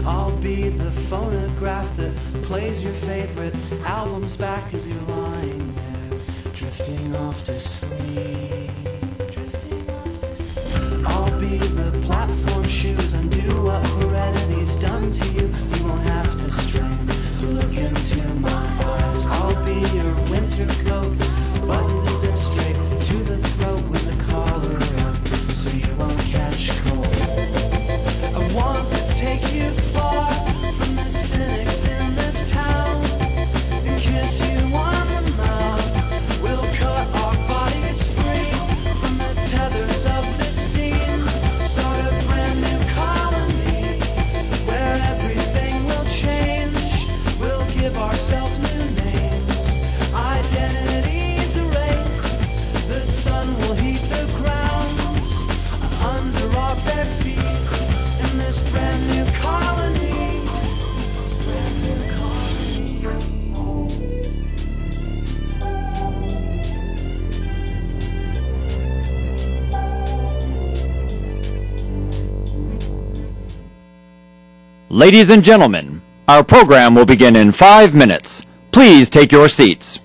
I'll be the phonograph that plays your favorite albums back as you're lying there, drifting off to sleep. I'll be the platform shoes, undo what heredity's done to you. You won't have to strain to look into my eyes. I'll be your winter coat, buttons are straight to the throat with the collar up, so you won't catch cold. I want to take you far from the cynics in this town and kiss you on the mouth. We'll cut our bodies free from the tethers of this scene. Start a brand new colony where everything will change. We'll give ourselves new names, identities erased. The sun will heat the grounds under our bare feet. In this brand new colony, this brand new Ladies and gentlemen, our program will begin in 5 minutes. Please take your seats.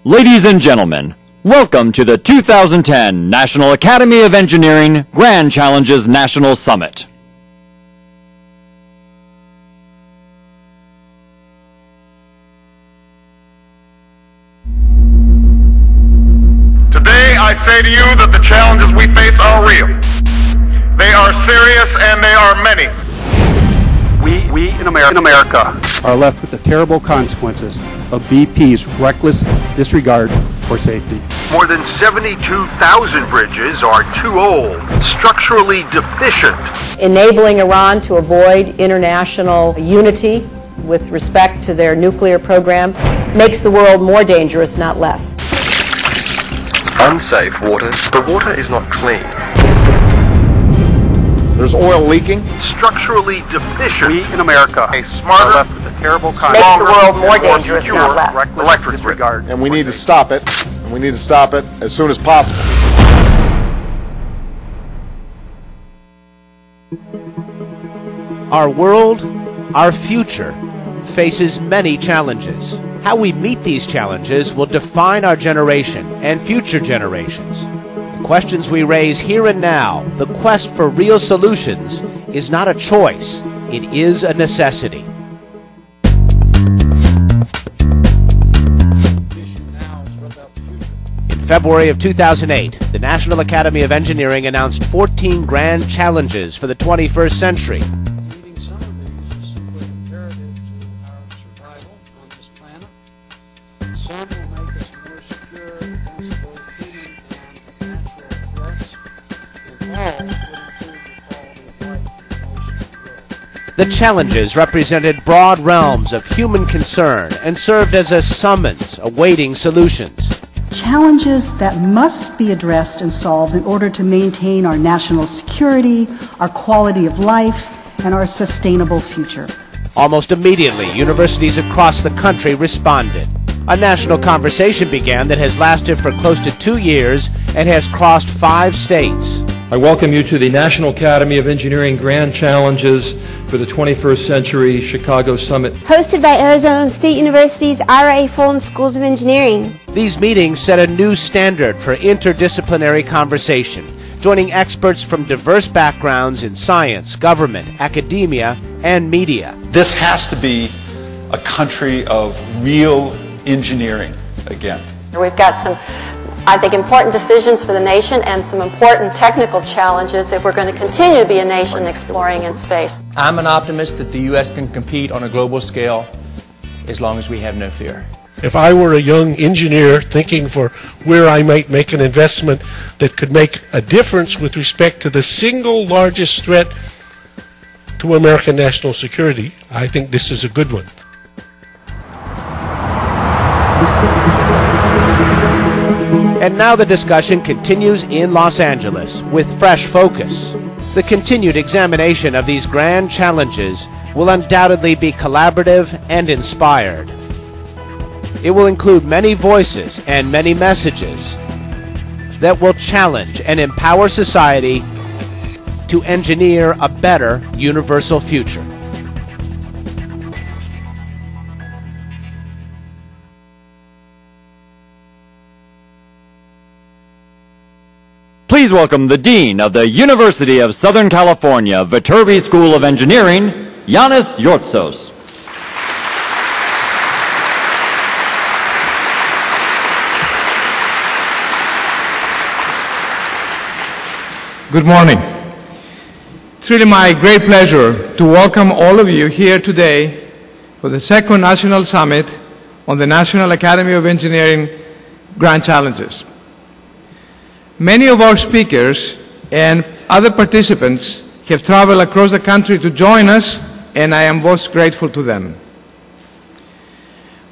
Ladies and gentlemen, welcome to the 2010 National Academy of Engineering Grand Challenges National Summit. Today I say to you that the challenges we face are real. They are serious and they are many. We in America are left with the terrible consequences of BP's reckless disregard for safety. More than 72,000 bridges are too old, structurally deficient. Enabling Iran to avoid international unity with respect to their nuclear program makes the world more dangerous, not less. Unsafe water. The water is not clean. There's oil leaking. Structurally deficient. We in America A smarter, are left with the terrible Makes the world more dangerous, not less. reckless electric disregard. and we need to stop it. And we need to stop it as soon as possible. Our world, our future, faces many challenges. How we meet these challenges will define our generation and future generations. The questions we raise here and now, the quest for real solutions, is not a choice, it is a necessity. In February of 2008, the National Academy of Engineering announced 14 grand challenges for the 21st century. Meeting some of these is simply imperative to our survival on this planet. Some will make us more secure against both human and natural threats, and all would improve the quality of life in the ocean world. The challenges represented broad realms of human concern and served as a summons awaiting solutions. Challenges that must be addressed and solved in order to maintain our national security, our quality of life, and our sustainable future. Almost immediately, universities across the country responded. A national conversation began that has lasted for close to 2 years and has crossed 5 states. I welcome you to the National Academy of Engineering Grand Challenges for the 21st Century Chicago Summit. Hosted by Arizona State University's Ira A. Fulton Schools of Engineering. These meetings set a new standard for interdisciplinary conversation, joining experts from diverse backgrounds in science, government, academia, and media. This has to be a country of real engineering again. We've got some, I think, important decisions for the nation and some important technical challenges if we're going to continue to be a nation exploring in space. I'm an optimist that the U.S. can compete on a global scale as long as we have no fear. If I were a young engineer thinking for where I might make an investment that could make a difference with respect to the single largest threat to American national security, I think this is a good one. And now the discussion continues in Los Angeles with fresh focus. The continued examination of these grand challenges will undoubtedly be collaborative and inspired. It will include many voices and many messages that will challenge and empower society to engineer a better universal future. Please welcome the Dean of the University of Southern California, Viterbi School of Engineering, Yannis Yortsos. Good morning. It's really my great pleasure to welcome all of you here today for the second National Summit on the National Academy of Engineering Grand Challenges. Many of our speakers and other participants have traveled across the country to join us, and I am most grateful to them.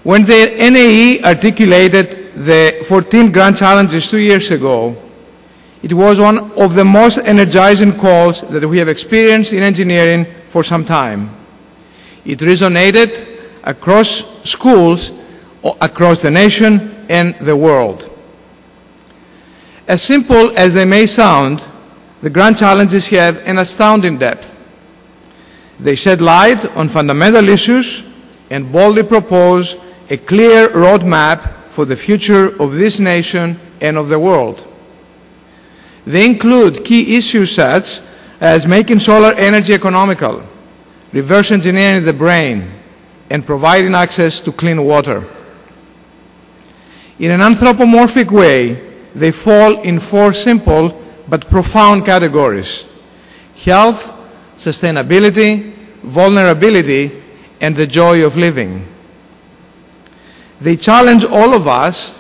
When the NAE articulated the 14 Grand Challenges 2 years ago, it was one of the most energizing calls that we have experienced in engineering for some time. It resonated across schools, across the nation and the world. As simple as they may sound, the grand challenges have an astounding depth. They shed light on fundamental issues and boldly propose a clear roadmap for for the future of this nation and of the world. They include key issues such as making solar energy economical, reverse engineering the brain, and providing access to clean water. In an anthropomorphic way, they fall in four simple but profound categories: health, sustainability, vulnerability, and the joy of living. They challenge all of us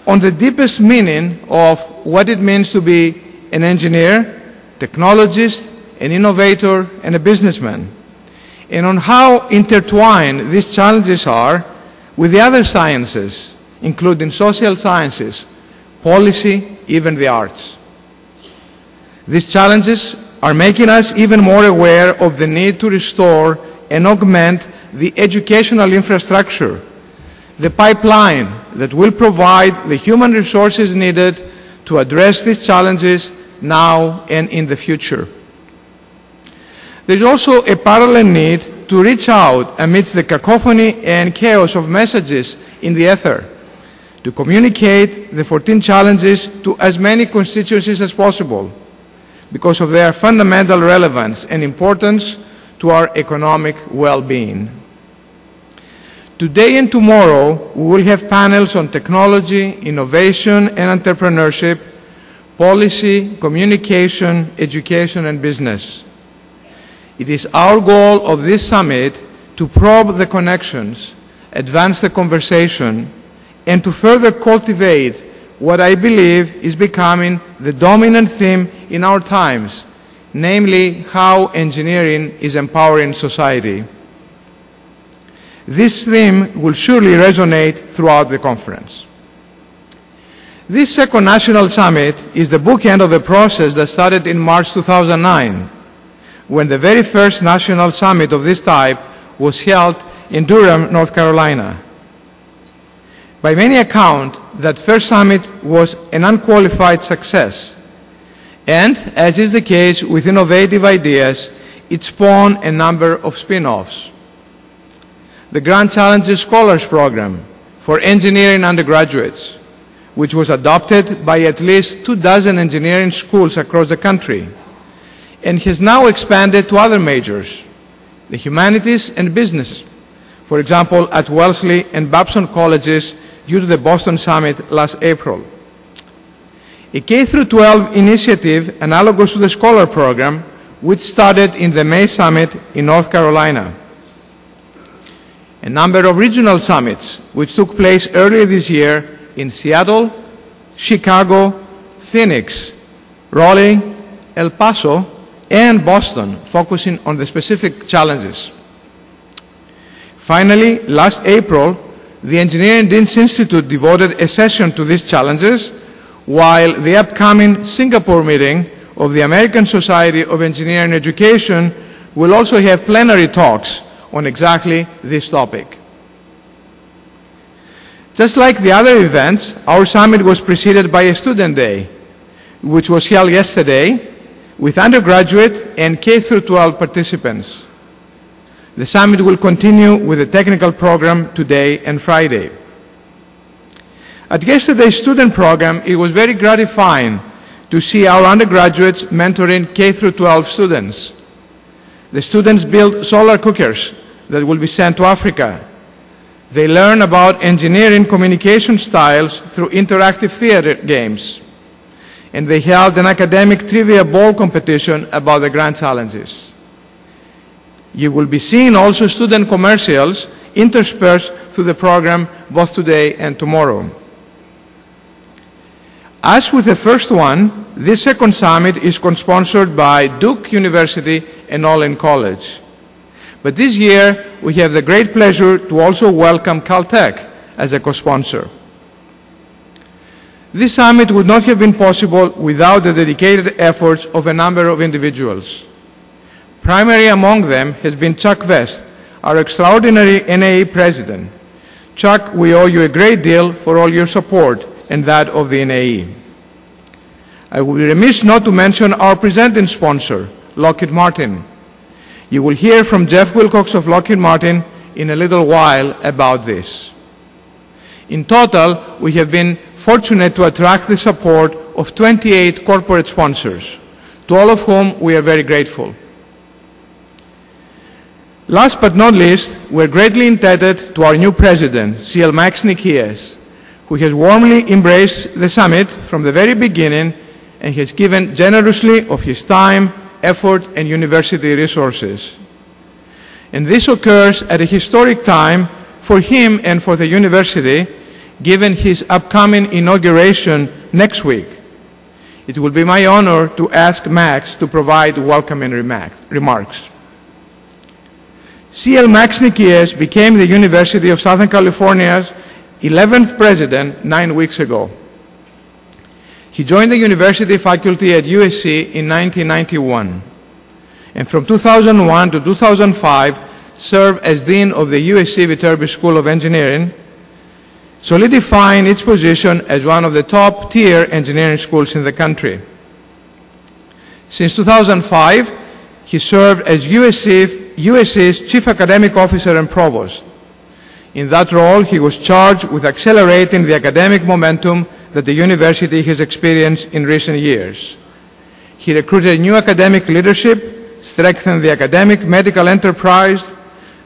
on the deepest meaning of what it means to be an engineer, technologist, an innovator, and a businessman, and on how intertwined these challenges are with the other sciences, including social sciences, policy, even the arts. These challenges are making us even more aware of the need to restore and augment the educational infrastructure, the pipeline that will provide the human resources needed to address these challenges now and in the future. There's also a parallel need to reach out amidst the cacophony and chaos of messages in the ether, to communicate the 14 challenges to as many constituencies as possible because of their fundamental relevance and importance to our economic well-being. Today and tomorrow, we will have panels on technology, innovation and entrepreneurship, policy, communication, education, and business. It is our goal of this summit to probe the connections, advance the conversation, and to further cultivate what I believe is becoming the dominant theme in our times, namely how engineering is empowering society. This theme will surely resonate throughout the conference. This second National Summit is the bookend of a process that started in March 2009, when the very first National Summit of this type was held in Durham, North Carolina. By many accounts, that first summit was an unqualified success, and, as is the case with innovative ideas, it spawned a number of spin-offs. The Grand Challenges Scholars Program for engineering undergraduates, which was adopted by at least 24 engineering schools across the country, and has now expanded to other majors, the humanities and business, for example, at Wellesley and Babson colleges due to the Boston Summit last April. A K-12 initiative analogous to the Scholar Program, which started in the May Summit in North Carolina. A number of regional summits, which took place earlier this year in Seattle, Chicago, Phoenix, Raleigh, El Paso, and Boston, focusing on the specific challenges. Finally, last April, the Engineering Dean's Institute devoted a session to these challenges, while the upcoming Singapore meeting of the American Society of Engineering Education will also have plenary talks on exactly this topic. Just like the other events, our summit was preceded by a student day, which was held yesterday with undergraduate and K-12 participants. The summit will continue with the technical program today and Friday. At yesterday's student program, it was very gratifying to see our undergraduates mentoring K-12 students. The students build solar cookers that will be sent to Africa. They learn about engineering communication styles through interactive theater games. And they held an academic trivia bowl competition about the grand challenges. You will be seeing also student commercials interspersed through the program both today and tomorrow. As with the first one, this second summit is co-sponsored by Duke University and Olin College. But this year, we have the great pleasure to also welcome Caltech as a co-sponsor. This summit would not have been possible without the dedicated efforts of a number of individuals. Primary among them has been Chuck Vest, our extraordinary NAE president. Chuck, we owe you a great deal for all your support and that of the NAE. I would be remiss not to mention our presenting sponsor, Lockheed Martin. You will hear from Jeff Wilcox of Lockheed Martin in a little while about this. In total, we have been fortunate to attract the support of 28 corporate sponsors, to all of whom we are very grateful. Last but not least, we're greatly indebted to our new president, CL Max Nikias, who has warmly embraced the summit from the very beginning and has given generously of his time, effort, and university resources. And this occurs at a historic time for him and for the university, given his upcoming inauguration next week. It will be my honor to ask Max to provide welcoming remarks. CL Max Nikias became the University of Southern California's 11th president 9 weeks ago. He joined the university faculty at USC in 1991, and from 2001 to 2005 served as dean of the USC Viterbi School of Engineering, solidifying its position as one of the top-tier engineering schools in the country. Since 2005, he served as USC's Chief Academic Officer and Provost. In that role, he was charged with accelerating the academic momentum that the university has experienced in recent years. He recruited new academic leadership, strengthened the academic medical enterprise,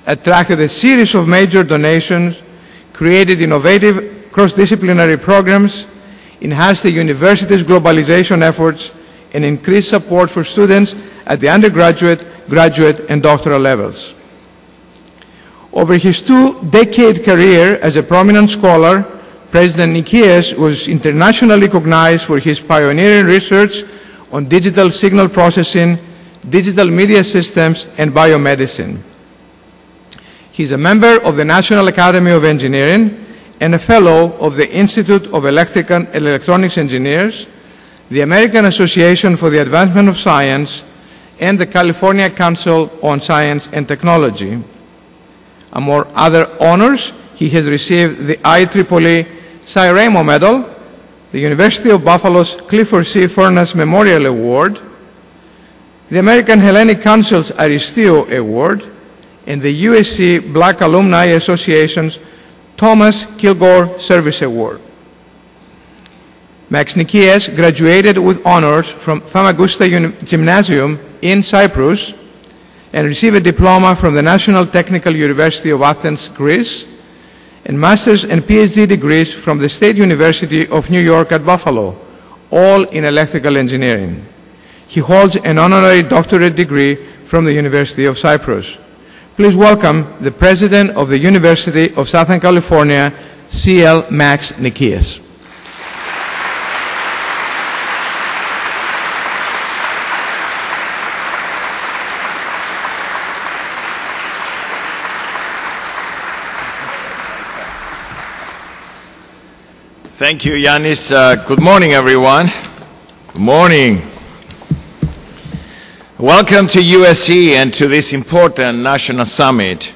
attracted a series of major donations, created innovative cross-disciplinary programs, enhanced the university's globalization efforts, and increased support for students at the undergraduate, graduate, and doctoral levels. Over his two-decade career as a prominent scholar, President Nikias was internationally recognized for his pioneering research on digital signal processing, digital media systems, and biomedicine. He is a member of the National Academy of Engineering and a fellow of the Institute of Electronics Engineers, the American Association for the Advancement of Science, and the California Council on Science and Technology. Among other honors, he has received the IEEE Cy Ramo Medal, the University of Buffalo's Clifford C. Furness Memorial Award, the American Hellenic Council's Aristeo Award, and the USC Black Alumni Association's Thomas Kilgore Service Award. Max Nikias graduated with honors from Famagusta Gymnasium in Cyprus and received a diploma from the National Technical University of Athens, Greece, and master's and PhD degrees from the State University of New York at Buffalo, all in electrical engineering. He holds an honorary doctorate degree from the University of Cyprus. Please welcome the President of the University of Southern California, CL Max Nikias. Thank you, Yannis. Good morning, everyone. Good morning. Welcome to USC and to this important national summit.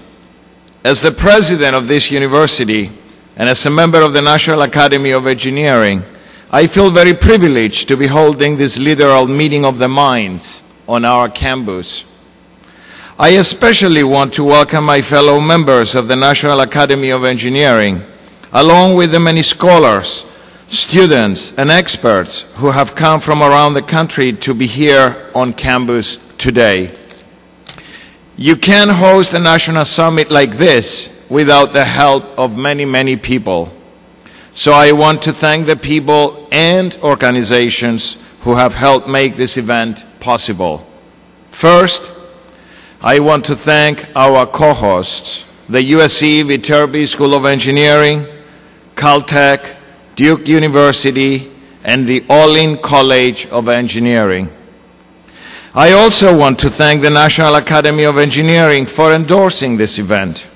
As the president of this university and as a member of the National Academy of Engineering, I feel very privileged to be holding this literal meeting of the minds on our campus. I especially want to welcome my fellow members of the National Academy of Engineering, along with the many scholars, students, and experts who have come from around the country to be here on campus today. You can't host a national summit like this without the help of many, many people. So I want to thank the people and organizations who have helped make this event possible. First, I want to thank our co-hosts, the USC Viterbi School of Engineering, Caltech, Duke University, and the Olin College of Engineering. I also want to thank the National Academy of Engineering for endorsing this event.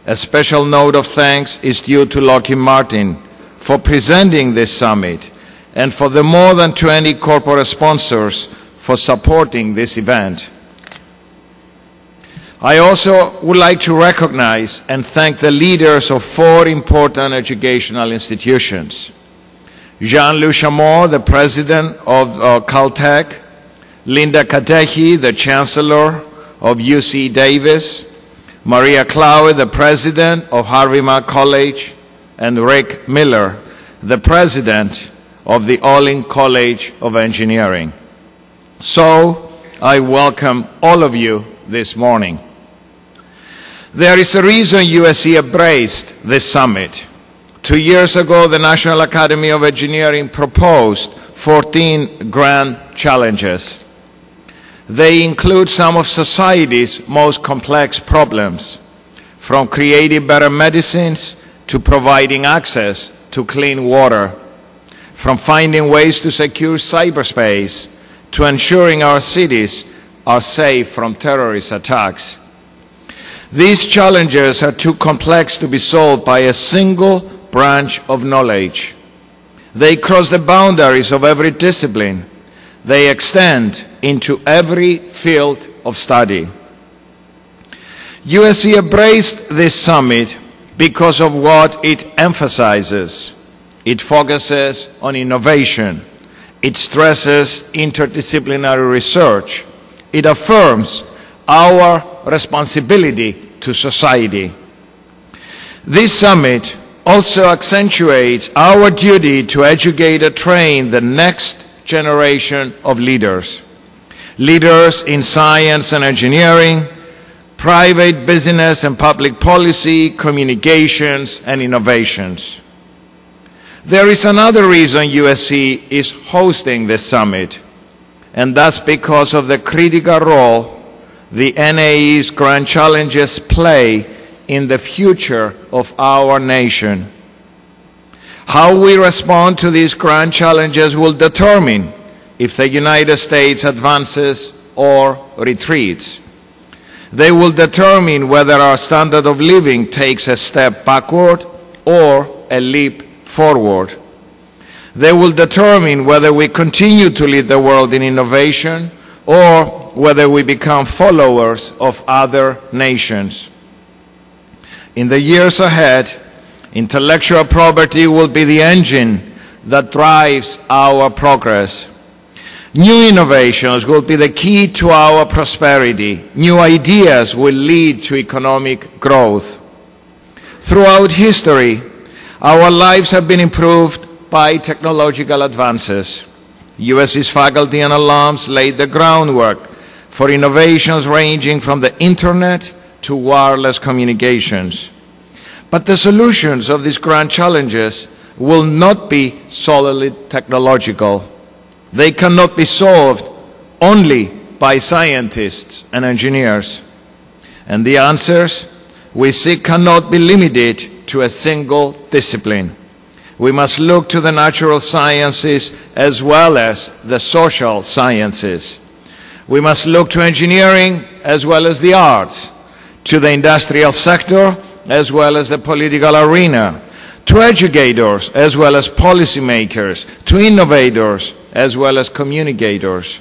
A special note of thanks is due to Lockheed Martin for presenting this summit and for the more than 20 corporate sponsors for supporting this event. I also would like to recognize and thank the leaders of 4 important educational institutions. Jean-Luc Chameau, the president of Caltech, Linda Katehi, the chancellor of UC Davis, Maria Clowe, the president of Harvey Mudd College, and Rick Miller, the president of the Olin College of Engineering. So, I welcome all of you this morning. There is a reason USC embraced this summit. 2 years ago, the National Academy of Engineering proposed 14 grand challenges. They include some of society's most complex problems, from creating better medicines to providing access to clean water, from finding ways to secure cyberspace to ensuring our cities are safe from terrorist attacks. These challenges are too complex to be solved by a single branch of knowledge. They cross the boundaries of every discipline. They extend into every field of study. USC embraced this summit because of what it emphasizes. It focuses on innovation. It stresses interdisciplinary research. It affirms our responsibility to society. This summit also accentuates our duty to educate and train the next generation of leaders. Leaders in science and engineering, private business and public policy, communications, and innovations. There is another reason USC is hosting this summit, and that's because of the critical role the NAE's grand challenges play in the future of our nation. How we respond to these grand challenges will determine if the United States advances or retreats. They will determine whether our standard of living takes a step backward or a leap forward. They will determine whether we continue to lead the world in innovation or whether we become followers of other nations. In the years ahead, intellectual property will be the engine that drives our progress. New innovations will be the key to our prosperity. New ideas will lead to economic growth. Throughout history, our lives have been improved by technological advances. USC's faculty and alums laid the groundwork for innovations ranging from the internet to wireless communications. But the solutions of these grand challenges will not be solely technological. They cannot be solved only by scientists and engineers. And the answers we seek cannot be limited to a single discipline. We must look to the natural sciences as well as the social sciences. We must look to engineering as well as the arts, to the industrial sector as well as the political arena, to educators as well as policymakers, to innovators as well as communicators.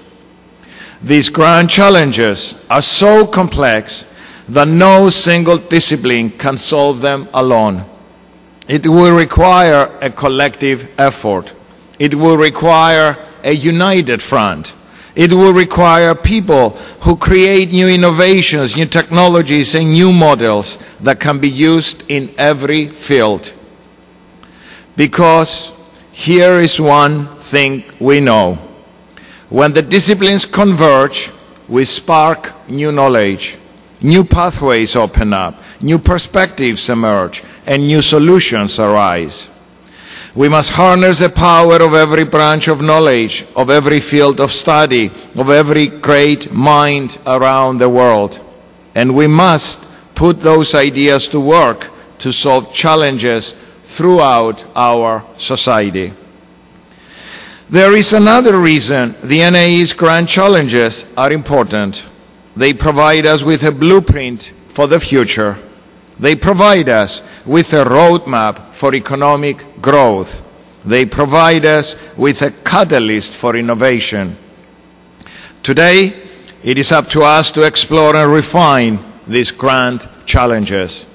These grand challenges are so complex that no single discipline can solve them alone. It will require a collective effort. It will require a united front. It will require people who create new innovations, new technologies, and new models that can be used in every field. Because here is one thing we know. When the disciplines converge, we spark new knowledge. New pathways open up, new perspectives emerge, and new solutions arise. We must harness the power of every branch of knowledge, of every field of study, of every great mind around the world. And we must put those ideas to work to solve challenges throughout our society. There is another reason the NAE's grand challenges are important. They provide us with a blueprint for the future. They provide us with a roadmap for economic growth. They provide us with a catalyst for innovation. Today, it is up to us to explore and refine these grand challenges.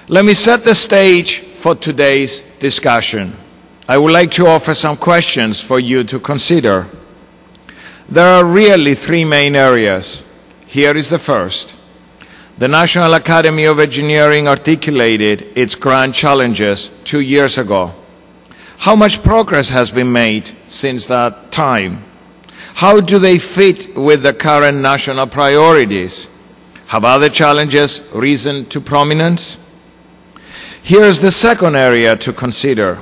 Let me set the stage for today's discussion. I would like to offer some questions for you to consider. There are really three main areas. Here is the first. the National Academy of Engineering articulated its grand challenges 2 years ago. How much progress has been made since that time? How do they fit with the current national priorities? Have other challenges risen to prominence? Here's the second area to consider.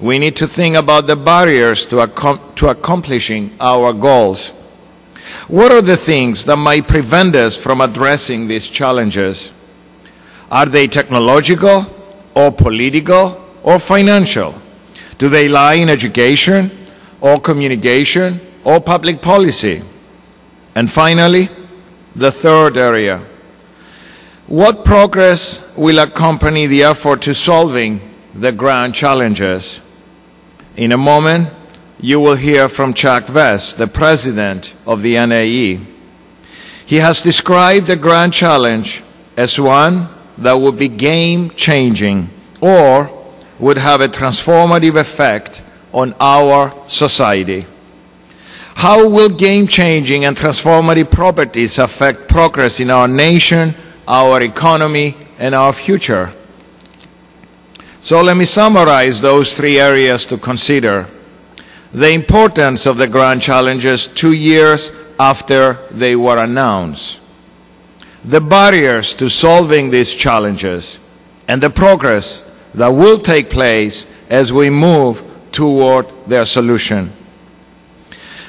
We need to think about the barriers to accomplishing our goals. What are the things that might prevent us from addressing these challenges? Are they technological, or political, or financial? Do they lie in education, or communication, or public policy? And finally, the third area. What progress will accompany the effort to solving the grand challenges? In a moment, you will hear from Chuck Vest, the president of the NAE. He has described the grand challenge as one that would be game-changing or would have a transformative effect on our society. How will game-changing and transformative properties affect progress in our nation, our economy, and our future? So let me summarize those three areas to consider. The importance of the grand challenges 2 years after they were announced. The barriers to solving these challenges and the progress that will take place as we move toward their solution.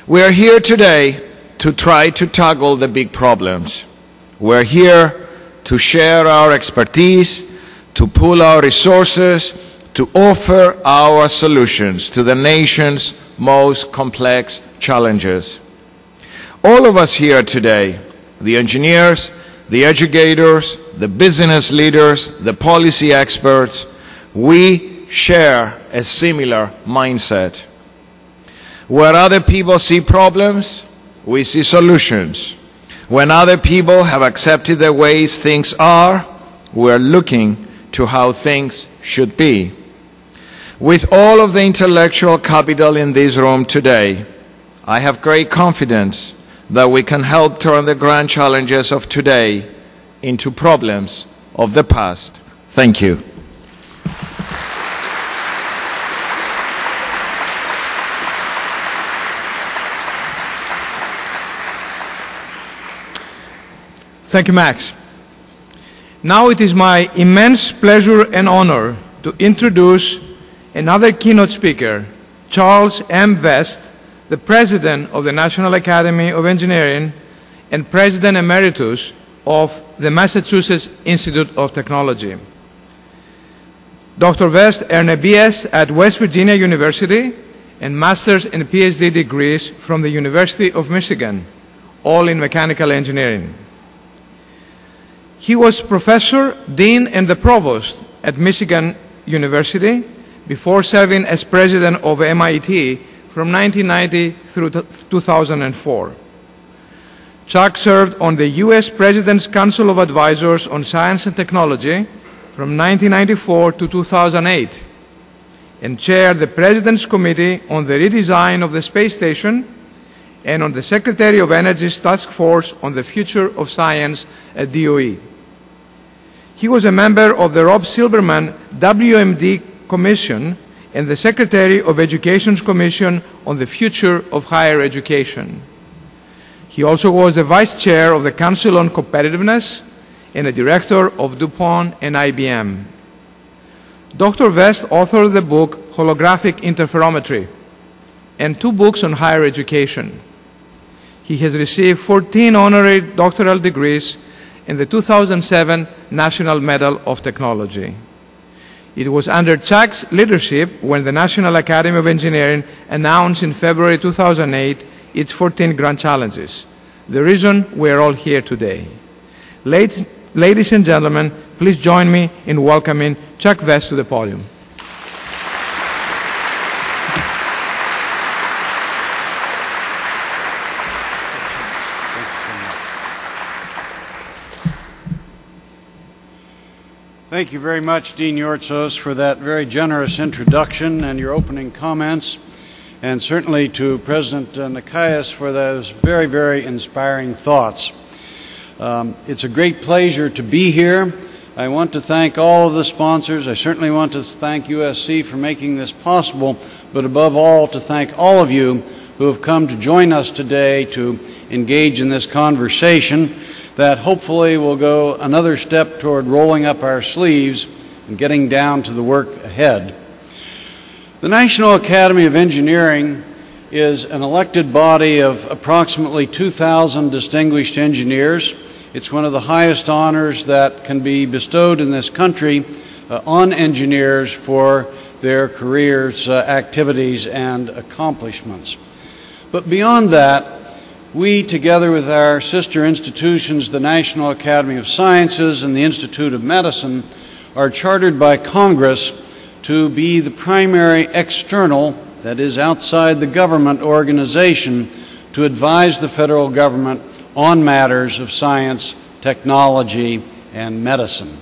We are here today to try to tackle the big problems. We're here to share our expertise, to pool our resources, to offer our solutions to the nation's most complex challenges. All of us here today, the engineers, the educators, the business leaders, the policy experts, we share a similar mindset. Where other people see problems, we see solutions. When other people have accepted the ways things are, we're looking to how things should be. With all of the intellectual capital in this room today, I have great confidence that we can help turn the grand challenges of today into problems of the past. Thank you. Thank you, Max. Now it is my immense pleasure and honor to introduce another keynote speaker, Charles M. Vest, the President of the National Academy of Engineering and President Emeritus of the Massachusetts Institute of Technology. Dr. Vest earned a BS at West Virginia University and master's and PhD degrees from the University of Michigan, all in mechanical engineering. He was professor, dean, and the provost at Michigan University before serving as president of MIT from 1990 through 2004. Chuck served on the U.S. President's Council of Advisors on Science and Technology from 1994 to 2008 and chaired the President's Committee on the Redesign of the Space Station and on the Secretary of Energy's Task Force on the Future of Science at DOE. He was a member of the Rob Silberman WMD Commission and the Secretary of Education's Commission on the Future of Higher Education. He also was the Vice Chair of the Council on Competitiveness and a Director of DuPont and IBM. Dr. Vest authored the book Holographic Interferometry and 2 books on higher education. He has received 14 honorary doctoral degrees and the 2007 National Medal of Technology. It was under Chuck's leadership when the National Academy of Engineering announced in February 2008 its 14 grand challenges, the reason we are all here today. Ladies and gentlemen, please join me in welcoming Chuck Vest to the podium. Thank you very much, Dean Yortsos, for that very generous introduction and your opening comments, and certainly to President Nikias for those very, very inspiring thoughts. It's a great pleasure to be here. I want to thank all of the sponsors. I certainly want to thank USC for making this possible, but above all, to thank all of you who have come to join us today to engage in this conversation that hopefully will go another step toward rolling up our sleeves and getting down to the work ahead. The National Academy of Engineering is an elected body of approximately 2,000 distinguished engineers. It's one of the highest honors that can be bestowed in this country on engineers for their careers, activities, and accomplishments. But beyond that, we, together with our sister institutions, the National Academy of Sciences and the Institute of Medicine, are chartered by Congress to be the primary external, that is outside the government organization, to advise the federal government on matters of science, technology, and medicine.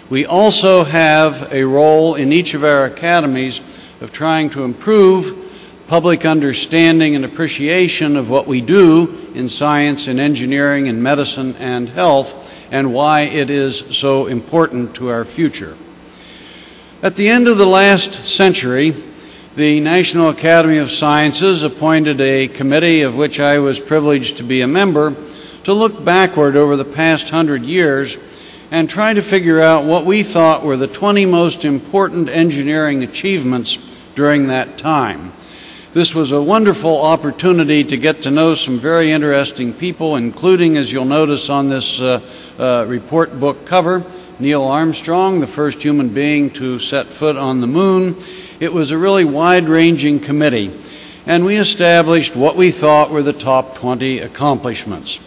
We also have a role in each of our academies of trying to improve public understanding and appreciation of what we do in science and engineering and medicine and health, and why it is so important to our future. At the end of the last century, the National Academy of Sciences appointed a committee of which I was privileged to be a member to look backward over the past 100 years and try to figure out what we thought were the 20 most important engineering achievements during that time. This was a wonderful opportunity to get to know some very interesting people, including, as you'll notice on this report book cover, Neil Armstrong, the first human being to set foot on the moon. It was a really wide-ranging committee, and we established what we thought were the top 20 accomplishments.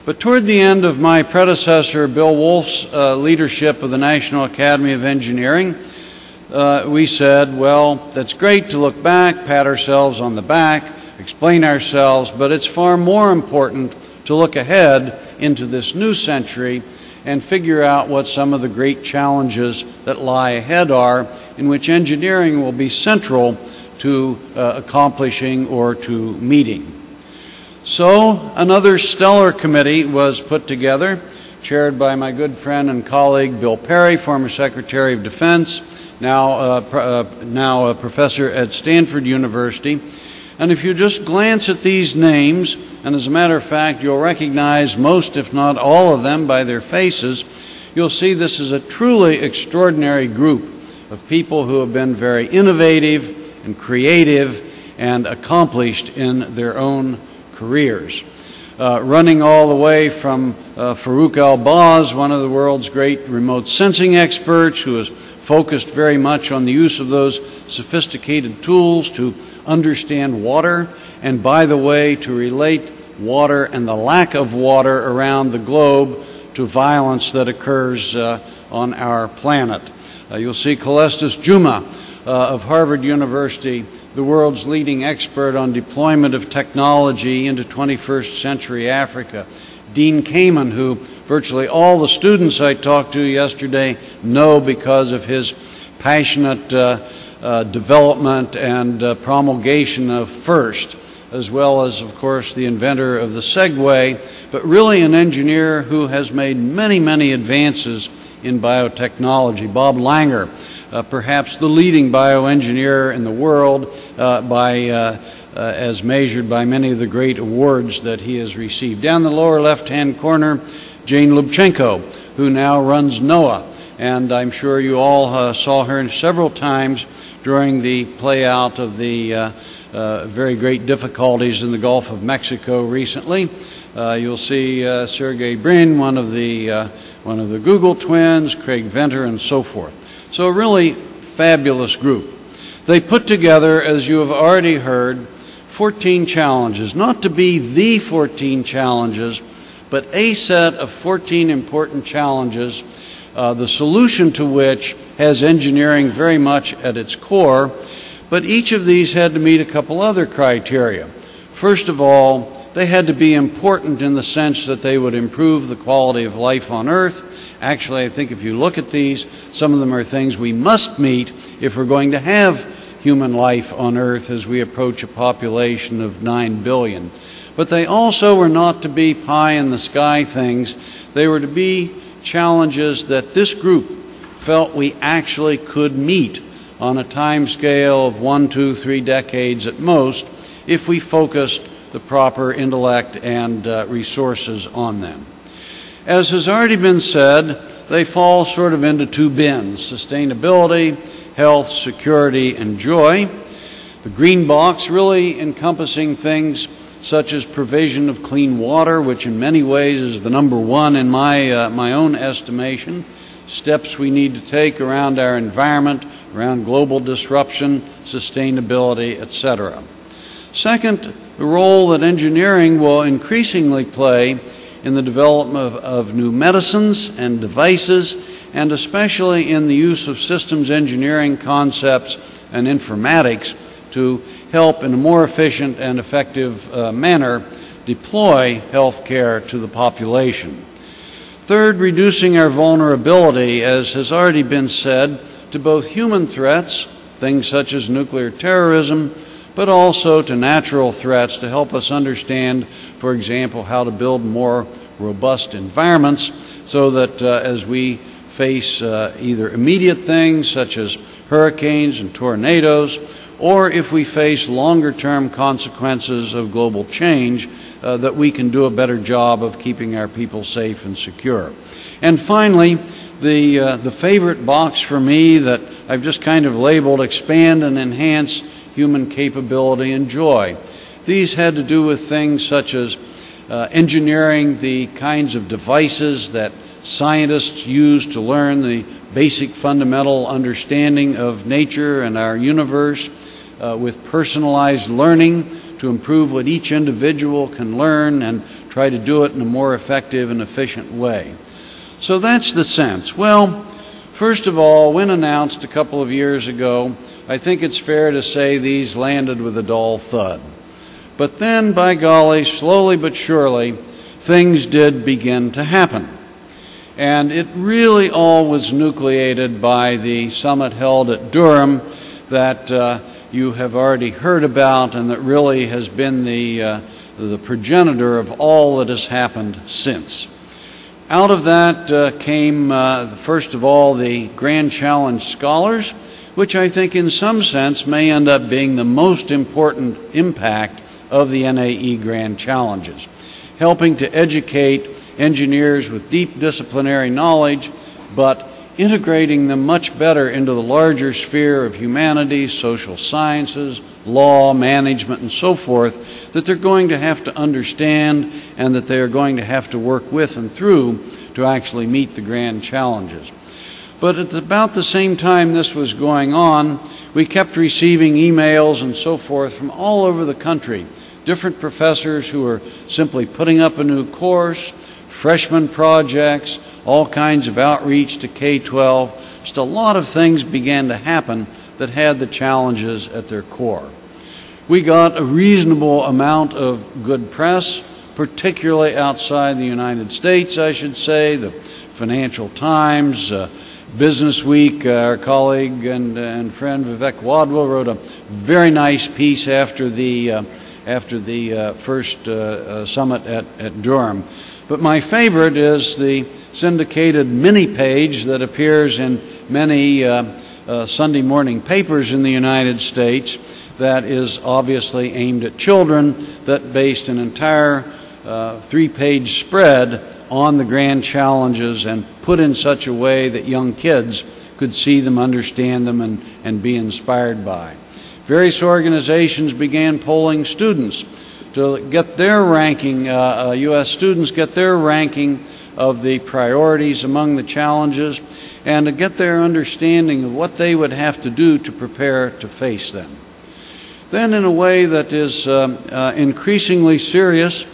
But toward the end of my predecessor, Bill Wolf's leadership of the National Academy of Engineering, we said, well, that's great to look back, pat ourselves on the back, explain ourselves, but it's far more important to look ahead into this new century and figure out what some of the great challenges that lie ahead are, in which engineering will be central to accomplishing or to meeting. So another stellar committee was put together, chaired by my good friend and colleague Bill Perry, former Secretary of Defense, now a professor at Stanford University. And if you just glance at these names, and as a matter of fact, you'll recognize most, if not all of them, by their faces, you'll see this is a truly extraordinary group of people who have been very innovative and creative and accomplished in their own careers. Running all the way from Farouk El-Baz, one of the world's great remote sensing experts, who has focused very much on the use of those sophisticated tools to understand water, and by the way, to relate water and the lack of water around the globe to violence that occurs on our planet. You'll see Kalestis Juma of Harvard University, the world's leading expert on deployment of technology into 21st century Africa. Dean Kamen, who virtually all the students I talked to yesterday know because of his passionate development and promulgation of FIRST, as well as, of course, the inventor of the Segway, but really an engineer who has made many, many advances in biotechnology. Bob Langer, perhaps the leading bioengineer in the world as measured by many of the great awards that he has received. Down the lower left-hand corner, Jane Lubchenco, who now runs NOAA, and I'm sure you all saw her several times during the play-out of the very great difficulties in the Gulf of Mexico recently. You'll see Sergey Brin, one of the Google twins, Craig Venter, and so forth. So a really fabulous group. They put together, as you have already heard, 14 challenges, not to be the 14 challenges, but a set of 14 important challenges, the solution to which has engineering very much at its core, but each of these had to meet a couple other criteria. First of all, they had to be important in the sense that they would improve the quality of life on Earth. Actually, I think if you look at these, some of them are things we must meet if we're going to have human life on Earth as we approach a population of 9 billion. But they also were not to be pie-in-the-sky things. They were to be challenges that this group felt we actually could meet on a time scale of 1, 2, 3 decades at most if we focused the proper intellect and resources on them. As has already been said, they fall sort of into 2 bins: sustainability, health, security, and joy. The green box really encompassing things such as provision of clean water, which in many ways is the number 1 in my own estimation, steps we need to take around our environment, around global disruption, sustainability, etc. Second, the role that engineering will increasingly play in the development of new medicines and devices, and especially in the use of systems engineering concepts and informatics to help in a more efficient and effective manner deploy health care to the population. Third, reducing our vulnerability, as has already been said, to both human threats, things such as nuclear terrorism, but also to natural threats to help us understand, for example, how to build more robust environments so that as we face either immediate things such as hurricanes and tornadoes, or if we face longer-term consequences of global change, that we can do a better job of keeping our people safe and secure. And finally, the favorite box for me that I've just kind of labeled expand and enhance human capability and joy. These had to do with things such as engineering the kinds of devices that scientists use to learn the basic fundamental understanding of nature and our universe, with personalized learning to improve what each individual can learn and try to do it in a more effective and efficient way. So that's the sense. Well, first of all, when announced a couple of years ago, I think it's fair to say these landed with a dull thud. But then, by golly, slowly but surely, things did begin to happen. And it really all was nucleated by the summit held at Durham that you have already heard about, and that really has been the progenitor of all that has happened since. Out of that came, first of all, the Grand Challenge Scholars, which I think in some sense may end up being the most important impact of the NAE Grand Challenges, helping to educate engineers with deep disciplinary knowledge, but integrating them much better into the larger sphere of humanities, social sciences, law, management, and so forth, that they're going to have to understand and that they are going to have to work with and through to actually meet the grand challenges. But at about the same time this was going on, we kept receiving emails and so forth from all over the country, different professors who were simply putting up a new course, freshman projects, all kinds of outreach to K-12. Just a lot of things began to happen that had the challenges at their core. We got a reasonable amount of good press, particularly outside the United States, I should say. The Financial Times, Business Week, our colleague and friend Vivek Wadhwa wrote a very nice piece after the first summit at Durham. But my favorite is the syndicated mini page that appears in many Sunday morning papers in the United States that is obviously aimed at children, that based an entire 3-page spread on the grand challenges and put in such a way that young kids could see them, understand them, and be inspired by. Various organizations began polling students to get their ranking, U.S. students get their ranking of the priorities among the challenges and to get their understanding of what they would have to do to prepare to face them. Then, in a way that is increasingly serious,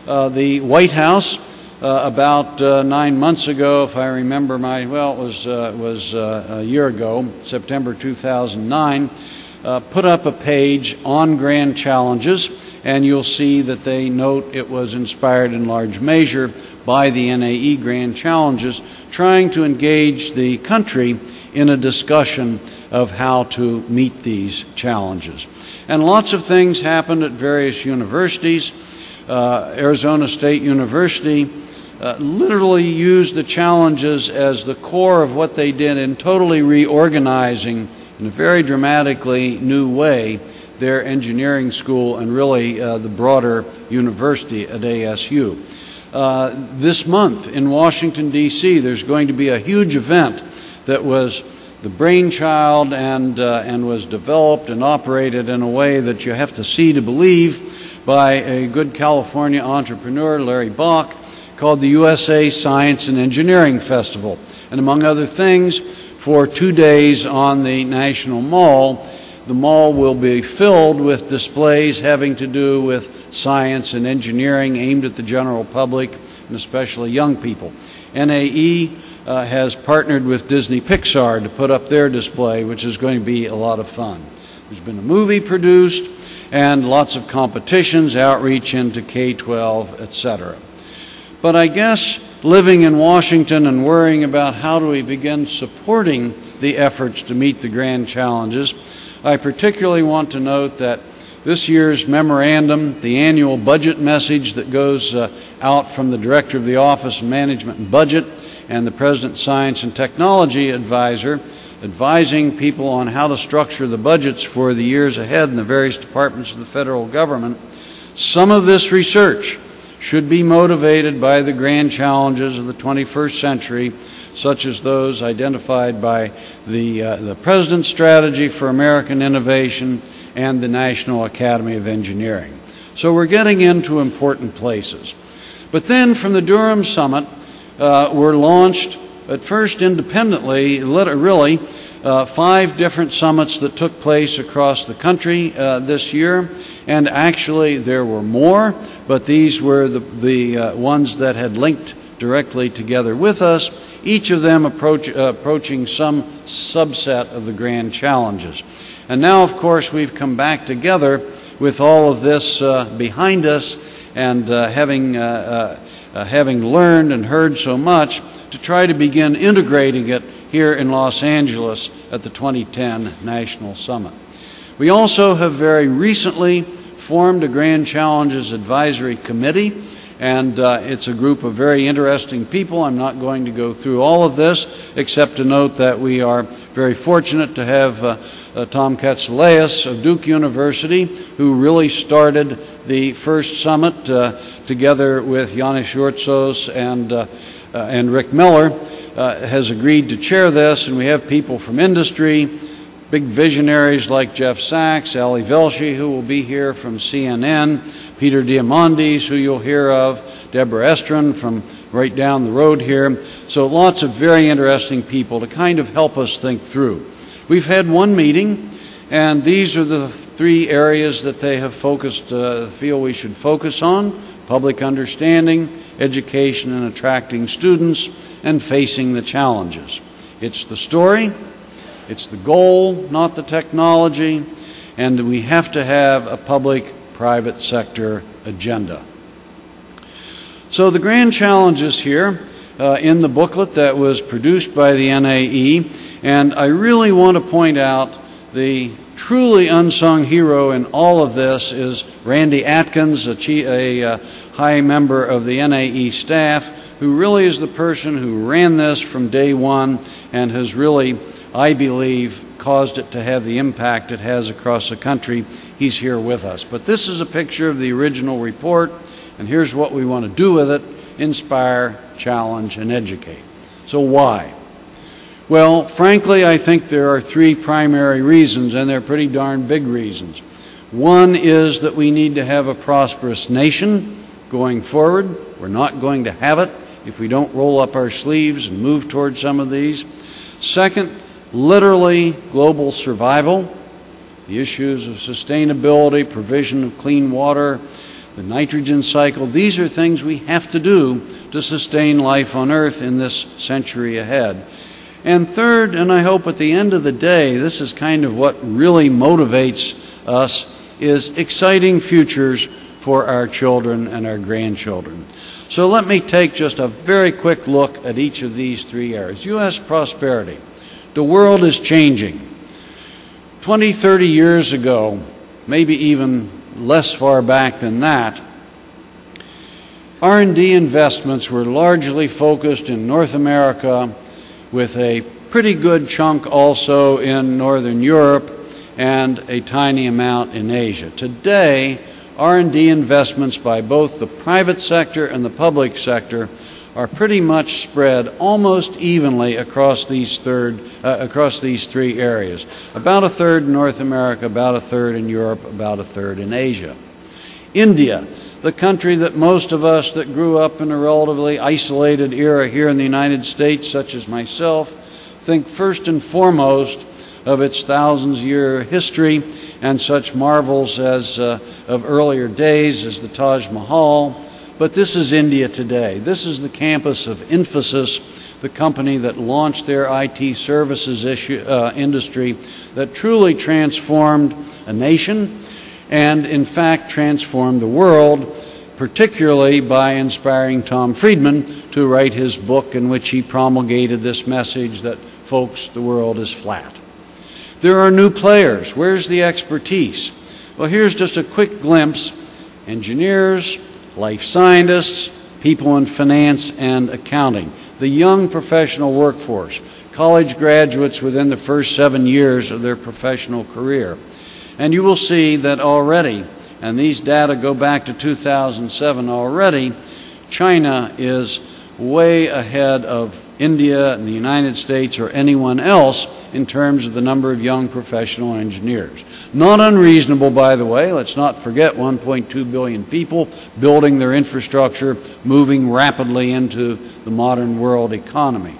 the White House, about 9 months ago, if I remember it was a year ago, September 2009, put up a page on grand challenges, and you'll see that they note it was inspired in large measure by the NAE Grand Challenges, trying to engage the country in a discussion of how to meet these challenges. And lots of things happened at various universities. Arizona State University, literally used the challenges as the core of what they did in totally reorganizing in a very dramatically new way their engineering school and really the broader university at ASU. This month in Washington, D.C., there's going to be a huge event that was the brainchild and was developed and operated in a way that you have to see to believe by a good California entrepreneur, Larry Bach, called the USA Science and Engineering Festival. And among other things, for 2 days on the National Mall, the mall will be filled with displays having to do with science and engineering aimed at the general public and especially young people. NAE has partnered with Disney Pixar to put up their display, which is going to be a lot of fun. There's been a movie produced and lots of competitions, outreach into K-12, etc. But I guess living in Washington and worrying about how do we begin supporting the efforts to meet the grand challenges, I particularly want to note that this year's memorandum, the annual budget message that goes out from the Director of the Office of Management and Budget and the President's Science and Technology Advisor, advising people on how to structure the budgets for the years ahead in the various departments of the federal government, some of this research should be motivated by the grand challenges of the 21st century, such as those identified by the President's Strategy for American Innovation and the National Academy of Engineering. So we're getting into important places. But then from the Durham Summit were launched, at first independently, really 5 different summits that took place across the country this year. And actually there were more, but these were the ones that had linked directly together with us, each of them approaching some subset of the grand challenges. And now, of course, we've come back together with all of this behind us and having learned and heard so much to try to begin integrating it here in Los Angeles at the 2010 National Summit. We also have very recently formed a Grand Challenges Advisory Committee, and it's a group of very interesting people. I'm not going to go through all of this, except to note that we are very fortunate to have Tom Katsouleas of Duke University, who really started the first summit together with Yannis Yortsos and Rick Miller, has agreed to chair this, and we have people from industry, big visionaries like Jeff Sachs, Ali Velshi, who will be here from CNN, Peter Diamandis, who you'll hear of, Deborah Estrin from right down the road here. So lots of very interesting people to kind of help us think through. We've had one meeting, and these are the 3 areas that they have feel we should focus on: public understanding, education and attracting students, and facing the challenges. It's the story, it's the goal, not the technology, and we have to have a public-private sector agenda. So the grand challenges here in the booklet that was produced by the NAE, and I really want to point out the truly unsung hero in all of this is Randy Atkins, a high member of the NAE staff, who really is the person who ran this from day one and has really, I believe, caused it to have the impact it has across the country. He's here with us. But this is a picture of the original report, and here's what we want to do with it: inspire, challenge, and educate. So why? Well, frankly, I think there are 3 primary reasons, and they're pretty darn big reasons. One is that we need to have a prosperous nation going forward. We're not going to have it if we don't roll up our sleeves and move towards some of these. Second, literally global survival, the issues of sustainability, provision of clean water, the nitrogen cycle. These are things we have to do to sustain life on Earth in this century ahead. And third, and I hope at the end of the day, this is kind of what really motivates us, is exciting futures for our children and our grandchildren. So let me take just a very quick look at each of these 3 areas. U.S. prosperity. The world is changing. 20, 30 years ago, maybe even less far back than that, R&D investments were largely focused in North America, with a pretty good chunk also in Northern Europe and a tiny amount in Asia. Today, R&D investments by both the private sector and the public sector are pretty much spread almost evenly across these three areas. About a third in North America, about a third in Europe, about a third in Asia. India, the country that most of us that grew up in a relatively isolated era here in the United States, such as myself, think first and foremost of its thousands-year history and such marvels as of earlier days as the Taj Mahal. But this is India today. This is the campus of Infosys, the company that launched their IT services industry that truly transformed a nation and, in fact, transformed the world, particularly by inspiring Tom Friedman to write his book in which he promulgated this message that, folks, the world is flat. There are new players. Where's the expertise? Well, here's just a quick glimpse. Engineers, life scientists, people in finance and accounting, the young professional workforce, college graduates within the first 7 years of their professional career. And you will see that already, and these data go back to 2007 already, China is way ahead of India and the United States or anyone else in terms of the number of young professional engineers. Not unreasonable, by the way. Let's not forget 1.2 billion people building their infrastructure, moving rapidly into the modern world economy.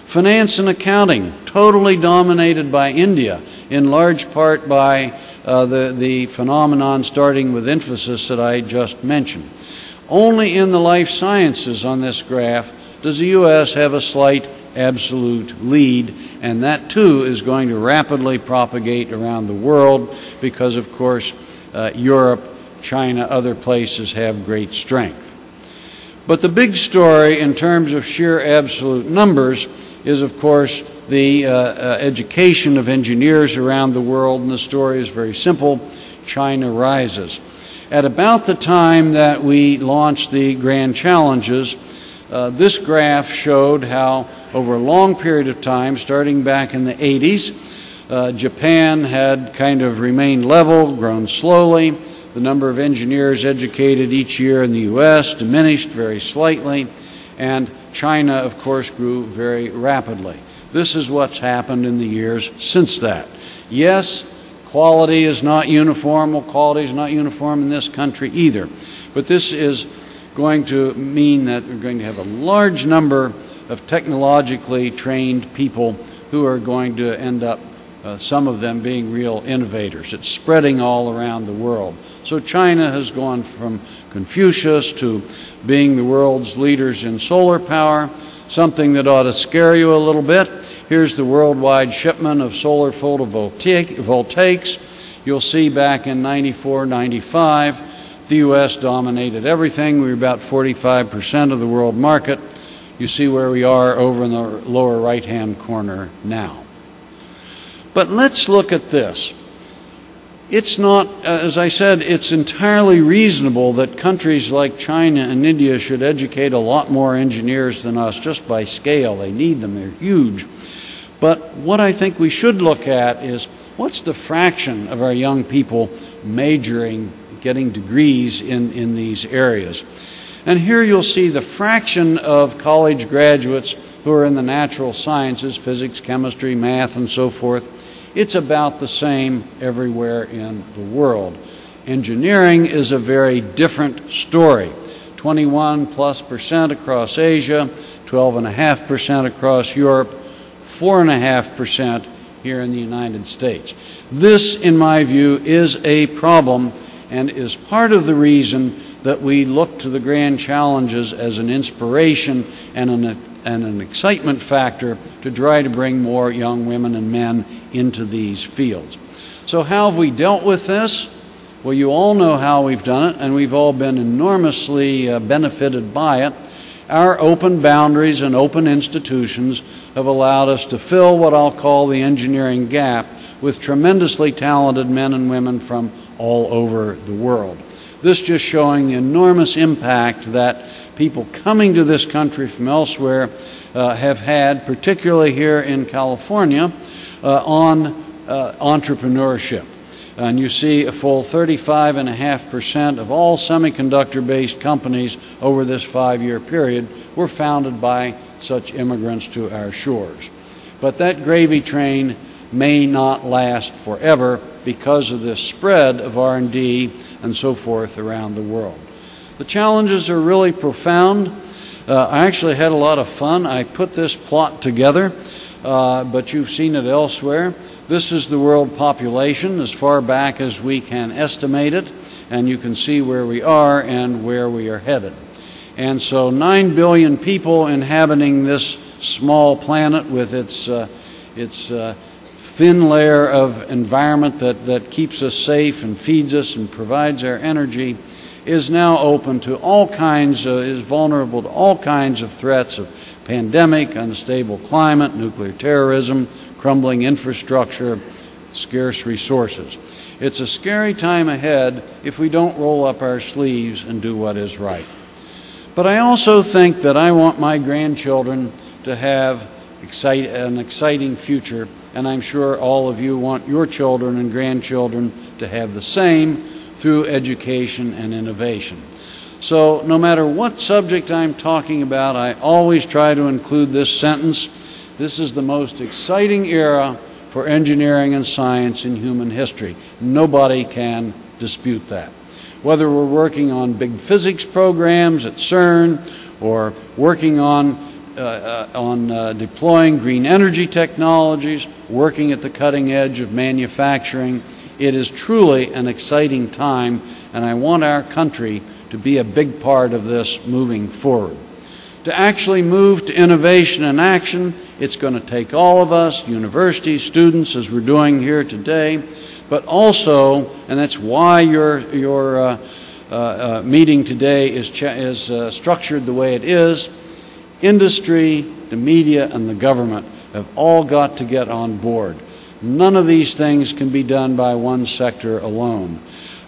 Finance and accounting, totally dominated by India, in large part by the phenomenon starting with Infosys that I just mentioned. Only in the life sciences on this graph does the U.S. have a slight absolute lead, and that too is going to rapidly propagate around the world because, of course, Europe, China, other places have great strength. But the big story in terms of sheer absolute numbers is, of course, the education of engineers around the world, and the story is very simple. China rises. At about the time that we launched the Grand Challenges, this graph showed how over a long period of time, starting back in the 80s, Japan had kind of remained level, grown slowly. The number of engineers educated each year in the U.S. diminished very slightly, and China, of course, grew very rapidly. This is what's happened in the years since that. Yes, quality is not uniform. Well, quality is not uniform in this country either. But this is going to mean that we're going to have a large number of technologically trained people who are going to end up, some of them being real innovators. It's spreading all around the world. So China has gone from Confucius to being the world's leaders in solar power, something that ought to scare you a little bit. Here's the worldwide shipment of solar photovoltaics. You'll see back in 94, 95, the U.S. dominated everything. We were about 45% of the world market. You see where we are over in the lower right-hand corner now. But let's look at this. It's not, as I said, it's entirely reasonable that countries like China and India should educate a lot more engineers than us just by scale. They need them. They're huge. But what I think we should look at is what's the fraction of our young people majoring, getting degrees in these areas. And here you'll see the fraction of college graduates who are in the natural sciences, physics, chemistry, math, and so forth. It's about the same everywhere in the world. Engineering is a very different story. 21+% across Asia, 12.5% across Europe, 4.5% here in the United States. This, in my view, is a problem and is part of the reason that we look to the Grand Challenges as an inspiration and an excitement factor to try to bring more young women and men into these fields. So how have we dealt with this? Well, you all know how we've done it, and we've all been enormously benefited by it. Our open boundaries and open institutions have allowed us to fill what I'll call the engineering gap with tremendously talented men and women from all over the world. This just showing the enormous impact that people coming to this country from elsewhere have had, particularly here in California, on entrepreneurship. And you see a full 35.5% of all semiconductor-based companies over this 5-year period were founded by such immigrants to our shores. But that gravy train may not last forever because of this spread of R&D and so forth around the world. The challenges are really profound. I actually had a lot of fun. I put this plot together, but you've seen it elsewhere. This is the world population as far back as we can estimate it, and you can see where we are and where we are headed. And so 9 billion people inhabiting this small planet with its thin layer of environment that keeps us safe and feeds us and provides our energy is now open to all kinds, is vulnerable to all kinds of threats of pandemic, unstable climate, nuclear terrorism, crumbling infrastructure, scarce resources. It's a scary time ahead if we don't roll up our sleeves and do what is right. But I also think that I want my grandchildren to have an exciting future, and I'm sure all of you want your children and grandchildren to have the same through education and innovation. So no matter what subject I'm talking about, I always try to include this sentence: this is the most exciting era for engineering and science in human history. Nobody can dispute that. Whether we're working on big physics programs at CERN or working on deploying green energy technologies, working at the cutting edge of manufacturing, it is truly an exciting time, and I want our country to be a big part of this moving forward. To actually move to innovation and action, it's going to take all of us, universities, students, as we're doing here today, but also, and that's why your meeting today is structured the way it is, industry, the media, and the government have all got to get on board. None of these things can be done by one sector alone,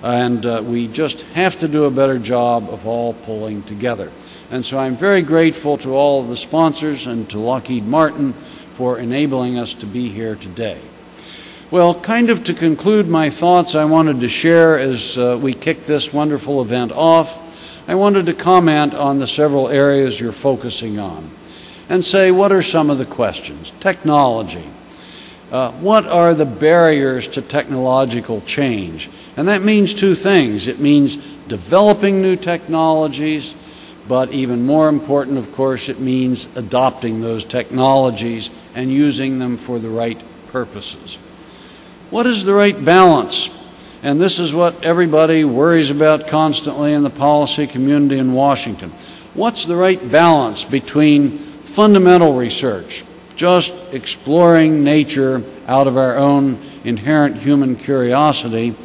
and we just have to do a better job of all pulling together. And so I'm very grateful to all of the sponsors and to Lockheed Martin for enabling us to be here today. Well, kind of to conclude my thoughts I wanted to share as we kick this wonderful event off, I wanted to comment on the several areas you're focusing on and say, what are some of the questions? Technology. What are the barriers to technological change? And that means two things. It means developing new technologies, but even more important, of course, it means adopting those technologies and using them for the right purposes. What is the right balance? And this is what everybody worries about constantly in the policy community in Washington. What's the right balance between fundamental research, just exploring nature out of our own inherent human curiosity,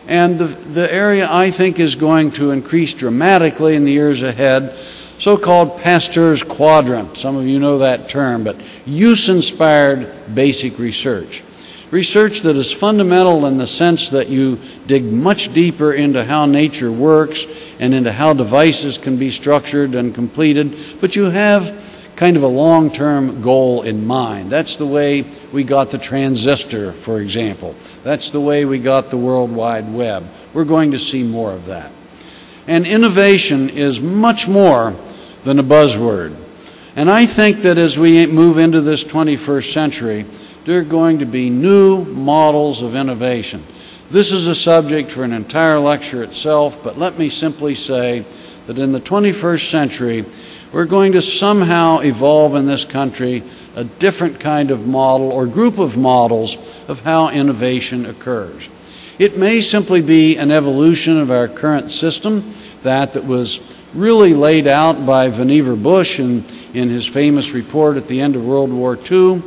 and the area I think is going to increase dramatically in the years ahead, so-called Pasteur's quadrant. Some of you know that term, but use-inspired basic research. Research that is fundamental in the sense that you dig much deeper into how nature works and into how devices can be structured and completed, but you have kind of a long-term goal in mind. That's the way we got the transistor, for example. That's the way we got the World Wide Web. We're going to see more of that. And innovation is much more than a buzzword. And I think that as we move into this 21st century, there are going to be new models of innovation. This is a subject for an entire lecture itself, but let me simply say that in the 21st century, we're going to somehow evolve in this country a different kind of model or group of models of how innovation occurs. It may simply be an evolution of our current system that was really laid out by Vannevar Bush in his famous report at the end of World War II.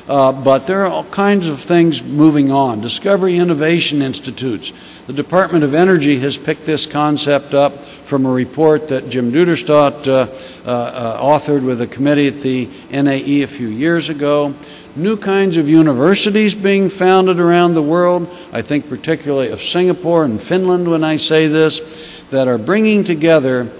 But there are all kinds of things moving on. Discovery Innovation Institutes. The Department of Energy has picked this concept up from a report that Jim Duderstadt authored with a committee at the NAE a few years ago. New kinds of universities being founded around the world. I think particularly of Singapore and Finland when I say this, that are bringing together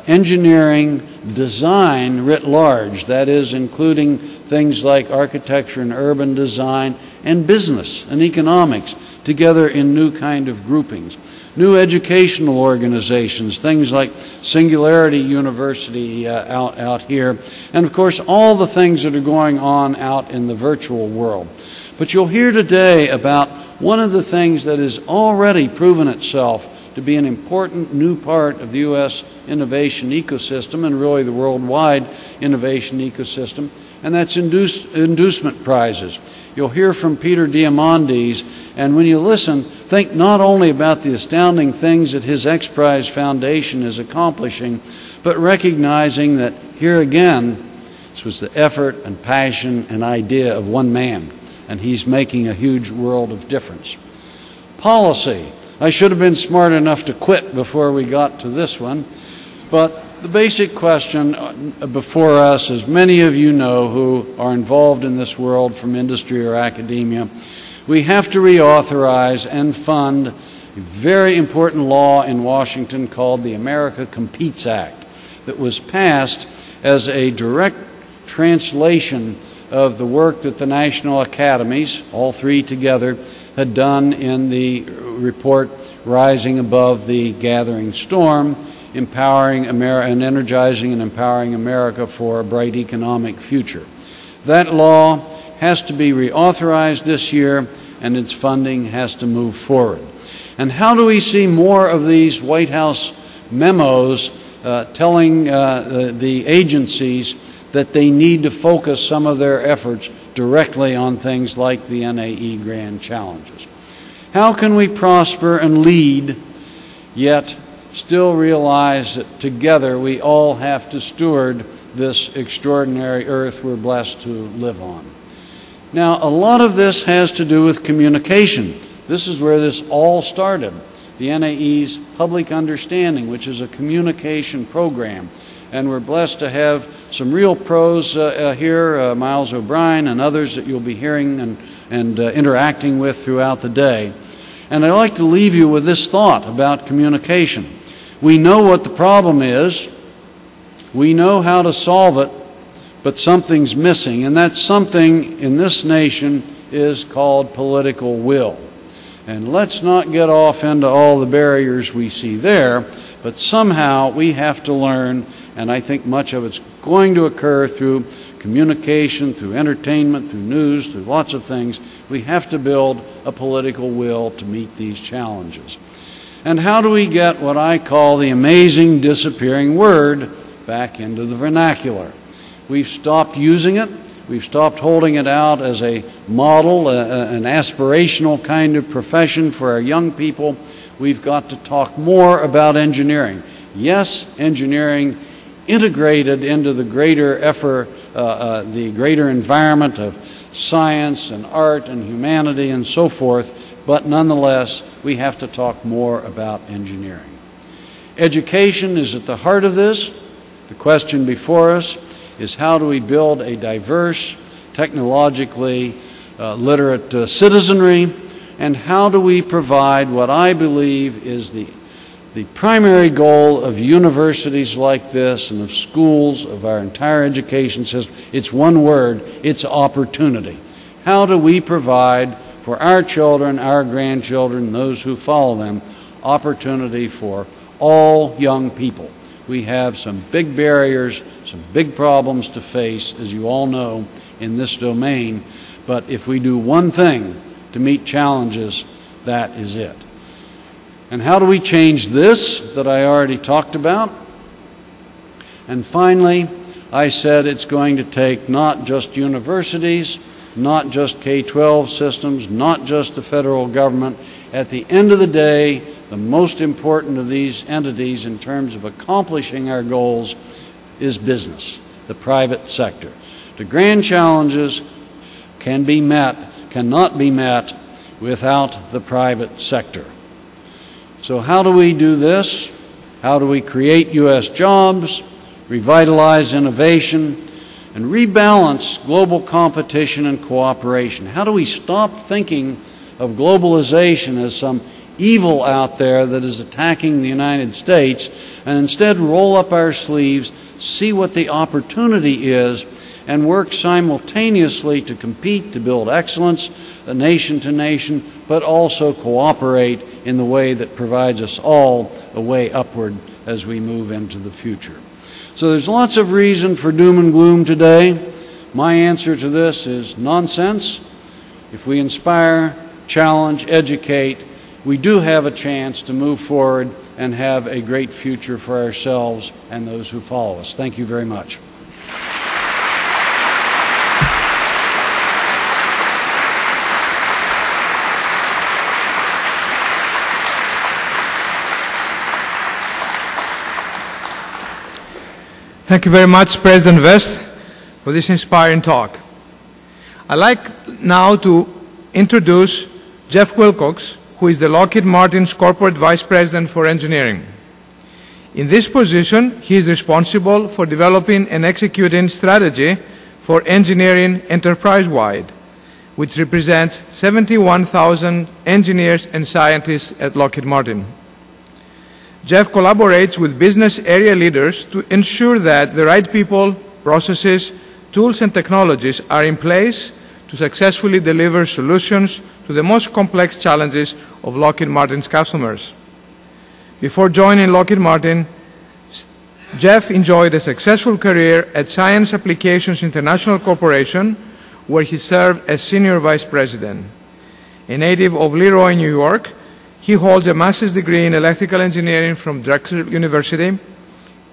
engineering, design writ large, that is, including things like architecture and urban design, and business and economics together in new kind of groupings. New educational organizations, things like Singularity University out here, and of course all the things that are going on out in the virtual world. But you'll hear today about one of the things that has already proven itself to be an important new part of the U.S. innovation ecosystem and really the worldwide innovation ecosystem, and that's inducement prizes. You'll hear from Peter Diamandis, and when you listen, think not only about the astounding things that his X Prize Foundation is accomplishing, but recognizing that here again, this was the effort and passion and idea of one man, and he's making a huge world of difference. Policy. I should have been smart enough to quit before we got to this one, but the basic question before us, as many of you know who are involved in this world from industry or academia, we have to reauthorize and fund a very important law in Washington called the America Competes Act that was passed as a direct translation of the work that the national academies, all three together, had done in the report Rising Above the Gathering Storm, empowering America and energizing and empowering America for a bright economic future. That law has to be reauthorized this year, and its funding has to move forward. And how do we see more of these White House memos telling the agencies that they need to focus some of their efforts directly on things like the NAE grand challenges? How can we prosper and lead, yet still realize that together we all have to steward this extraordinary earth we're blessed to live on? Now, a lot of this has to do with communication. This is where this all started. The NAE's Public Understanding, which is a communication program. And we're blessed to have some real pros here, Miles O'Brien and others that you'll be hearing and interacting with throughout the day. And I'd like to leave you with this thought about communication. We know what the problem is. We know how to solve it, but something's missing. And that something in this nation is called political will. And let's not get off into all the barriers we see there, but somehow we have to learn, and I think much of it's going to occur through communication, through entertainment, through news, through lots of things. We have to build a political will to meet these challenges. And how do we get what I call the amazing disappearing word back into the vernacular? We've stopped using it. We've stopped holding it out as a model, an aspirational kind of profession for our young people. We've got to talk more about engineering. Yes, engineering integrated into the greater effort, the greater environment of science and art and humanity and so forth, but nonetheless, we have to talk more about engineering. Education is at the heart of this. The question before us is how do we build a diverse, technologically literate citizenry, and how do we provide what I believe is the primary goal of universities like this and of schools, of our entire education system. It's one word, it's opportunity. How do we provide for our children, our grandchildren, those who follow them, opportunity for all young people? We have some big barriers, some big problems to face, as you all know, in this domain. But if we do one thing to meet challenges, that is it. And how do we change this that I already talked about? And finally, I said it's going to take not just universities, not just K-12 systems, not just the federal government. At the end of the day, the most important of these entities in terms of accomplishing our goals is business, the private sector. The grand challenges cannot be met without the private sector. So how do we do this? How do we create U.S. jobs, revitalize innovation, and rebalance global competition and cooperation? How do we stop thinking of globalization as some evil out there that is attacking the United States, and instead roll up our sleeves, see what the opportunity is, and work simultaneously to compete, to build excellence, nation to nation, but also cooperate in the way that provides us all a way upward as we move into the future. So there's lots of reason for doom and gloom today. My answer to this is nonsense. If we inspire, challenge, educate, we do have a chance to move forward and have a great future for ourselves and those who follow us. Thank you very much. Thank you very much, President West, for this inspiring talk. I'd like now to introduce Jeff Wilcox, who is the Lockheed Martin's Corporate Vice President for Engineering. In this position, he is responsible for developing and executing strategy for engineering enterprise-wide, which represents 71,000 engineers and scientists at Lockheed Martin. Jeff collaborates with business area leaders to ensure that the right people, processes, tools, and technologies are in place to successfully deliver solutions to the most complex challenges of Lockheed Martin's customers. Before joining Lockheed Martin, Jeff enjoyed a successful career at Science Applications International Corporation, where he served as Senior Vice President. A native of Leroy, New York, he holds a master's degree in electrical engineering from Drexel University,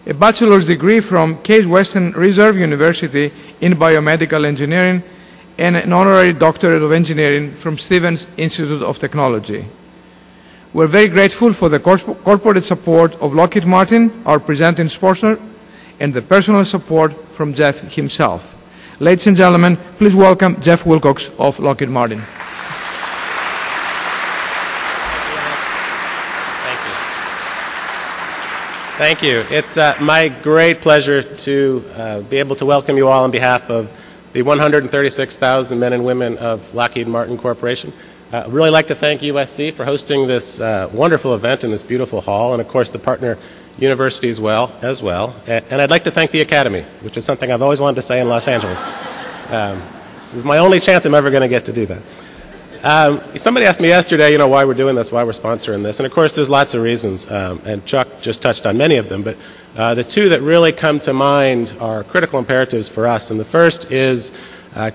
a bachelor's degree from Case Western Reserve University in biomedical engineering, and an honorary doctorate of engineering from Stevens Institute of Technology. We're very grateful for the corporate support of Lockheed Martin, our presenting sponsor, and the personal support from Jeff himself. Ladies and gentlemen, please welcome Jeff Wilcox of Lockheed Martin. Thank you. It's my great pleasure to be able to welcome you all on behalf of the 136,000 men and women of Lockheed Martin Corporation. I'd really like to thank USC for hosting this wonderful event in this beautiful hall, and of course the partner universities as well. And I'd like to thank the Academy, which is something I've always wanted to say in Los Angeles. This is my only chance I'm ever going to get to do that. Somebody asked me yesterday, why we're doing this, why we're sponsoring this, and of course there's lots of reasons, and Chuck just touched on many of them, but the two that really come to mind are critical imperatives for us, and the first is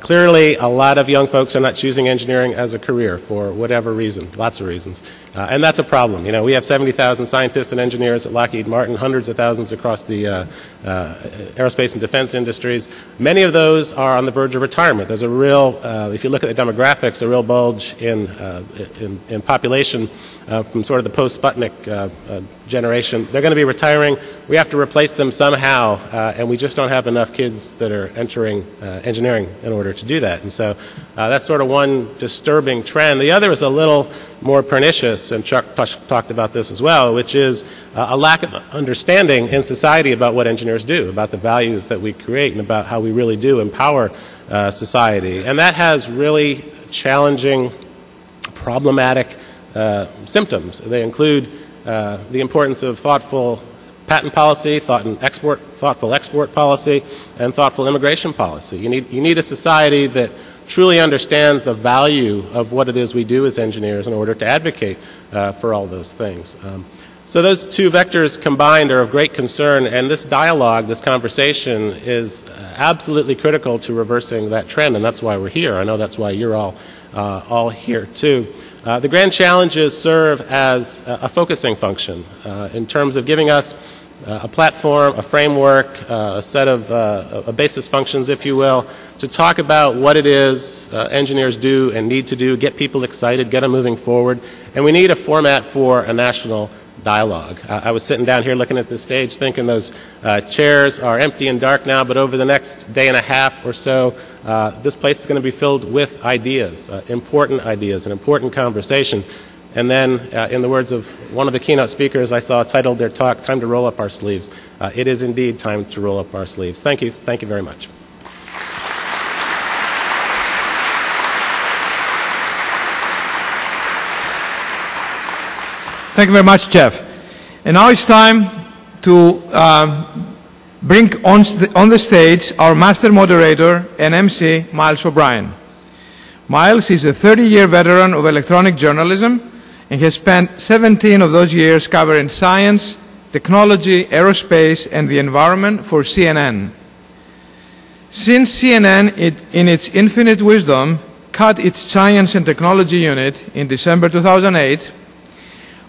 clearly a lot of young folks are not choosing engineering as a career for whatever reason, lots of reasons, and that's a problem. We have 70,000 scientists and engineers at Lockheed Martin, hundreds of thousands across the aerospace and defense industries. Many of those are on the verge of retirement. There's a real, if you look at the demographics, a real bulge in population from sort of the post-Sputnik generation. They're going to be retiring. We have to replace them somehow, and we just don't have enough kids that are entering engineering in order to do that. And so that's sort of one disturbing trend. The other is a little more pernicious, and Chuck talked about this as well, which is a lack of understanding in society about what engineers do, about the value that we create, and about how we really do empower society. And that has really challenging, problematic symptoms. They include the importance of thoughtful patent policy, thoughtful export policy, and thoughtful immigration policy. You need a society that truly understands the value of what it is we do as engineers in order to advocate for all those things. So those two vectors combined are of great concern, and this dialogue, this conversation, is absolutely critical to reversing that trend, and that's why we're here. I know that's why you're all here too. The grand challenges serve as a focusing function in terms of giving us a platform, a framework, a set of a basis functions, if you will, to talk about what it is engineers do and need to do, get people excited, get them moving forward. And we need a format for a national dialogue. I was sitting down here looking at this stage thinking those chairs are empty and dark now, but over the next day and a half or so, this place is going to be filled with ideas, important ideas, an important conversation. And then, in the words of one of the keynote speakers I saw titled their talk, "Time to Roll Up Our Sleeves." It is indeed time to roll up our sleeves. Thank you. Thank you very much. Thank you very much, Jeff. And now it's time to bring on the stage our master moderator and MC, Miles O'Brien. Miles is a 30-year veteran of electronic journalism and has spent 17 of those years covering science, technology, aerospace, and the environment for CNN. Since CNN, in its infinite wisdom, cut its science and technology unit in December 2008,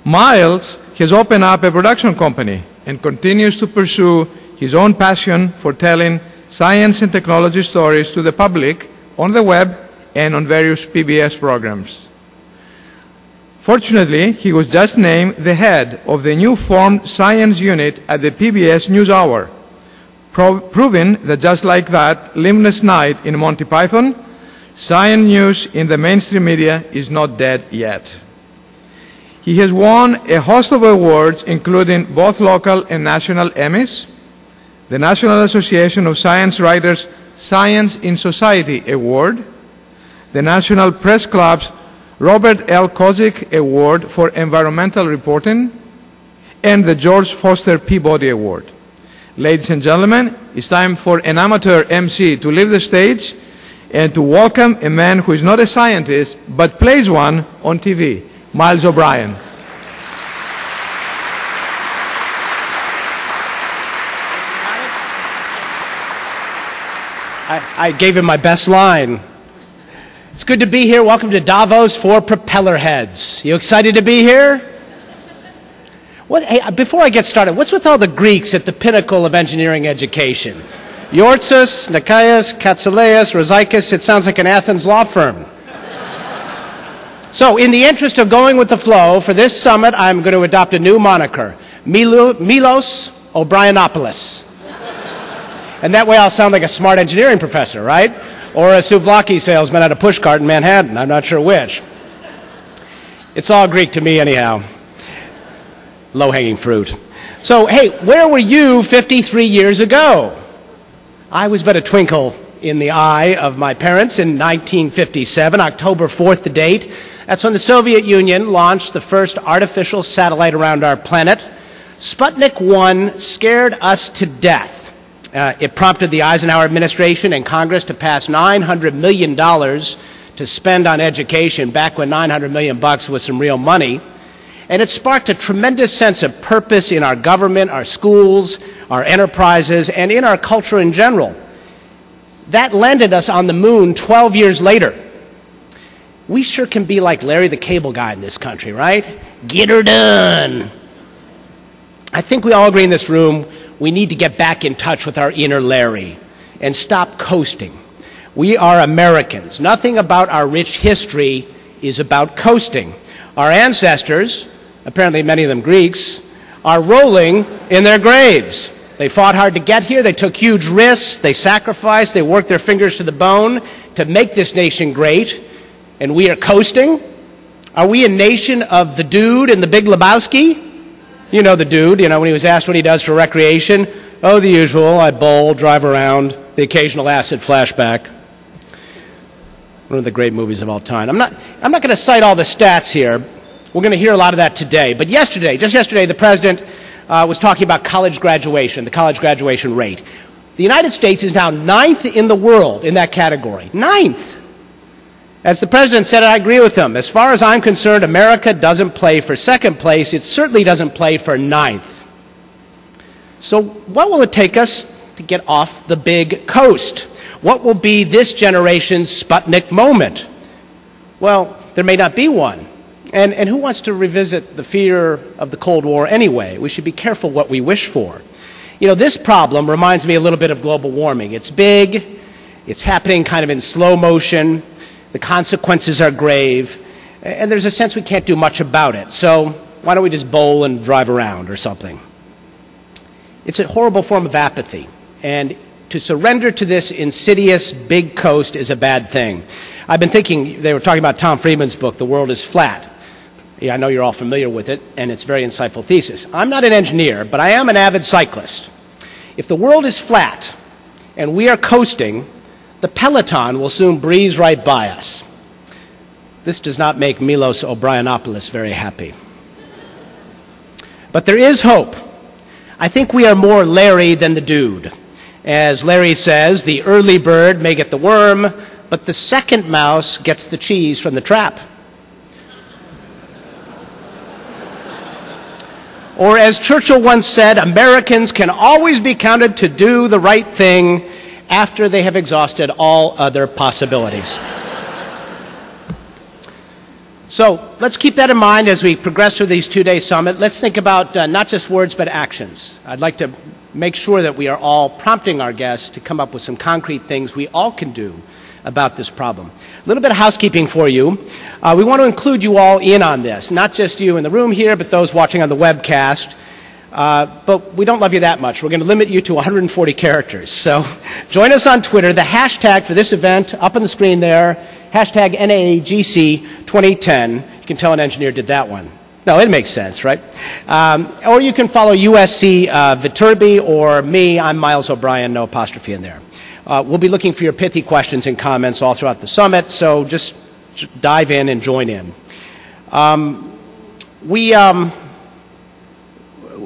Miles has opened up a production company and continues to pursue his own passion for telling science and technology stories to the public on the web and on various PBS programs. Fortunately, he was just named the head of the new formed science unit at the PBS NewsHour, proving that just like that limbless night in Monty Python, science news in the mainstream media is not dead yet. He has won a host of awards, including both local and national Emmys, the National Association of Science Writers Science in Society Award, the National Press Club's Robert L. Kozik Award for Environmental Reporting, and the George Foster Peabody Award. Ladies and gentlemen, it's time for an amateur MC to leave the stage and to welcome a man who is not a scientist but plays one on TV, Miles O'Brien. I gave him my best line. It's good to be here. Welcome to Davos for propeller heads. You excited to be here? Hey, before I get started, what's with all the Greeks at the pinnacle of engineering education? Yortsos, Nikias, Katsileas, Rosaikis, it sounds like an Athens law firm. So, in the interest of going with the flow, for this summit, I'm going to adopt a new moniker, Milos O'Brienopoulos. And that way I'll sound like a smart engineering professor, right? Or a souvlaki salesman at a pushcart in Manhattan. I'm not sure which. It's all Greek to me anyhow. Low-hanging fruit. So, hey, where were you 53 years ago? I was but a twinkle in the eye of my parents in 1957, October 4th, the date. That's when the Soviet Union launched the first artificial satellite around our planet. Sputnik 1 scared us to death. It prompted the Eisenhower administration and Congress to pass $900 million to spend on education, back when $900 million was some real money. And it sparked a tremendous sense of purpose in our government, our schools, our enterprises, and in our culture in general. That landed us on the moon 12 years later. We sure can be like Larry the Cable Guy in this country, right? Get her done. I think we all agree in this room we need to get back in touch with our inner Larry and stop coasting. We are Americans. Nothing about our rich history is about coasting. Our ancestors, apparently many of them Greeks, are rolling in their graves. They fought hard to get here. They took huge risks. They sacrificed. They worked their fingers to the bone to make this nation great. And we are coasting? Are we a nation of the dude in The Big Lebowski? You know the dude, when he was asked what he does for recreation. Oh, the usual. I bowl, drive around, the occasional acid flashback. One of the great movies of all time. I'm not going to cite all the stats here. We're going to hear a lot of that today. But just yesterday, the president was talking about college graduation, the college graduation rate. The United States is now 9th in the world in that category. 9th. As the president said, I agree with him. As far as I'm concerned, America doesn't play for second place. It certainly doesn't play for 9th. So what will it take us to get off the big coast? What will be this generation's Sputnik moment? Well, there may not be one. And who wants to revisit the fear of the Cold War anyway? We should be careful what we wish for. This problem reminds me a little bit of global warming. It's big. It's happening kind of in slow motion. The consequences are grave, and there's a sense we can't do much about it. So why don't we just bowl and drive around or something? It's a horrible form of apathy, and to surrender to this insidious big coast is a bad thing. I've been thinking, they were talking about Tom Friedman's book, The World is Flat. Yeah, I know you're all familiar with it, and it's a very insightful thesis. I'm not an engineer, but I am an avid cyclist. If the world is flat and we are coasting, the peloton will soon breeze right by us. This does not make Milos O'Brienopoulos very happy. But there is hope. I think we are more Larry than the dude. As Larry says, the early bird may get the worm, but the second mouse gets the cheese from the trap. Or as Churchill once said, Americans can always be counted to do the right thing after they have exhausted all other possibilities. So let's keep that in mind as we progress through these two-day summit. Let's think about not just words but actions. I'd like to make sure that we are all prompting our guests to come up with some concrete things we all can do about this problem. A little bit of housekeeping for you. We want to include you all in on this, not just you in the room here, but those watching on the webcast. But we don't love you that much. We're going to limit you to 140 characters. So join us on Twitter. The hashtag for this event, up on the screen there, hashtag NAEGC 2010. You can tell an engineer did that one. No, it makes sense, right? Or you can follow USC Viterbi or me. I'm Miles O'Brien, no apostrophe in there. We'll be looking for your pithy questions and comments all throughout the summit, so just dive in and join in.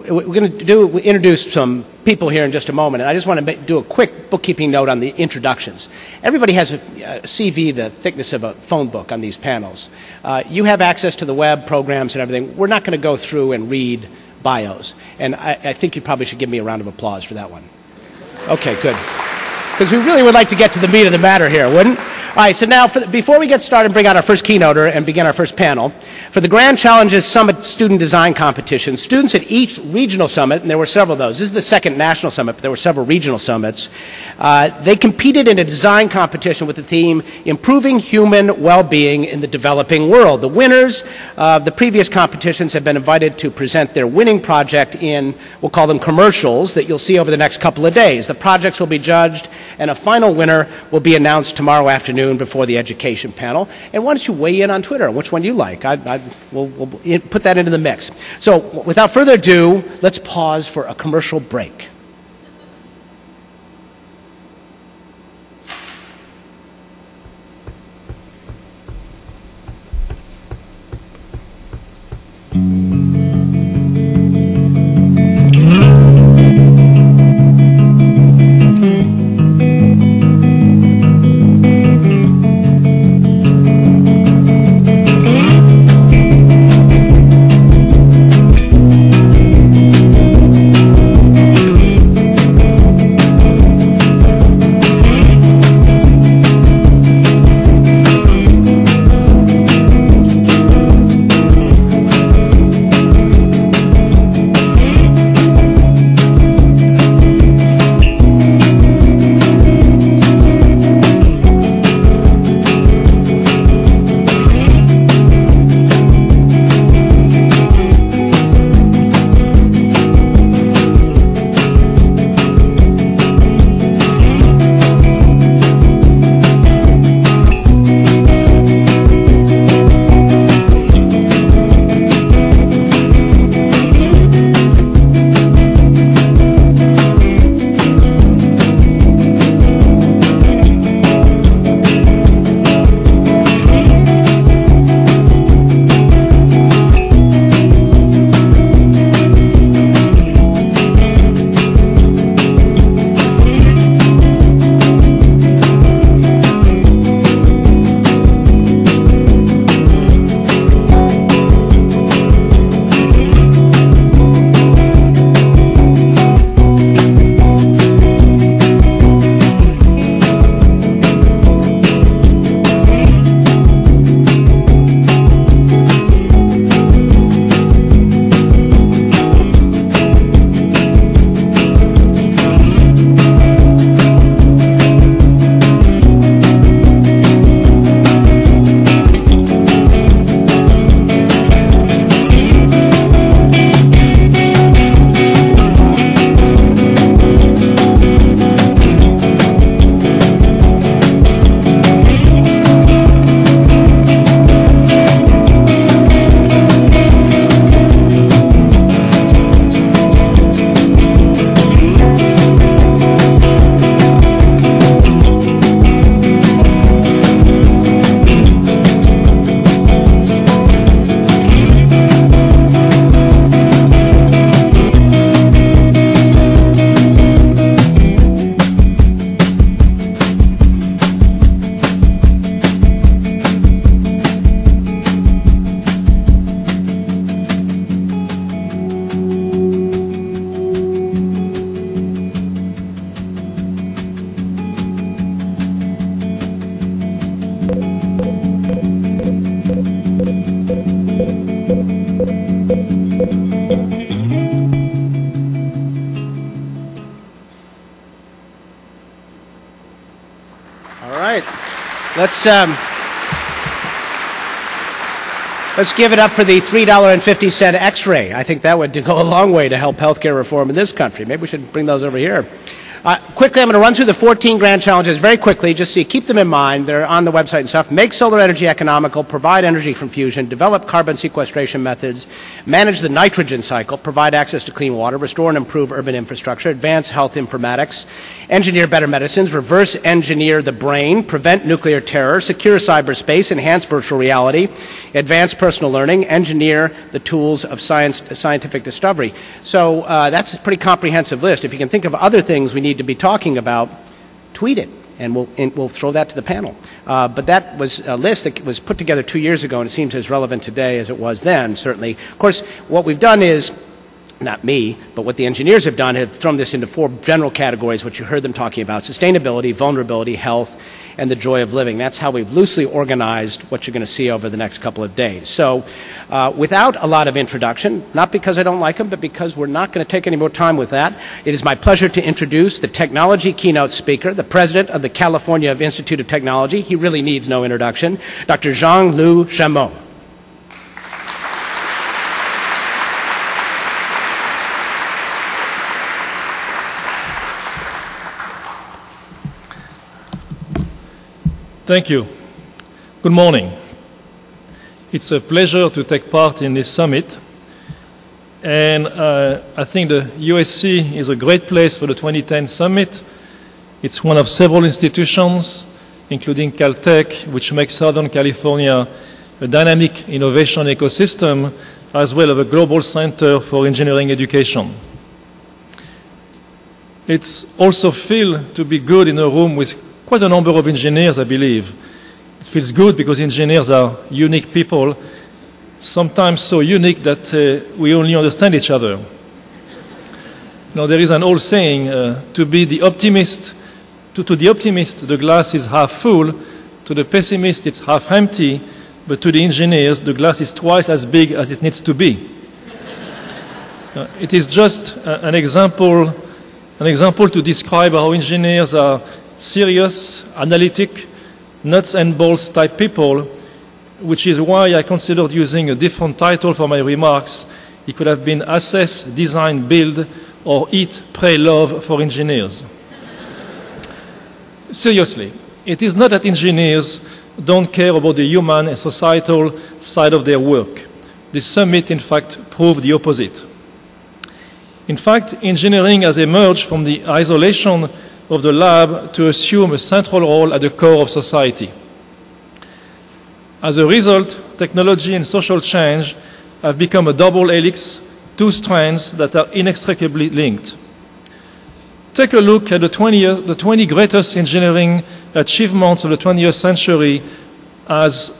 We're going to introduce some people here in just a moment, and I just want to do a quick bookkeeping note on the introductions. Everybody has a CV the thickness of a phone book on these panels. You have access to the web programs and everything. We're not going to go through and read bios, and I think you probably should give me a round of applause for that one. Okay, good. Because we really would like to get to the meat of the matter here, wouldn't? All right, so now, before we get started and bring out our first keynoter and begin our first panel, for the Grand Challenges Summit Student Design Competition, students at each regional summit, and there were several of those, this is the second national summit, but there were several regional summits, they competed in a design competition with the theme, Improving Human Well-Being in the Developing World. The winners of the previous competitions have been invited to present their winning project in, we'll call them commercials, that you'll see over the next couple of days. The projects will be judged, and a final winner will be announced tomorrow afternoon before the education panel. And why don't you weigh in on Twitter on which one you like? We'll put that into the mix. So without further ado, let's pause for a commercial break. right. Let's give it up for the $3.50 X-ray. I think that would go a long way to help healthcare reform in this country. Maybe we should bring those over here. Quickly, I'm going to run through the 14 grand challenges very quickly, just so you keep them in mind. They're on the website and stuff. Make solar energy economical, provide energy from fusion, develop carbon sequestration methods, manage the nitrogen cycle, provide access to clean water, restore and improve urban infrastructure, advance health informatics, engineer better medicines, reverse engineer the brain, prevent nuclear terror, secure cyberspace, enhance virtual reality, advance personal learning, engineer the tools of scientific discovery. So that's a pretty comprehensive list. If you can think of other things we need to be talking about, tweet it, and we'll throw that to the panel. But that was a list that was put together 2 years ago, and it seems as relevant today as it was then, certainly. Of course, what we've done is, not me, but what the engineers have done, have thrown this into 4 general categories, which you heard them talking about: sustainability, vulnerability, health, and the joy of living. That's how we've loosely organized what you're going to see over the next couple of days. So without a lot of introduction, not because I don't like them, but because we're not going to take any more time with that, it is my pleasure to introduce the technology keynote speaker, the president of the California Institute of Technology. He really needs no introduction, Dr. Jean-Loup Chameau. Thank you. Good morning. It's a pleasure to take part in this summit. And I think the USC is a great place for the 2010 summit. It's one of several institutions, including Caltech, which makes Southern California a dynamic innovation ecosystem, as well as a global center for engineering education. It's also feel to be good in a room with quite a number of engineers, I believe. It feels good because engineers are unique people, sometimes so unique that we only understand each other. Now, there is an old saying, to the optimist, the glass is half full, to the pessimist, it's half empty, but to the engineers, the glass is twice as big as it needs to be. It is just an example to describe how engineers are serious, analytic, nuts and bolts type people, which is why I considered using a different title for my remarks. It could have been Assess, Design, Build, or Eat, Pray, Love for Engineers. Seriously, it is not that engineers don't care about the human and societal side of their work. This summit, in fact, proved the opposite. In fact, engineering has emerged from the isolation of the lab to assume a central role at the core of society. As a result, technology and social change have become a double helix, 2 strands that are inextricably linked. Take a look at the 20 greatest engineering achievements of the 20th century, as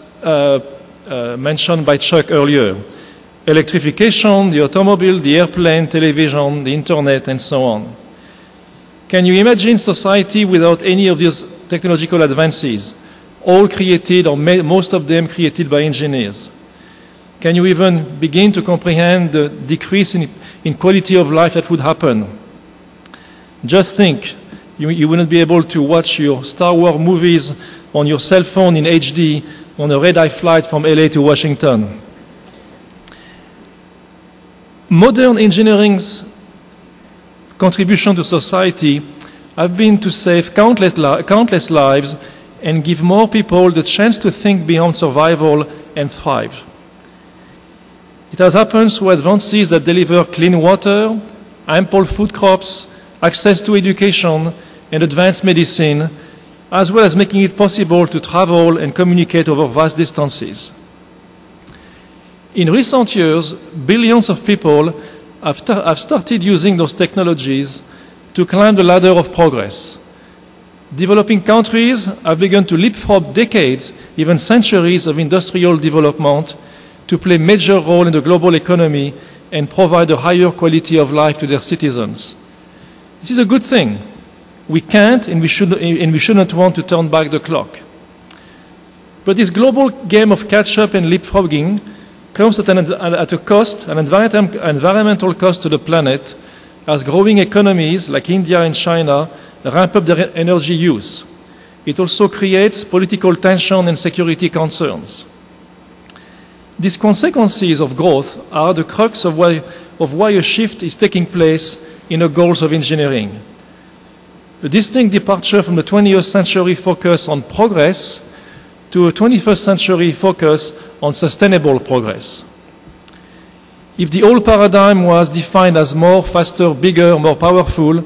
mentioned by Chuck earlier. Electrification, the automobile, the airplane, television, the internet, and so on. Can you imagine society without any of these technological advances, all created, or most of them created by engineers? Can you even begin to comprehend the decrease in quality of life that would happen? Just think, you wouldn't be able to watch your Star Wars movies on your cell phone in HD on a red-eye flight from LA to Washington. Modern engineering's contribution to society have been to save countless lives and give more people the chance to think beyond survival and thrive. It has happened through advances that deliver clean water, ample food crops, access to education, and advanced medicine, as well as making it possible to travel and communicate over vast distances. In recent years, billions of people have started using those technologies to climb the ladder of progress. Developing countries have begun to leapfrog decades, even centuries of industrial development to play a major role in the global economy and provide a higher quality of life to their citizens. This is a good thing. We can't and we shouldn't want to turn back the clock. But this global game of catch-up and leapfrogging comes at a cost, an environmental cost to the planet, as growing economies like India and China ramp up their energy use. It also creates political tension and security concerns. These consequences of growth are the crux of why a shift is taking place in the goals of engineering. A distinct departure from the 20th century focus on progress to a 21st century focus on sustainable progress. If the old paradigm was defined as more, faster, bigger, more powerful,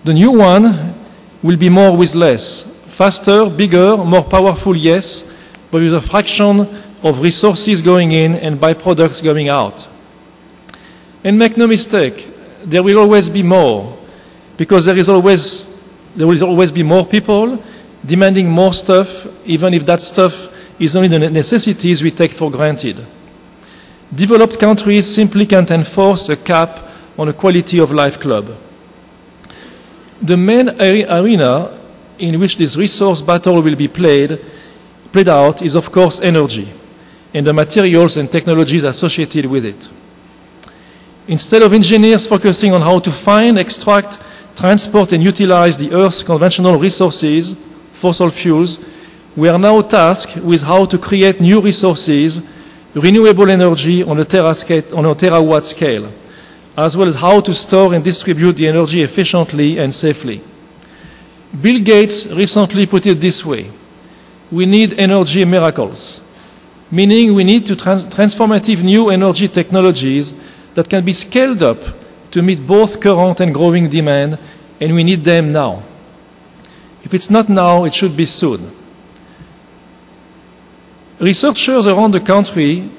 the new one will be more with less. Faster, bigger, more powerful, yes, but with a fraction of resources going in and byproducts going out. And make no mistake, there will always be more, because there will always be more people demanding more stuff, even if that stuff is only the necessities we take for granted. Developed countries simply can't enforce a cap on a quality of life club. The main arena in which this resource battle will be played out is, of course, energy and the materials and technologies associated with it. Instead of engineers focusing on how to find, extract, transport and utilize the Earth's conventional resources, fossil fuels, we are now tasked with how to create new resources, renewable energy on a terawatt scale, as well as how to store and distribute the energy efficiently and safely. Bill Gates recently put it this way: we need energy miracles, meaning we need transformative new energy technologies that can be scaled up to meet both current and growing demand, and we need them now. If it's not now, it should be soon. Researchers around the country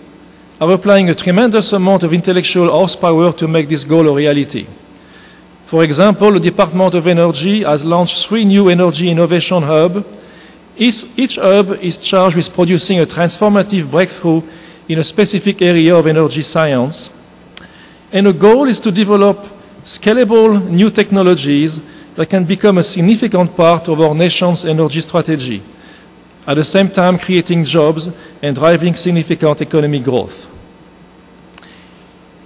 are applying a tremendous amount of intellectual horsepower to make this goal a reality. For example, the Department of Energy has launched 3 new energy innovation hubs. Each hub is charged with producing a transformative breakthrough in a specific area of energy science. And the goal is to develop scalable new technologies that can become a significant part of our nation's energy strategy, at the same time creating jobs and driving significant economic growth.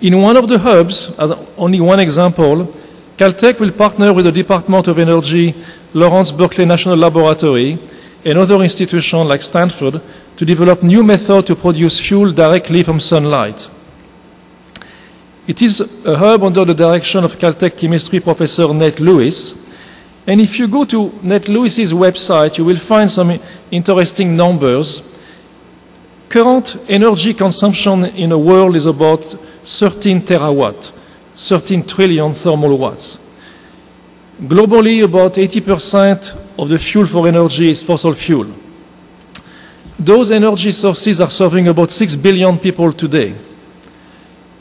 In one of the hubs, as only one example, Caltech will partner with the Department of Energy, Lawrence Berkeley National Laboratory, and other institutions like Stanford to develop new methods to produce fuel directly from sunlight. It is a hub under the direction of Caltech chemistry professor Nate Lewis. And if you go to Nate Lewis's website, you will find some interesting numbers. Current energy consumption in the world is about 13 terawatt, 13 trillion thermal watts. Globally, about 80% of the fuel for energy is fossil fuel. Those energy sources are serving about 6 billion people today.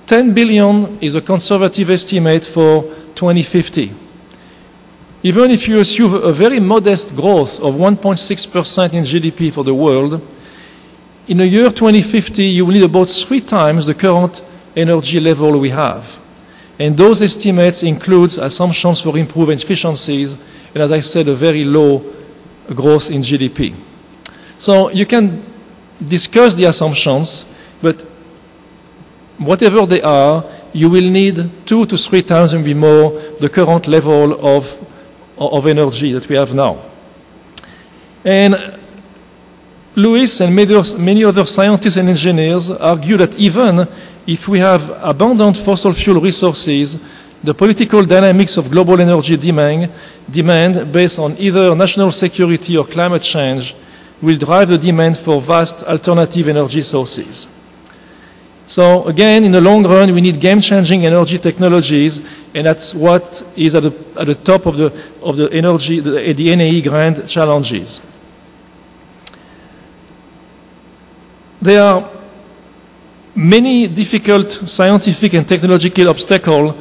10 billion is a conservative estimate for 2050. Even if you assume a very modest growth of 1.6% in GDP for the world, in the year 2050 you will need about 3 times the current energy level we have. And those estimates include assumptions for improved efficiencies and, as I said, a very low growth in GDP. So you can discuss the assumptions, but whatever they are, you will need 2 to 3 times maybe more the current level of energy that we have now. And Lewis and many other scientists and engineers argue that even if we have abundant fossil fuel resources, the political dynamics of global energy demand based on either national security or climate change will drive the demand for vast alternative energy sources. So again, in the long run, we need game-changing energy technologies, and that's what is at the top of the NAE grand challenges. There are many difficult scientific and technological obstacles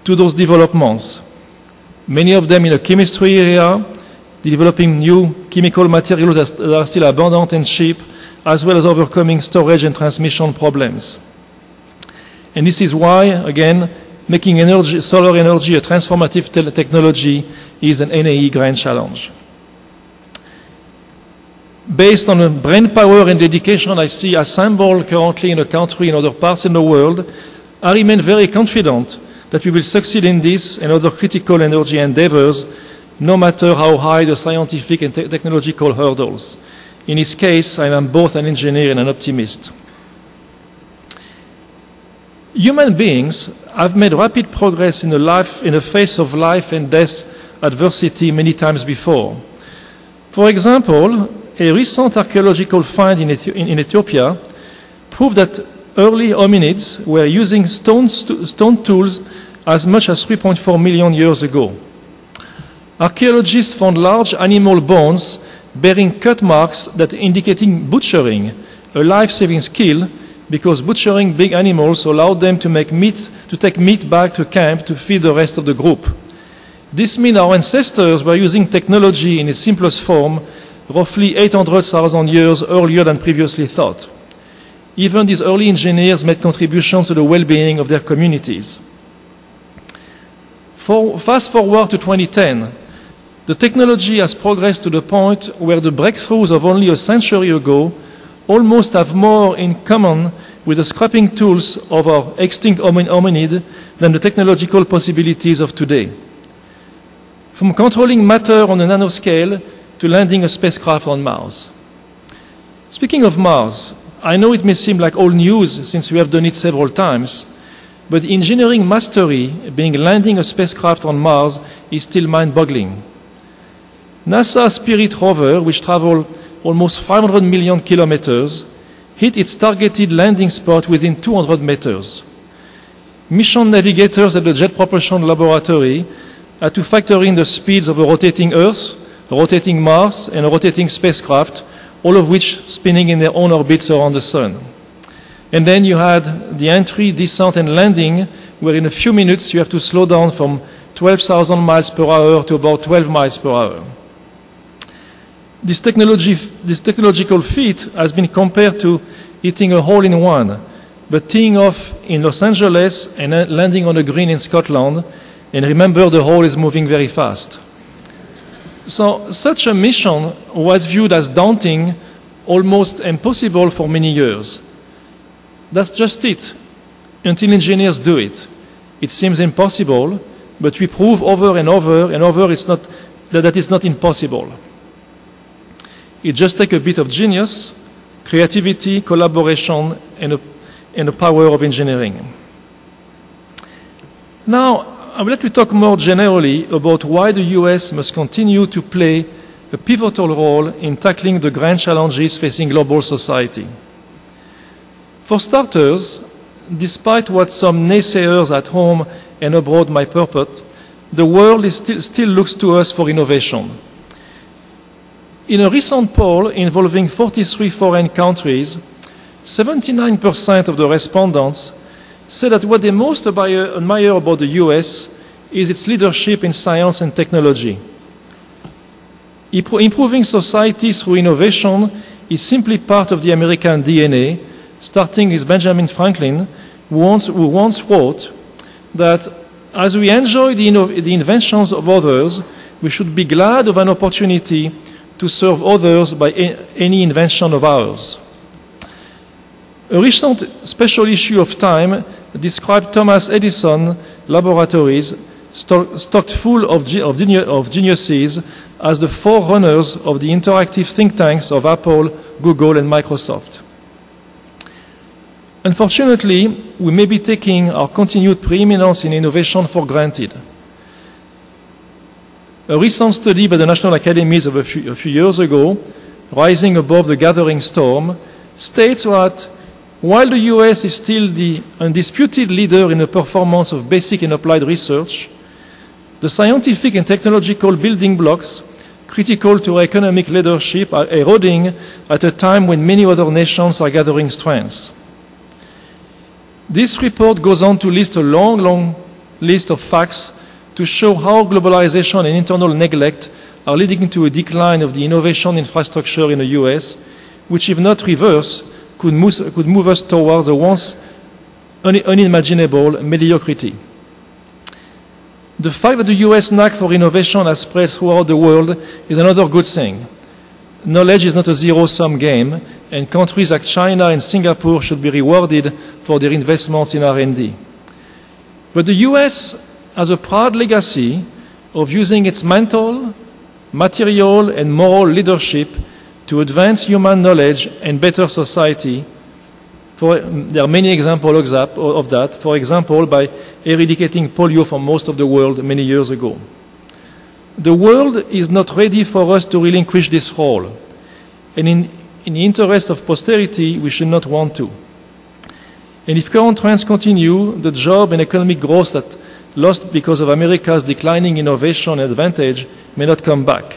to those developments. Many of them in the chemistry area, developing new chemical materials that are still abundant and cheap, as well as overcoming storage and transmission problems. And this is why, again, making solar energy a transformative technology is an NAE grand challenge. Based on the brain power and dedication I see assembled currently in the country and other parts in the world, I remain very confident that we will succeed in this and other critical energy endeavors no matter how high the scientific and technological hurdles. In his case, I am both an engineer and an optimist. Human beings have made rapid progress in the face of life and death adversity many times before. For example, a recent archaeological find in Ethiopia proved that early hominids were using stone tools as much as 3.4 million years ago. Archaeologists found large animal bones bearing cut marks that indicating butchering, a life-saving skill, because butchering big animals allowed them to take meat back to camp to feed the rest of the group. This means our ancestors were using technology in its simplest form roughly 800,000 years earlier than previously thought. Even these early engineers made contributions to the well-being of their communities. Fast forward to 2010, the technology has progressed to the point where the breakthroughs of only a century ago almost have more in common with the scrapping tools of our extinct hominid than the technological possibilities of today. From controlling matter on a nanoscale to landing a spacecraft on Mars. Speaking of Mars, I know it may seem like old news since we have done it several times, but engineering mastery, being landing a spacecraft on Mars, is still mind-boggling. NASA's Spirit rover, which traveled almost 500 million kilometers, hit its targeted landing spot within 200 meters. Mission navigators at the Jet Propulsion Laboratory had to factor in the speeds of a rotating Earth, a rotating Mars, and a rotating spacecraft, all of which spinning in their own orbits around the Sun. And then you had the entry, descent, and landing, where in a few minutes you have to slow down from 12,000 miles per hour to about 12 miles per hour. This technological feat has been compared to hitting a hole in one, but teeing off in Los Angeles and landing on a green in Scotland, and remember the hole is moving very fast. So such a mission was viewed as daunting, almost impossible for many years. That's just it, until engineers do it. It seems impossible, but we prove over and over that it's not impossible. It just takes a bit of genius, creativity, collaboration, and the power of engineering. Now, I would like to talk more generally about why the US must continue to play a pivotal role in tackling the grand challenges facing global society. For starters, despite what some naysayers at home and abroad might purport, the world still looks to us for innovation. In a recent poll involving 43 foreign countries, 79% of the respondents said that what they most admire about the US is its leadership in science and technology. Improving society through innovation is simply part of the American DNA, starting with Benjamin Franklin, who once wrote that as we enjoy the inventions of others, we should be glad of an opportunity to serve others by any invention of ours. A recent special issue of Time described Thomas Edison laboratories stocked full of geniuses as the forerunners of the interactive think tanks of Apple, Google, and Microsoft. Unfortunately, we may be taking our continued preeminence in innovation for granted. A recent study by the National Academies of a few years ago, Rising Above the Gathering Storm, states that while the US is still the undisputed leader in the performance of basic and applied research, the scientific and technological building blocks critical to economic leadership are eroding at a time when many other nations are gathering strength. This report goes on to list a long list of facts to show how globalization and internal neglect are leading to a decline of the innovation infrastructure in the US, which, if not reversed, could move us towards a once unimaginable mediocrity. The fact that the US knack for innovation has spread throughout the world is another good thing. Knowledge is not a zero-sum game, and countries like China and Singapore should be rewarded for their investments in R&D. But the US has a proud legacy of using its mental, material, and moral leadership to advance human knowledge and better society. There are many examples of that, for example, by eradicating polio from most of the world many years ago. The world is not ready for us to relinquish this role, and in the interest of posterity, we should not want to. And if current trends continue, the job and economic growth that lost because of America's declining innovation and advantage may not come back.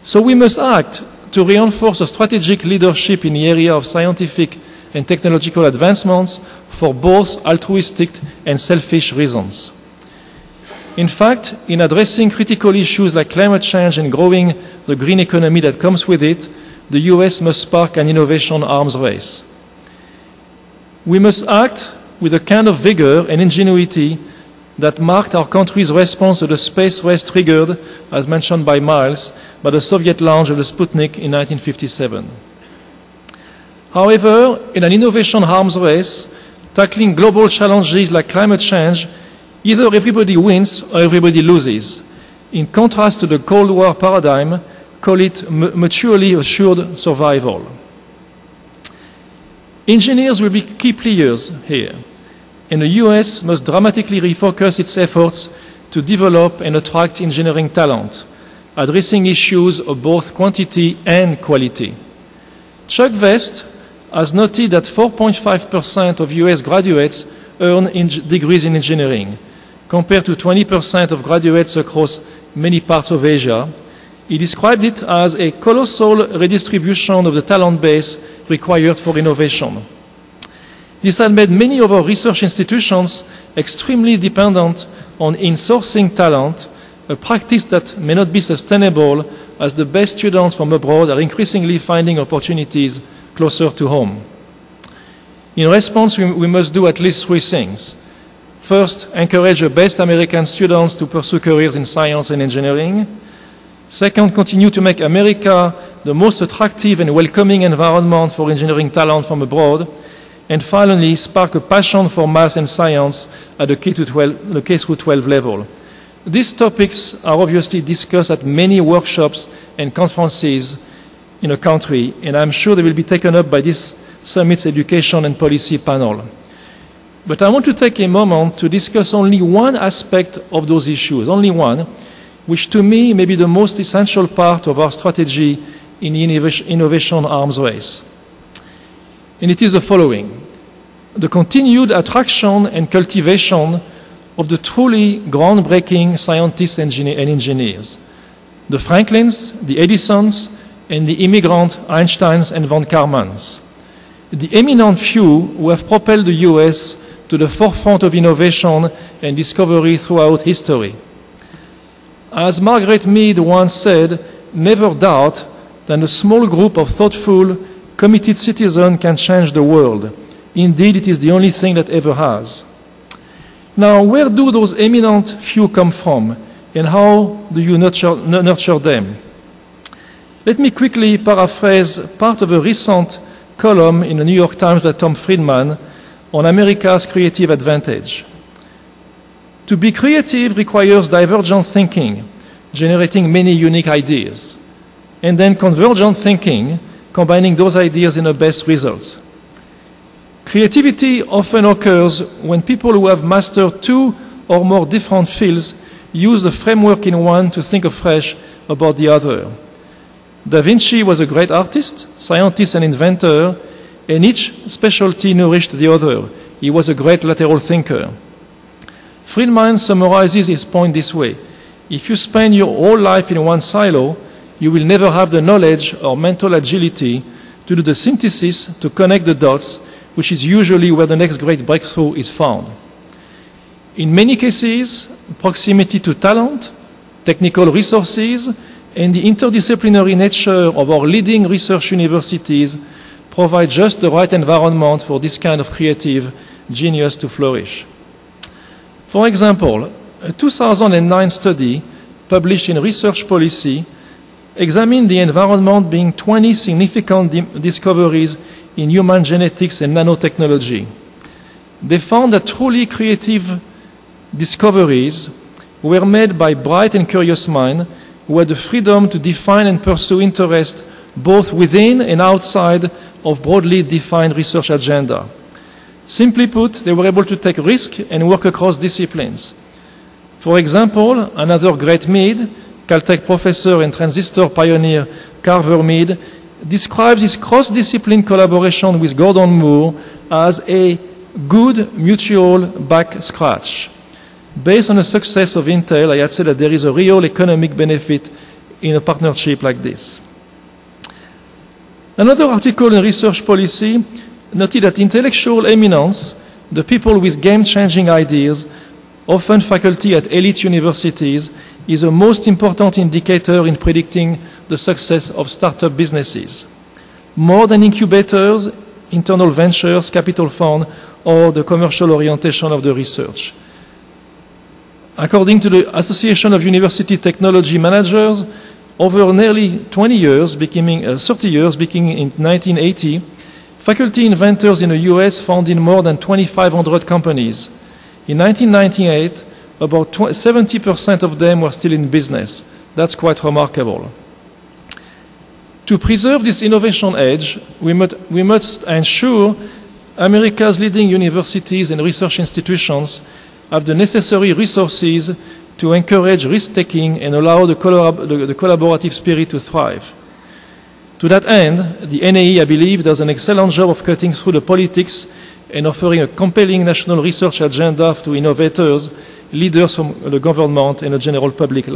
So we must act to reinforce a strategic leadership in the area of scientific and technological advancements for both altruistic and selfish reasons. In fact, in addressing critical issues like climate change and growing the green economy that comes with it, the US must spark an innovation arms race. We must act with a kind of vigor and ingenuity that marked our country's response to the space race triggered, as mentioned by Miles, by the Soviet launch of the Sputnik in 1957. However, in an innovation arms race, tackling global challenges like climate change, either everybody wins or everybody loses. In contrast to the Cold War paradigm, call it mutually assured survival. Engineers will be key players here, and the US must dramatically refocus its efforts to develop and attract engineering talent, addressing issues of both quantity and quality. Chuck Vest has noted that 4.5% of US graduates earn degrees in engineering, compared to 20% of graduates across many parts of Asia. He described it as a colossal redistribution of the talent base required for innovation. This had made many of our research institutions extremely dependent on insourcing talent, a practice that may not be sustainable as the best students from abroad are increasingly finding opportunities closer to home. In response, we must do at least three things. First, encourage the best American students to pursue careers in science and engineering. Second, continue to make America the most attractive and welcoming environment for engineering talent from abroad. And finally, spark a passion for math and science at the K-12 level. These topics are obviously discussed at many workshops and conferences in the country, and I'm sure they will be taken up by this summit's education and policy panel. But I want to take a moment to discuss only one aspect of those issues, only one, which to me may be the most essential part of our strategy in the innovation arms race. And it is the following: the continued attraction and cultivation of the truly groundbreaking scientists and engineers, the Franklins, the Edisons, and the immigrant Einsteins and von Karmans, the eminent few who have propelled the US to the forefront of innovation and discovery throughout history. As Margaret Mead once said, never doubt that a small group of thoughtful, committed citizens can change the world. Indeed, it is the only thing that ever has. Now, where do those eminent few come from, and how do you nurture them? Let me quickly paraphrase part of a recent column in the New York Times by Tom Friedman on America's creative advantage. To be creative requires divergent thinking, generating many unique ideas, and then convergent thinking, combining those ideas in the best results. Creativity often occurs when people who have mastered two or more different fields use the framework in one to think afresh about the other. Da Vinci was a great artist, scientist, and inventor, and each specialty nourished the other. He was a great lateral thinker. Friedman summarizes his point this way: if you spend your whole life in one silo, you will never have the knowledge or mental agility to do the synthesis, to connect the dots, which is usually where the next great breakthrough is found. In many cases, proximity to talent, technical resources, and the interdisciplinary nature of our leading research universities provide just the right environment for this kind of creative genius to flourish. For example, a 2009 study published in Research Policy examined the environment being 20 significant discoveries in human genetics and nanotechnology. They found that truly creative discoveries were made by bright and curious minds who had the freedom to define and pursue interest both within and outside of broadly defined research agenda. Simply put, they were able to take risk and work across disciplines. For example, another great Mead, Caltech professor and transistor pioneer Carver Mead, describes his cross-discipline collaboration with Gordon Moore as a good mutual back scratch. Based on the success of Intel, I had said that there is a real economic benefit in a partnership like this. Another article in Research Policy noted that intellectual eminence, the people with game-changing ideas, often faculty at elite universities, is the most important indicator in predicting the success of startup businesses. More than incubators, internal ventures, capital fund, or the commercial orientation of the research. According to the Association of University Technology Managers, over nearly 20 years, 30 years, beginning in 1980, faculty inventors in the US founded more than 2,500 companies. In 1998, about 70% of them were still in business. That's quite remarkable. To preserve this innovation edge, we must ensure America's leading universities and research institutions have the necessary resources to encourage risk-taking and allow the collaborative spirit to thrive. To that end, the NAE, I believe, does an excellent job of cutting through the politics and offering a compelling national research agenda to innovators, leaders from the government, and the general public.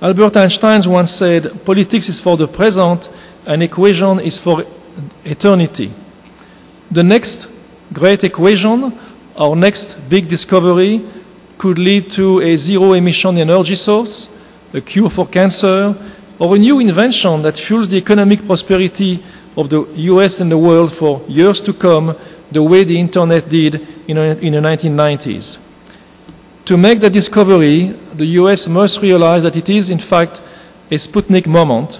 Albert Einstein once said, "Politics is for the present, and equation is for eternity." The next great equation, our next big discovery, could lead to a zero-emission energy source, a cure for cancer, or a new invention that fuels the economic prosperity of the US and the world for years to come, the way the Internet did in the 1990s. To make that discovery, the US must realize that it is, in fact, a Sputnik moment.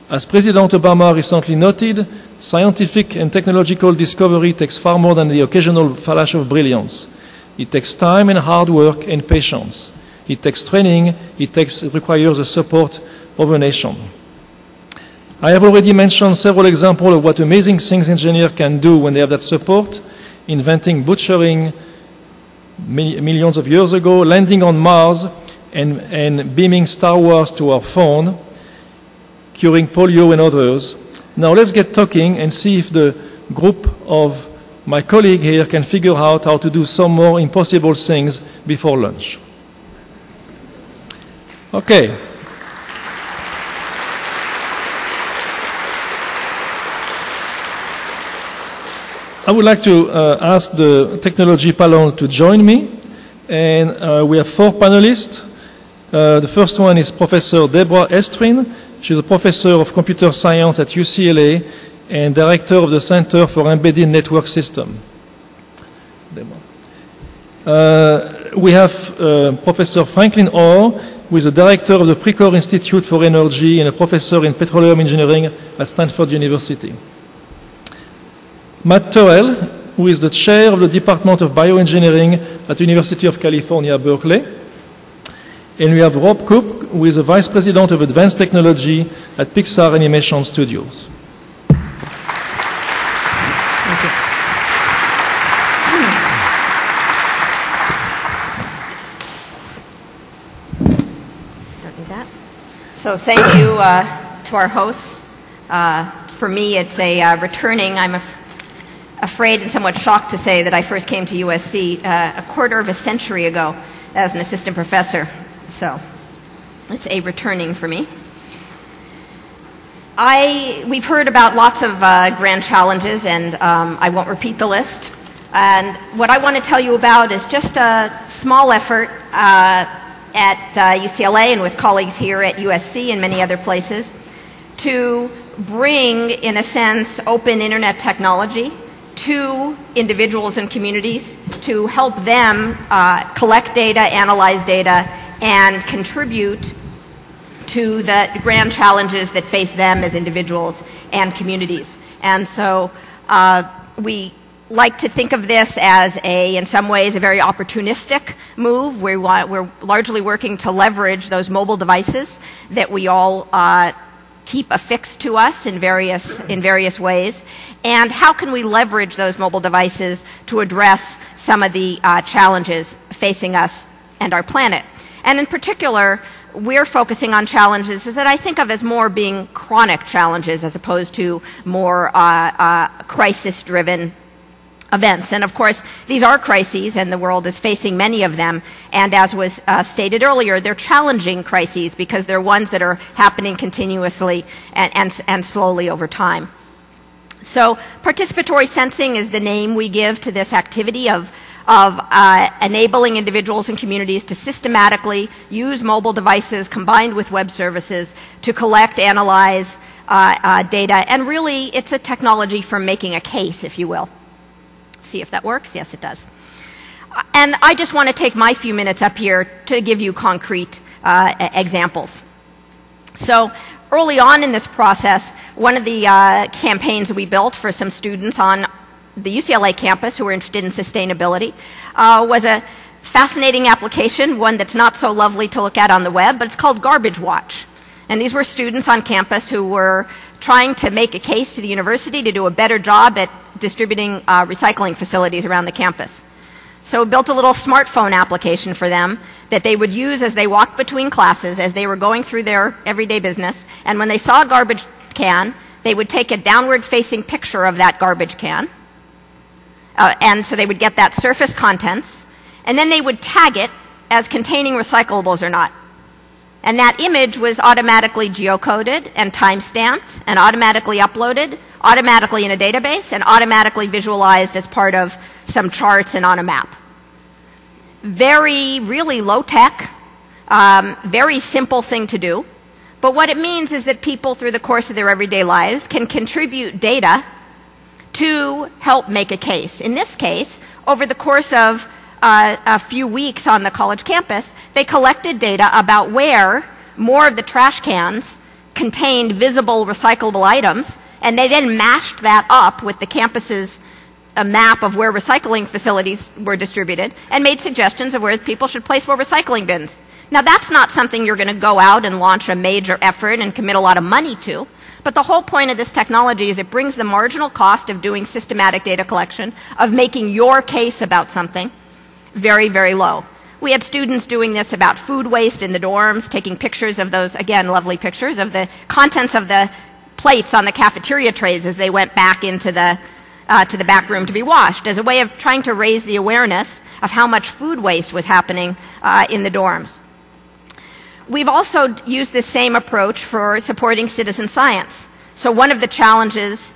As President Obama recently noted, scientific and technological discovery takes far more than the occasional flash of brilliance. It takes time and hard work and patience. It takes training. It requires the support of a nation. I have already mentioned several examples of what amazing things engineers can do when they have that support, inventing butchering millions of years ago, landing on Mars, and beaming Star Wars to our phone, curing polio and others. Now let's get talking and see if the group of my colleague here can figure out how to do some more impossible things before lunch. Okay. I would like to ask the technology panel to join me. And we have 4 panelists. The first one is Professor Deborah Estrin. She's a professor of computer science at UCLA and director of the Center for Embedded Network System. We have Professor Franklin Orr, who is the director of the Precourt Institute for Energy and a professor in petroleum engineering at Stanford University. Matt Tirrel, who is the chair of the Department of Bioengineering at the University of California, Berkeley. And we have Rob Cook, who is the vice president of advanced technology at Pixar Animation Studios. So thank you to our hosts. For me, it's a returning. I'm afraid and somewhat shocked to say that I first came to USC a quarter of a century ago as an assistant professor. So it's a returning for me. We've heard about lots of grand challenges, and I won't repeat the list. And what I want to tell you about is just a small effort at UCLA and with colleagues here at USC and many other places to bring, in a sense, open internet technology to individuals and communities to help them collect data, analyze data, and contribute to the grand challenges that face them as individuals and communities. And so we like to think of this as in some ways, a very opportunistic move. We're largely working to leverage those mobile devices that we all keep affixed to us in various ways. And how can we leverage those mobile devices to address some of the challenges facing us and our planet? And in particular, we're focusing on challenges that I think of as more being chronic challenges as opposed to more crisis-driven events. And of course, these are crises, and the world is facing many of them. And as was stated earlier, they're challenging crises because they're ones that are happening continuously and slowly over time. So participatory sensing is the name we give to this activity of enabling individuals and communities to systematically use mobile devices combined with web services to collect, analyze data. And really, it's a technology for making a case, if you will. See if that works. Yes, it does. And I just want to take my few minutes up here to give you concrete examples. So early on in this process, one of the campaigns we built for some students on the UCLA campus who were interested in sustainability was a fascinating application, one that's not so lovely to look at on the web, but it's called Garbage Watch. And these were students on campus who were trying to make a case to the university to do a better job at distributing recycling facilities around the campus. So we built a little smartphone application for them that they would use as they walked between classes, as they were going through their everyday business. And when they saw a garbage can, they would take a downward-facing picture of that garbage can. And so they would get that surface contents. And then they would tag it as containing recyclables or not. And that image was automatically geocoded and time-stamped and automatically uploaded, automatically in a database, and automatically visualized as part of some charts and on a map. Really low-tech, very simple thing to do. But what it means is that people, through the course of their everyday lives, can contribute data to help make a case. In this case, over the course of a few weeks on the college campus, they collected data about where more of the trash cans contained visible recyclable items, and they then mashed that up with the campus's map of where recycling facilities were distributed and made suggestions of where people should place more recycling bins. Now, that's not something you're going to go out and launch a major effort and commit a lot of money to, but the whole point of this technology is it brings the marginal cost of doing systematic data collection, of making your case about something, very, very low. We had students doing this about food waste in the dorms, taking pictures of those, again, lovely pictures of the contents of the plates on the cafeteria trays as they went back into the back room to be washed, as a way of trying to raise the awareness of how much food waste was happening in the dorms. We've also used this same approach for supporting citizen science. So one of the challenges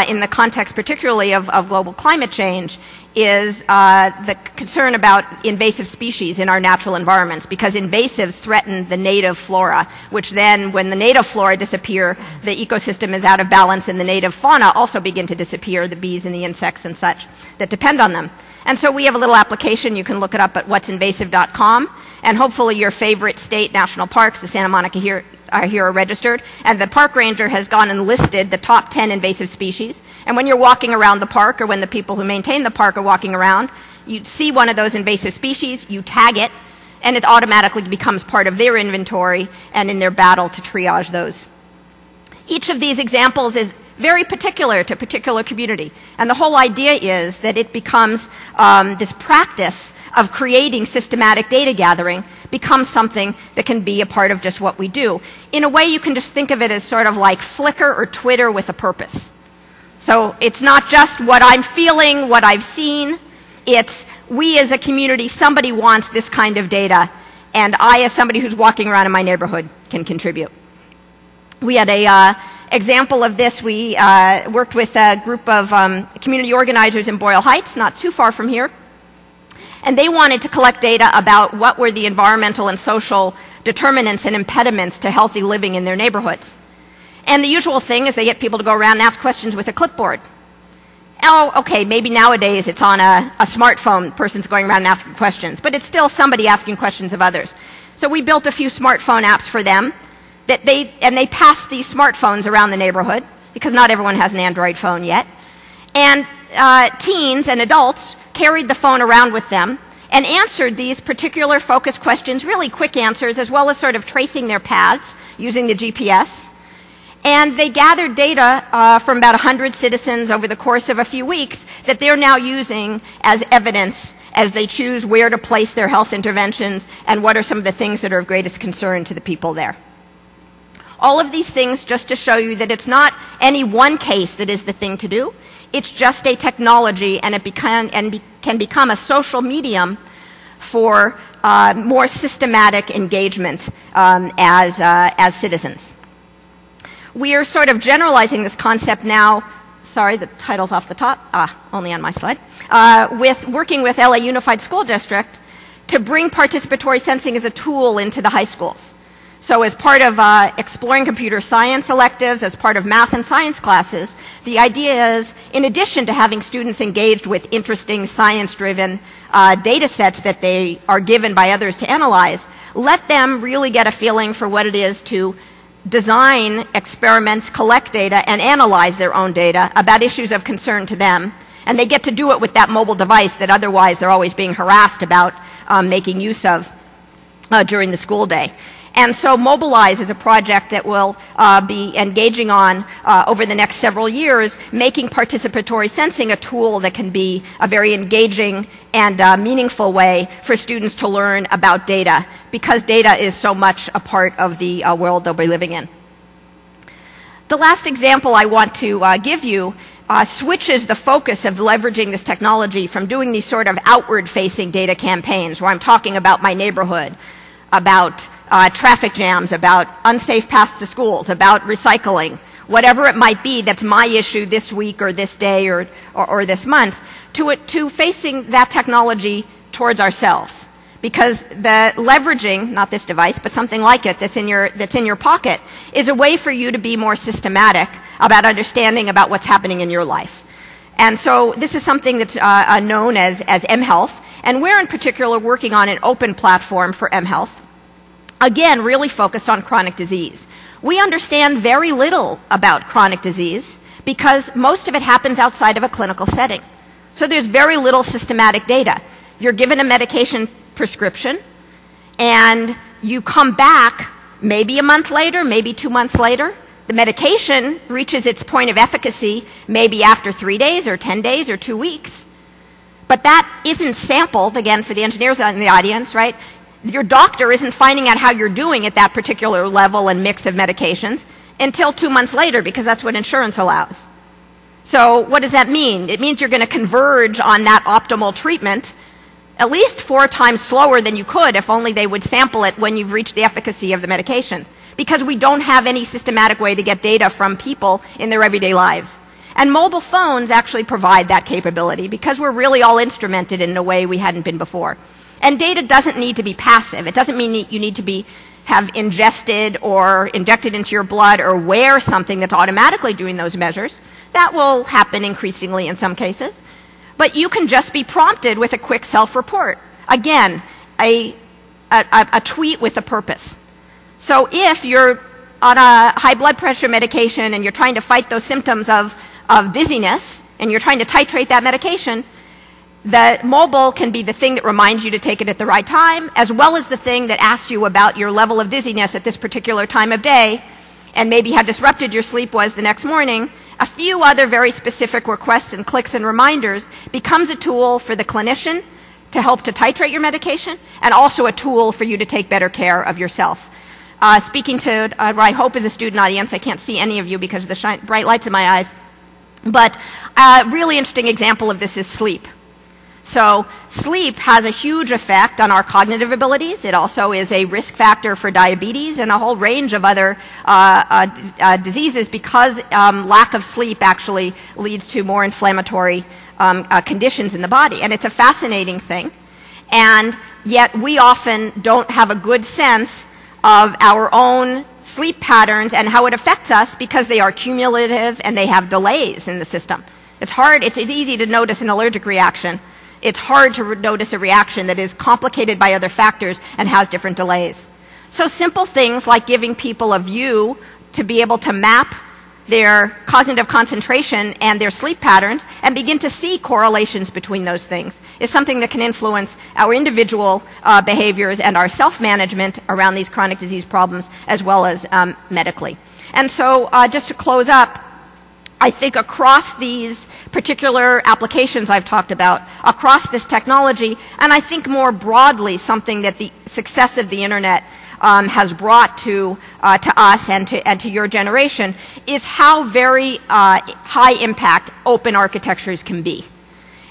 in the context particularly of global climate change is the concern about invasive species in our natural environments, because invasives threaten the native flora, which then, when the native flora disappear, the ecosystem is out of balance and the native fauna also begin to disappear, the bees and the insects and such that depend on them. And so we have a little application. You can look it up at what'sinvasive.com, and hopefully your favorite state national parks, the Santa Monica are registered, and the park ranger has gone and listed the top 10 invasive species. And when you're walking around the park, or when the people who maintain the park are walking around, you see one of those invasive species, you tag it, and it automatically becomes part of their inventory and in their battle to triage those. Each of these examples is very particular to a particular community. And the whole idea is that it becomes this practice of creating systematic data gathering becomes something that can be a part of just what we do. In a way, you can just think of it as sort of like Flickr or Twitter with a purpose. So it's not just what I'm feeling, what I've seen. It's we as a community, somebody wants this kind of data, and I, as somebody who's walking around in my neighborhood, can contribute. We had a example of this. We worked with a group of community organizers in Boyle Heights, not too far from here. And they wanted to collect data about what were the environmental and social determinants and impediments to healthy living in their neighborhoods. And the usual thing is they get people to go around and ask questions with a clipboard. Oh, okay, maybe nowadays it's on a smartphone, person's going around and asking questions, but it's still somebody asking questions of others. So we built a few smartphone apps for them, and they passed these smartphones around the neighborhood, because not everyone has an Android phone yet. And teens and adults carried the phone around with them and answered these particular focus questions, really quick answers, as well as sort of tracing their paths using the GPS. And they gathered data from about 100 citizens over the course of a few weeks that they're now using as evidence as they choose where to place their health interventions and what are some of the things that are of greatest concern to the people there. All of these things just to show you that it's not any one case that is the thing to do. It's just a technology, and it can become a social medium for more systematic engagement as citizens. We are sort of generalizing this concept now. Sorry, the title's off the top. Only on my slide. With working with LA Unified School District to bring participatory sensing as a tool into the high schools. So as part of exploring computer science electives, as part of math and science classes, the idea is, in addition to having students engaged with interesting science-driven data sets that they are given by others to analyze, let them really get a feeling for what it is to design experiments, collect data, and analyze their own data about issues of concern to them. And they get to do it with that mobile device that otherwise they're always being harassed about making use of during the school day. And so Mobilize is a project that we'll be engaging on over the next several years, making participatory sensing a tool that can be a very engaging and meaningful way for students to learn about data, because data is so much a part of the world they'll be living in. The last example I want to give you switches the focus of leveraging this technology from doing these sort of outward-facing data campaigns where I'm talking about my neighborhood, about traffic jams, about unsafe paths to schools, about recycling, whatever it might be that's my issue this week or this day or this month, to facing that technology towards ourselves. Because the leveraging, not this device, but something like it that's in your pocket, is a way for you to be more systematic about understanding about what's happening in your life. And so this is something that's known as mHealth, and we're in particular working on an open platform for mHealth. Again, really focused on chronic disease. We understand very little about chronic disease because most of it happens outside of a clinical setting. So there's very little systematic data. You're given a medication prescription and you come back maybe a month later, maybe 2 months later. The medication reaches its point of efficacy maybe after 3 days or 10 days or 2 weeks. But that isn't sampled, again, for the engineers in the audience, right? Your doctor isn't finding out how you're doing at that particular level and mix of medications until 2 months later, because that's what insurance allows. So what does that mean? It means you're going to converge on that optimal treatment at least 4 times slower than you could if only they would sample it when you've reached the efficacy of the medication, because we don't have any systematic way to get data from people in their everyday lives. And mobile phones actually provide that capability because we're really all instrumented in a way we hadn't been before. And data doesn't need to be passive. It doesn't mean you need to have ingested or injected into your blood or wear something that's automatically doing those measures. That will happen increasingly in some cases. But you can just be prompted with a quick self-report. Again, a tweet with a purpose. So if you're on a high blood pressure medication and you're trying to fight those symptoms of dizziness and you're trying to titrate that medication, the mobile can be the thing that reminds you to take it at the right time, as well as the thing that asks you about your level of dizziness at this particular time of day, and maybe how disrupted your sleep was the next morning. A few other very specific requests and clicks and reminders becomes a tool for the clinician to help to titrate your medication, and also a tool for you to take better care of yourself. Speaking to what I hope is a student audience, I can't see any of you because of the bright lights in my eyes, but a really interesting example of this is sleep. So sleep has a huge effect on our cognitive abilities. It also is a risk factor for diabetes and a whole range of other diseases, because lack of sleep actually leads to more inflammatory conditions in the body. And it's a fascinating thing. And yet we often don't have a good sense of our own sleep patterns and how it affects us, because they are cumulative and they have delays in the system. It's hard, it's easy to notice an allergic reaction. It's hard to notice a reaction that is complicated by other factors and has different delays. So simple things like giving people a view to be able to map their cognitive concentration and their sleep patterns and begin to see correlations between those things is something that can influence our individual behaviors and our self-management around these chronic disease problems as well as medically. And so just to close up, I think across these particular applications I've talked about, across this technology, and I think more broadly something that the success of the Internet has brought to us and to your generation, is how very high impact open architectures can be,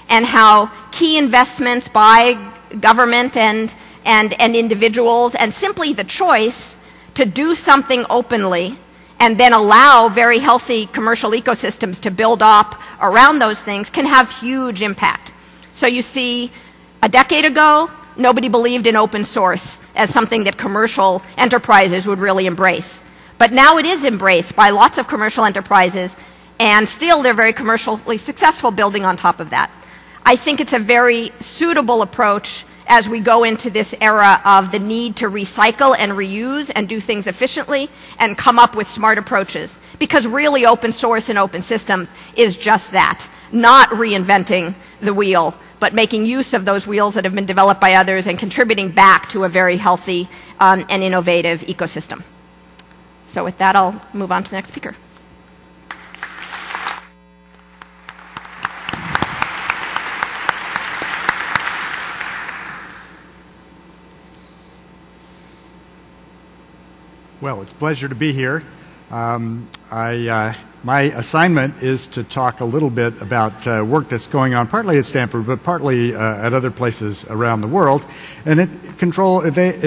and how key investments by government and individuals, and simply the choice to do something openly and then allow very healthy commercial ecosystems to build up around those things, can have huge impact. So you see, a decade ago, nobody believed in open source as something that commercial enterprises would really embrace. But now it is embraced by lots of commercial enterprises, and still they're very commercially successful building on top of that. I think it's a very suitable approach as we go into this era of the need to recycle and reuse and do things efficiently and come up with smart approaches. Because really open source and open systems is just that, not reinventing the wheel, but making use of those wheels that have been developed by others and contributing back to a very healthy and innovative ecosystem. So with that, I'll move on to the next speaker. Well, it's a pleasure to be here. My assignment is to talk a little bit about work that's going on partly at Stanford, but partly at other places around the world. And it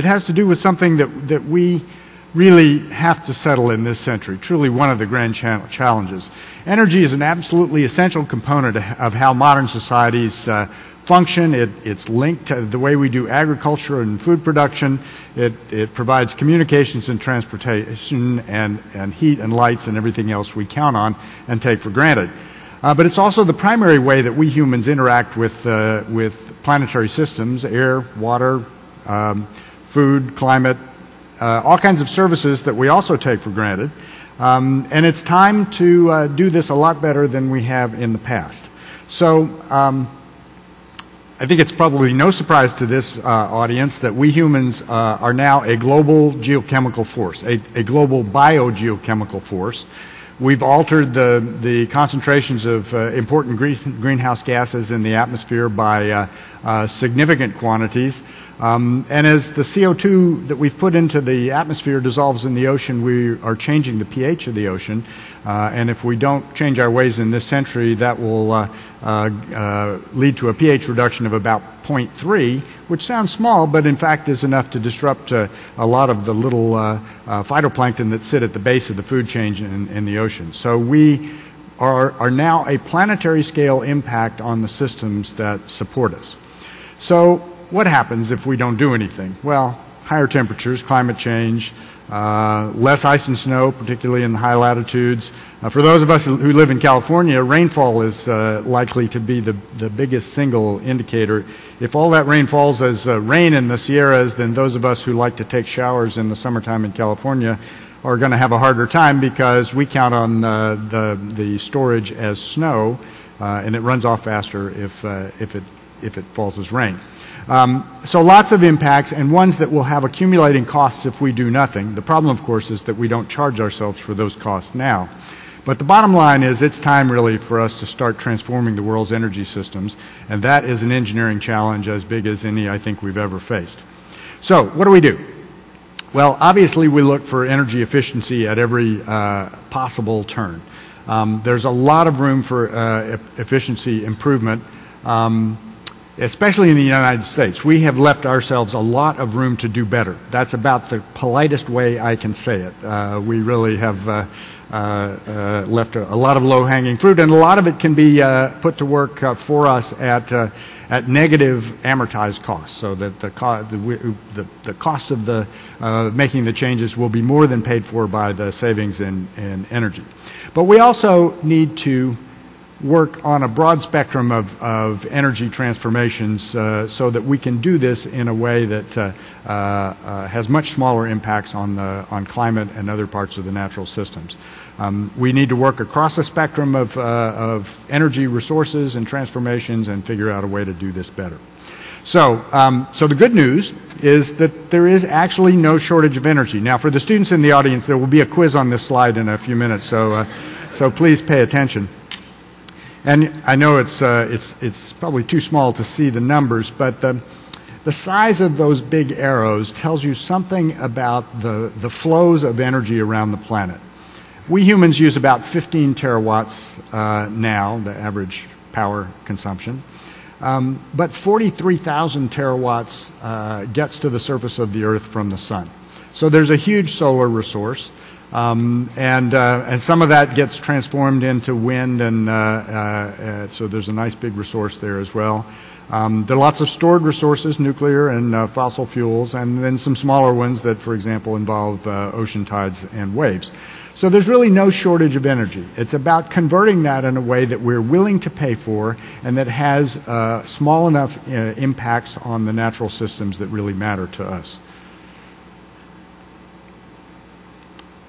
has to do with something that we really have to settle in this century, truly one of the grand challenges. Energy is an absolutely essential component of how modern societies function. It's linked to the way we do agriculture and food production. It provides communications and transportation and heat and lights and everything else we count on and take for granted. But it's also the primary way that we humans interact with planetary systems: air, water, food, climate, all kinds of services that we also take for granted. And it's time to do this a lot better than we have in the past. So I think it's probably no surprise to this audience that we humans are now a global geochemical force, a global biogeochemical force. We've altered the concentrations of important greenhouse gases in the atmosphere by significant quantities. And as the CO2 that we've put into the atmosphere dissolves in the ocean, we are changing the pH of the ocean. And if we don't change our ways in this century, that will lead to a pH reduction of about 0.3, which sounds small, but in fact is enough to disrupt a lot of the little phytoplankton that sit at the base of the food chain in the ocean. So we are now a planetary scale impact on the systems that support us. So what happens if we don't do anything? Well, higher temperatures, climate change, less ice and snow, particularly in the high latitudes. For those of us who live in California, rainfall is likely to be the biggest single indicator. If all that rain falls as rain in the Sierras, then those of us who like to take showers in the summertime in California are going to have a harder time, because we count on the storage as snow, and it runs off faster if it falls as rain. So lots of impacts, and ones that will have accumulating costs if we do nothing. The problem, of course, is that we don't charge ourselves for those costs now. But the bottom line is it's time really for us to start transforming the world's energy systems, and that is an engineering challenge as big as any I think we've ever faced. So what do? Well, obviously we look for energy efficiency at every possible turn. There's a lot of room for efficiency improvement. Especially in the United States. We have left ourselves a lot of room to do better. That's about the politest way I can say it. We really have left a lot of low-hanging fruit, and a lot of it can be put to work for us at negative amortized costs, so that the cost of making the changes will be more than paid for by the savings in energy. But we also need to work on a broad spectrum of energy transformations so that we can do this in a way that has much smaller impacts on climate and other parts of the natural systems. We need to work across the spectrum of energy resources and transformations and figure out a way to do this better. So the good news is that there is actually no shortage of energy. Now, for the students in the audience, there will be a quiz on this slide in a few minutes, so please pay attention. And I know it's probably too small to see the numbers, but the size of those big arrows tells you something about the flows of energy around the planet. We humans use about 15 terawatts now, the average power consumption. But 43,000 terawatts gets to the surface of the Earth from the sun. So there's a huge solar resource, and some of that gets transformed into wind, and so there's a nice big resource there as well. There are lots of stored resources, nuclear and fossil fuels, and then some smaller ones that, for example, involve ocean tides and waves. So there's really no shortage of energy. It's about converting that in a way that we're willing to pay for and that has small enough impacts on the natural systems that really matter to us.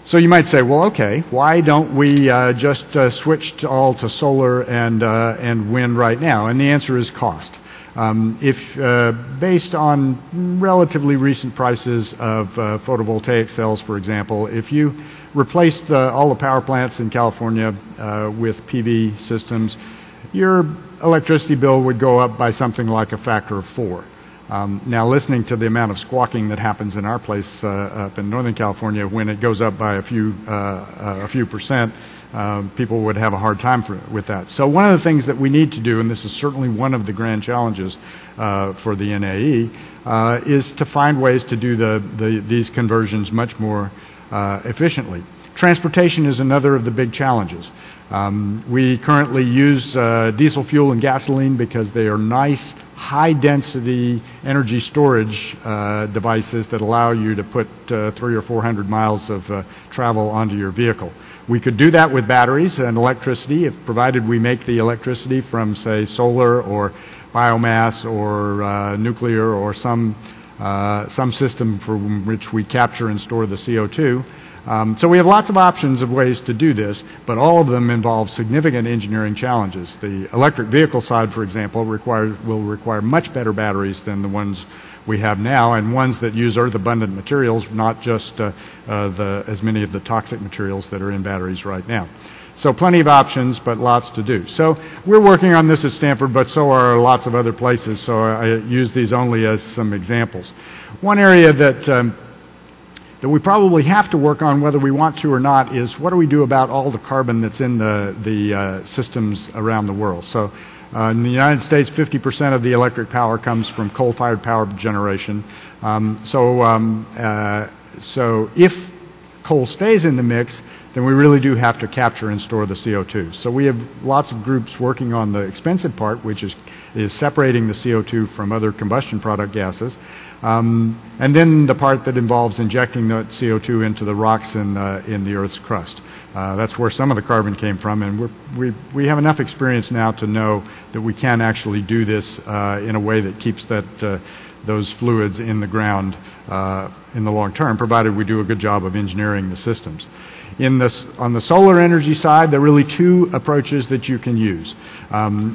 So you might say, well, okay, why don't we just switch all to solar and wind right now? And the answer is cost. Based on relatively recent prices of photovoltaic cells, for example, if you replaced all the power plants in California with PV systems, your electricity bill would go up by something like a factor of 4. Now, listening to the amount of squawking that happens in our place up in Northern California, when it goes up by a few percent, people would have a hard time with that. So one of the things that we need to do, and this is certainly one of the grand challenges for the NAE, is to find ways to do these conversions much more efficiently. Transportation is another of the big challenges. We currently use diesel fuel and gasoline because they are nice, high-density energy storage devices that allow you to put 300 or 400 miles of travel onto your vehicle. We could do that with batteries and electricity, provided we make the electricity from, say, solar or biomass or nuclear or some system from which we capture and store the CO2. So we have lots of options of ways to do this, but all of them involve significant engineering challenges. The electric vehicle side, for example, will require much better batteries than the ones we have now, and ones that use earth-abundant materials, not just as many of the toxic materials that are in batteries right now. So plenty of options, but lots to do. So we're working on this at Stanford, but so are lots of other places, so I use these only as some examples. One area that we probably have to work on, whether we want to or not, is what do we do about all the carbon that's in the systems around the world. So in the United States, 50% of the electric power comes from coal-fired power generation. So if coal stays in the mix, then we really do have to capture and store the CO2. So we have lots of groups working on the expensive part, which is separating the CO2 from other combustion product gases. And then the part that involves injecting the CO2 into the rocks in the Earth's crust. That's where some of the carbon came from, and we have enough experience now to know that we can actually do this in a way that keeps those fluids in the ground in the long term, provided we do a good job of engineering the systems. On the solar energy side, there are really two approaches that you can use.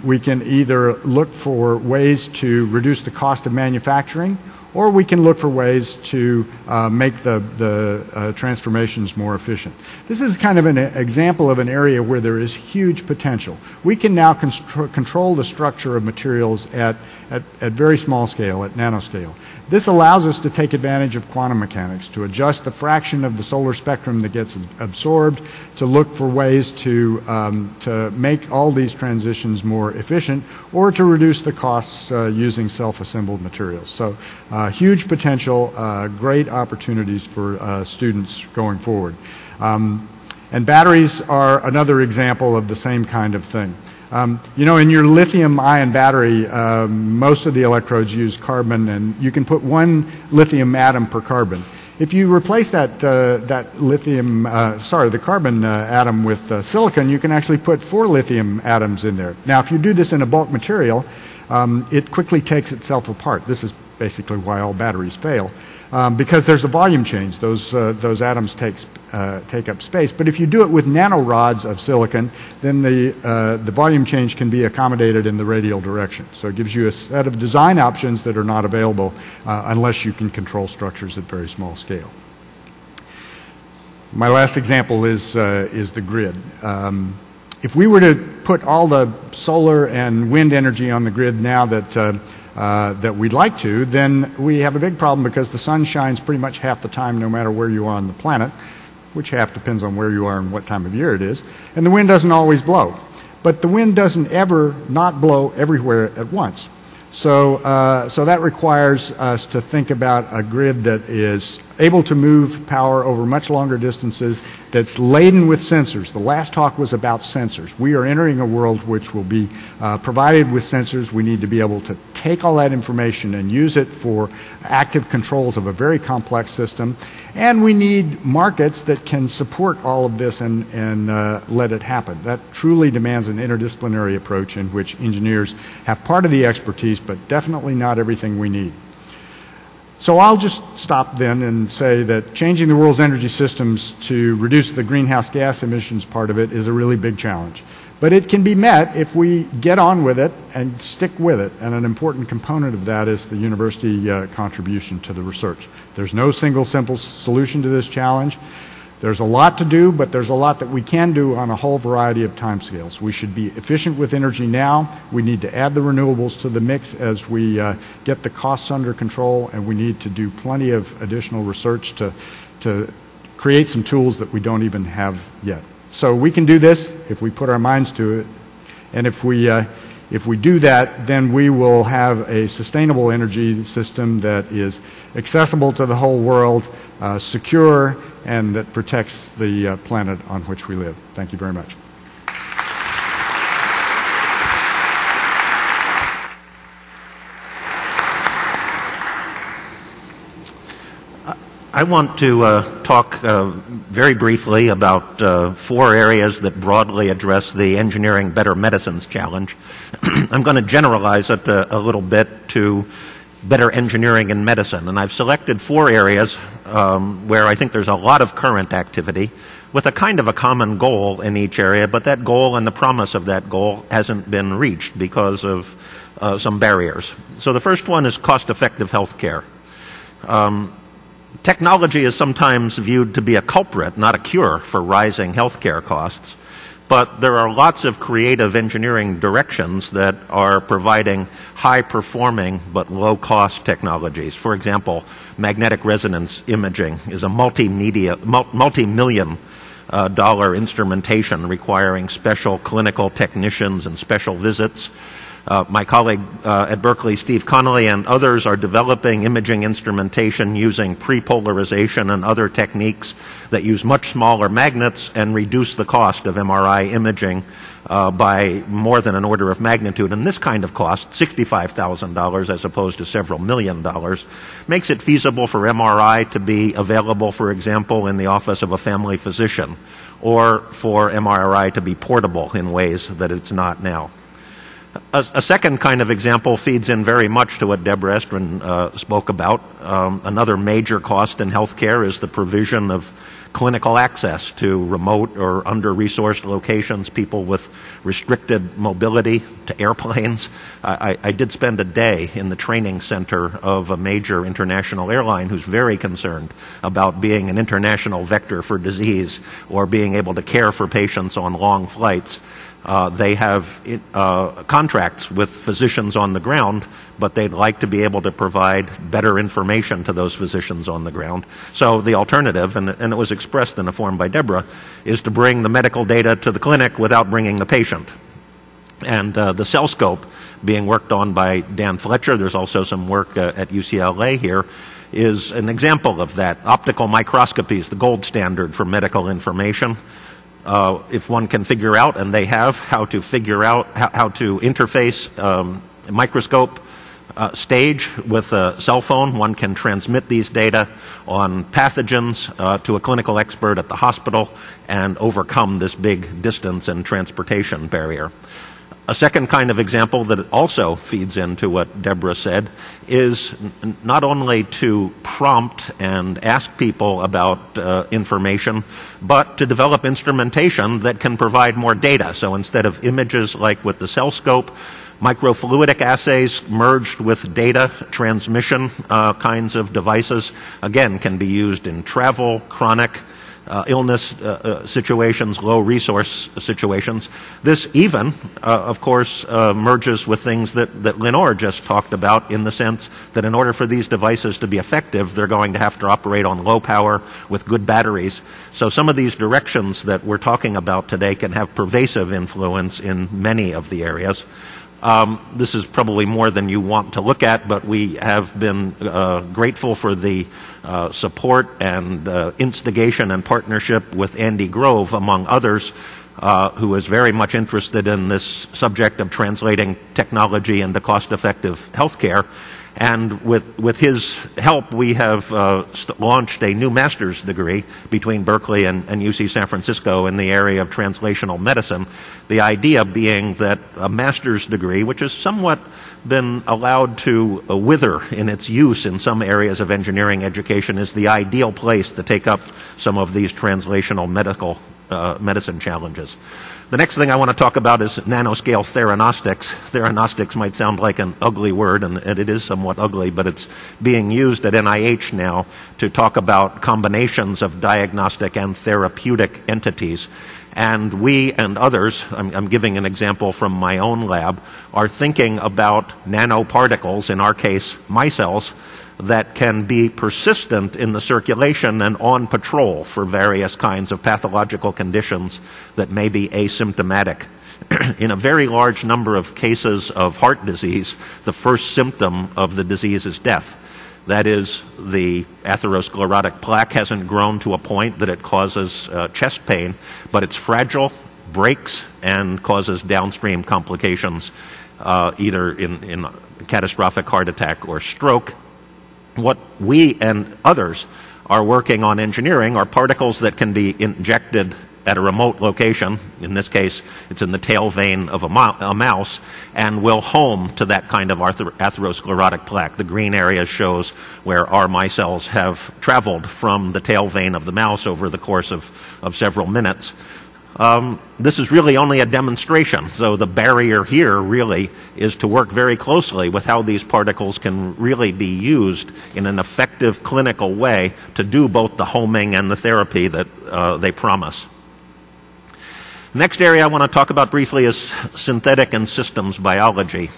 We can either look for ways to reduce the cost of manufacturing, or we can look for ways to make the transformations more efficient. This is kind of an example of an area where there is huge potential. We can now control the structure of materials at very small scale, at nanoscale. This allows us to take advantage of quantum mechanics, to adjust the fraction of the solar spectrum that gets absorbed, to look for ways to make all these transitions more efficient, or to reduce the costs using self-assembled materials. So huge potential, great opportunities for students going forward. And batteries are another example of the same kind of thing. You know, in your lithium-ion battery, most of the electrodes use carbon, and you can put one lithium atom per carbon. If you replace that the carbon atom with silicon, you can actually put 4 lithium atoms in there. Now, if you do this in a bulk material, it quickly takes itself apart. This is basically why all batteries fail, because there's a volume change. Those atoms take up space. But if you do it with nanorods of silicon, then the volume change can be accommodated in the radial direction. So it gives you a set of design options that are not available unless you can control structures at very small scale. My last example is the grid. If we were to put all the solar and wind energy on the grid now that we'd like to, then we have a big problem because the sun shines pretty much half the time no matter where you are on the planet, which half depends on where you are and what time of year it is, and the wind doesn't always blow. But the wind doesn't ever not blow everywhere at once. So that requires us to think about a grid that is able to move power over much longer distances, that's laden with sensors. The last talk was about sensors. We are entering a world which will be provided with sensors. We need to be able to take all that information and use it for active controls of a very complex system. And we need markets that can support all of this and let it happen. That truly demands an interdisciplinary approach in which engineers have part of the expertise, but definitely not everything we need. So I'll just stop then and say that changing the world's energy systems to reduce the greenhouse gas emissions part of it is a really big challenge. But it can be met if we get on with it and stick with it. And an important component of that is the university contribution to the research. There's no single simple solution to this challenge. There's a lot to do, but there's a lot that we can do on a whole variety of timescales. We should be efficient with energy now. We need to add the renewables to the mix as we get the costs under control, and we need to do plenty of additional research to create some tools that we don't even have yet. So we can do this if we put our minds to it, and if we do that, then we will have a sustainable energy system that is accessible to the whole world, secure, and that protects the planet on which we live. Thank you very much. I want to talk very briefly about 4 areas that broadly address the Engineering Better Medicines challenge. I'm going to generalize it a little bit to better engineering in medicine, and I've selected 4 areas where I think there's a lot of current activity with a kind of a common goal in each area, but that goal and the promise of that goal hasn't been reached because of some barriers. So the first one is cost-effective health care. Technology is sometimes viewed to be a culprit, not a cure, for rising healthcare costs. But there are lots of creative engineering directions that are providing high-performing but low-cost technologies. For example, magnetic resonance imaging is a multi-million dollar instrumentation requiring special clinical technicians and special visits. My colleague at Berkeley, Steve Connolly, and others are developing imaging instrumentation using prepolarization and other techniques that use much smaller magnets and reduce the cost of MRI imaging by more than an order of magnitude. And this kind of cost, $65,000 as opposed to several $1 million, makes it feasible for MRI to be available, for example, in the office of a family physician, or for MRI to be portable in ways that it's not now. A second kind of example feeds in very much to what Deborah Estrin spoke about. Another major cost in healthcare is the provision of clinical access to remote or under-resourced locations, people with restricted mobility, to airplanes. I did spend a day in the training center of a major international airline who's very concerned about being an international vector for disease or being able to care for patients on long flights. They have contracts with physicians on the ground, but they'd like to be able to provide better information to those physicians on the ground. So the alternative, and it was expressed in a form by Deborah, is to bring the medical data to the clinic without bringing the patient. And the CellScope being worked on by Dan Fletcher, there's also some work at UCLA here, is an example of that. Optical microscopy is the gold standard for medical information. If one can figure out, and they have, how to figure out how to interface a microscope stage with a cell phone. One can transmit these data on pathogens to a clinical expert at the hospital and overcome this big distance and transportation barrier. A second kind of example that also feeds into what Deborah said is not only to prompt and ask people about information, but to develop instrumentation that can provide more data. So instead of images like with the cell scope, microfluidic assays merged with data transmission kinds of devices, again, can be used in travel, chronic illness situations, low resource situations. This even, of course, merges with things that Lenore just talked about, in the sense that in order for these devices to be effective, they're going to have to operate on low power with good batteries. So some of these directions that we're talking about today can have pervasive influence in many of the areas. This is probably more than you want to look at, but we have been grateful for the support and instigation and partnership with Andy Grove, among others, who is very much interested in this subject of translating technology into cost-effective healthcare. And with his help, we have launched a new master's degree between Berkeley and UC San Francisco in the area of translational medicine. The idea being that a master's degree, which has somewhat been allowed to wither in its use in some areas of engineering education, is the ideal place to take up some of these translational medicine challenges. The next thing I want to talk about is nanoscale theranostics. Theranostics might sound like an ugly word, and it is somewhat ugly, but it's being used at NIH now to talk about combinations of diagnostic and therapeutic entities. And we and others, I'm giving an example from my own lab, are thinking about nanoparticles, in our case, micelles, that can be persistent in the circulation and on patrol for various kinds of pathological conditions that may be asymptomatic. In a very large number of cases of heart disease, the first symptom of the disease is death. That is, the atherosclerotic plaque hasn't grown to a point that it causes chest pain, but it's fragile, breaks, and causes downstream complications, either in catastrophic heart attack or stroke. What we and others are working on engineering are particles that can be injected at a remote location. In this case, it's in the tail vein of a mouse, and will home to that kind of atherosclerotic plaque. The green area shows where our micelles have traveled from the tail vein of the mouse over the course of several minutes. This is really only a demonstration, so the barrier here really is to work very closely with how these particles can really be used in an effective clinical way to do both the homing and the therapy that they promise. Next area I want to talk about briefly is synthetic and systems biology.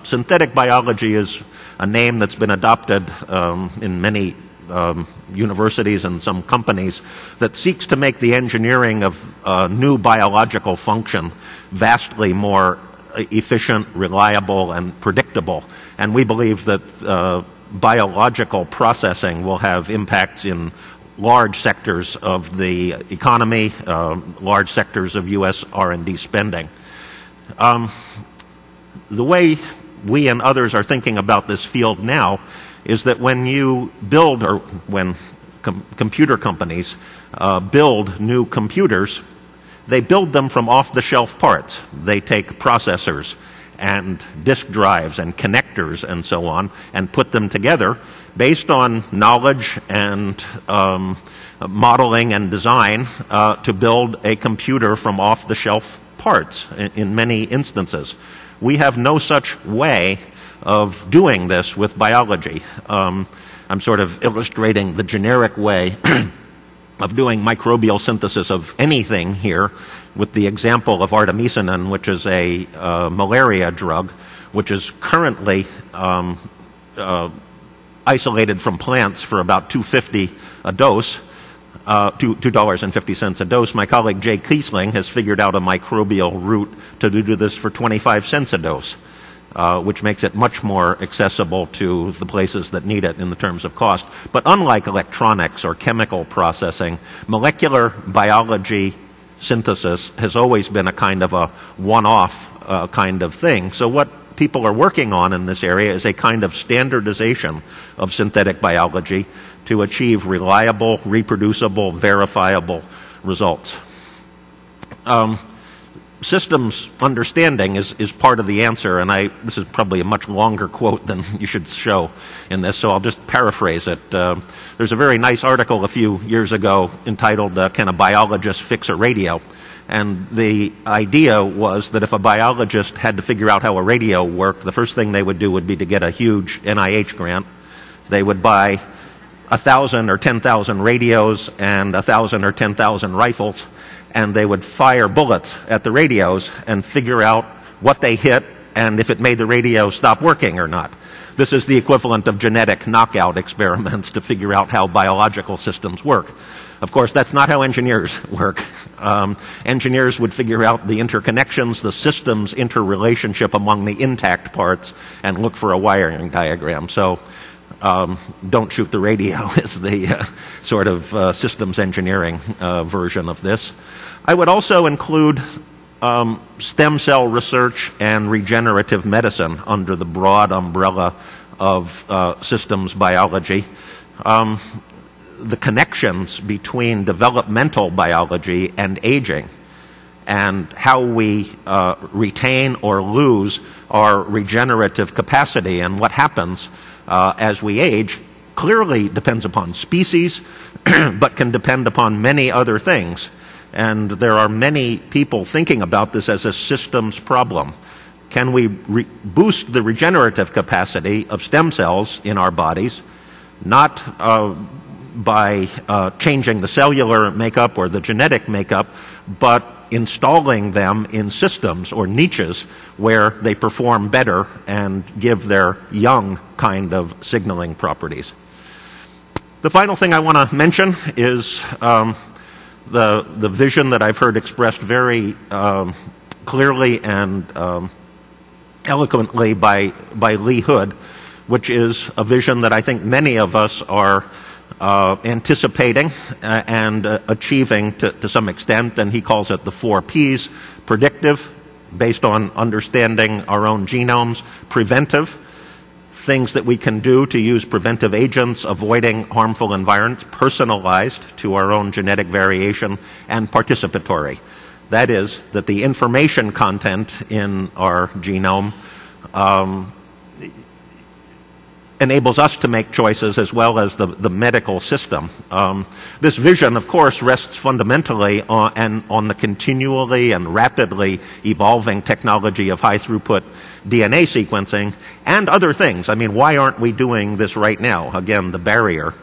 Synthetic biology is a name that's been adopted in many universities and some companies that seeks to make the engineering of new biological function vastly more efficient, reliable, and predictable. And we believe that biological processing will have impacts in large sectors of the economy, large sectors of U.S. R&D spending. The way we and others are thinking about this field now is that when you build, or when computer companies build new computers, they build them from off-the-shelf parts. They take processors and disk drives and connectors and so on and put them together based on knowledge and modeling and design to build a computer from off-the-shelf parts in many instances. We have no such way of doing this with biology. I'm sort of illustrating the generic way of doing microbial synthesis of anything here with the example of artemisinin, which is a malaria drug, which is currently isolated from plants for about $2.50 a dose, $2.50 a dose. My colleague Jay Kiesling has figured out a microbial route to do this for 25 cents a dose, which makes it much more accessible to the places that need it in the terms of cost. But unlike electronics or chemical processing, molecular biology synthesis has always been a kind of a one-off kind of thing. So what people are working on in this area is a kind of standardization of synthetic biology to achieve reliable, reproducible, verifiable results. Systems understanding is part of the answer, and this is probably a much longer quote than you should show in this, so I'll just paraphrase it. There's a very nice article a few years ago entitled, Can a Biologist Fix a Radio? And the idea was that if a biologist had to figure out how a radio worked, the first thing they would do would be to get a huge NIH grant. They would buy 1,000 or 10,000 radios and 1,000 or 10,000 rifles, and they would fire bullets at the radios and figure out what they hit and if it made the radio stop working or not. This is the equivalent of genetic knockout experiments to figure out how biological systems work. Of course, that's not how engineers work. Engineers would figure out the interconnections, the systems interrelationship among the intact parts, and look for a wiring diagram. So don't shoot the radio is the sort of systems engineering version of this. I would also include stem cell research and regenerative medicine under the broad umbrella of systems biology. The connections between developmental biology and aging and how we retain or lose our regenerative capacity and what happens as we age clearly depends upon species, but can depend upon many other things. And there are many people thinking about this as a systems problem. Can we boost the regenerative capacity of stem cells in our bodies, not by changing the cellular makeup or the genetic makeup, but installing them in systems or niches where they perform better and give their young kind of signaling properties. The final thing I want to mention is the vision that I've heard expressed very clearly and eloquently by Lee Hood, which is a vision that I think many of us are anticipating and achieving to some extent, and he calls it the 4 Ps: predictive, based on understanding our own genomes; preventive, things that we can do to use preventive agents, avoiding harmful environments; personalized, to our own genetic variation; and participatory. That is, that the information content in our genome enables us to make choices as well as the medical system. This vision, of course, rests fundamentally on the continually and rapidly evolving technology of high-throughput DNA sequencing and other things. I mean, why aren't we doing this right now? Again, the barrier.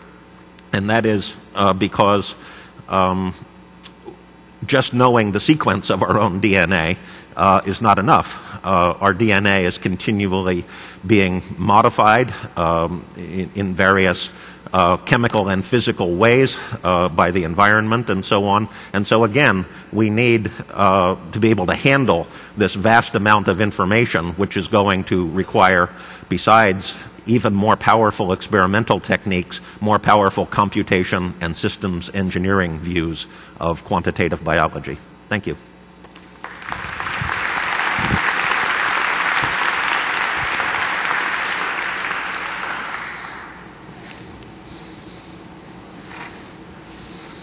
And that is because just knowing the sequence of our own DNA is not enough. Our DNA is continually being modified in various chemical and physical ways by the environment and so on. And so again, we need to be able to handle this vast amount of information, which is going to require, besides even more powerful experimental techniques, more powerful computation and systems engineering views of quantitative biology. Thank you.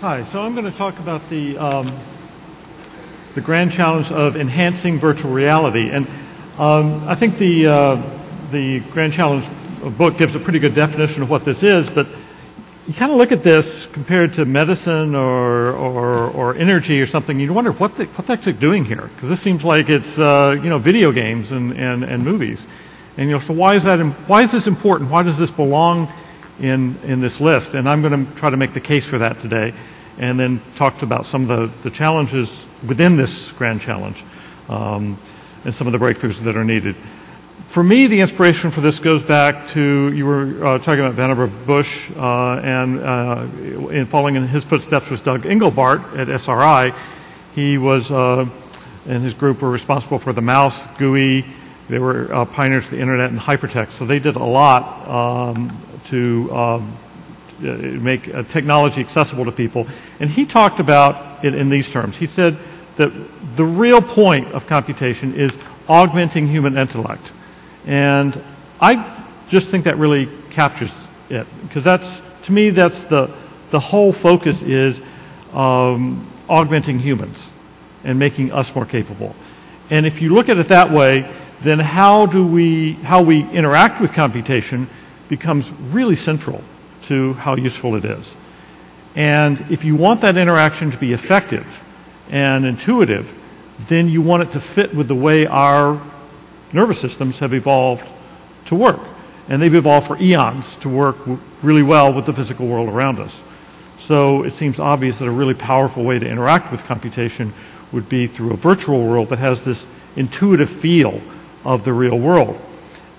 Hi, so I'm going to talk about the grand challenge of enhancing virtual reality. And I think the grand challenge book gives a pretty good definition of what this is, but you kind of look at this compared to medicine or energy or something, you wonder what they're actually doing here, because this seems like it's video games and movies. And so why is this important? Why does this belong in this list? And I'm going to try to make the case for that today, and then talk about some of the challenges within this grand challenge and some of the breakthroughs that are needed. For me, the inspiration for this goes back to, you were talking about Vannevar Bush, and in following in his footsteps was Doug Engelbart at SRI. He was, and his group were responsible for the mouse, GUI. They were pioneers of the internet and hypertext. So they did a lot to make technology accessible to people. And he talked about it in these terms. He said that the real point of computation is augmenting human intellect. And I just think that really captures it, because that's, to me, that's the whole focus is augmenting humans and making us more capable. And if you look at it that way, then how we interact with computation becomes really central to how useful it is. And if you want that interaction to be effective and intuitive, then you want it to fit with the way our nervous systems have evolved to work. And they've evolved for eons to work really well with the physical world around us. So it seems obvious that a really powerful way to interact with computation would be through a virtual world that has this intuitive feel of the real world.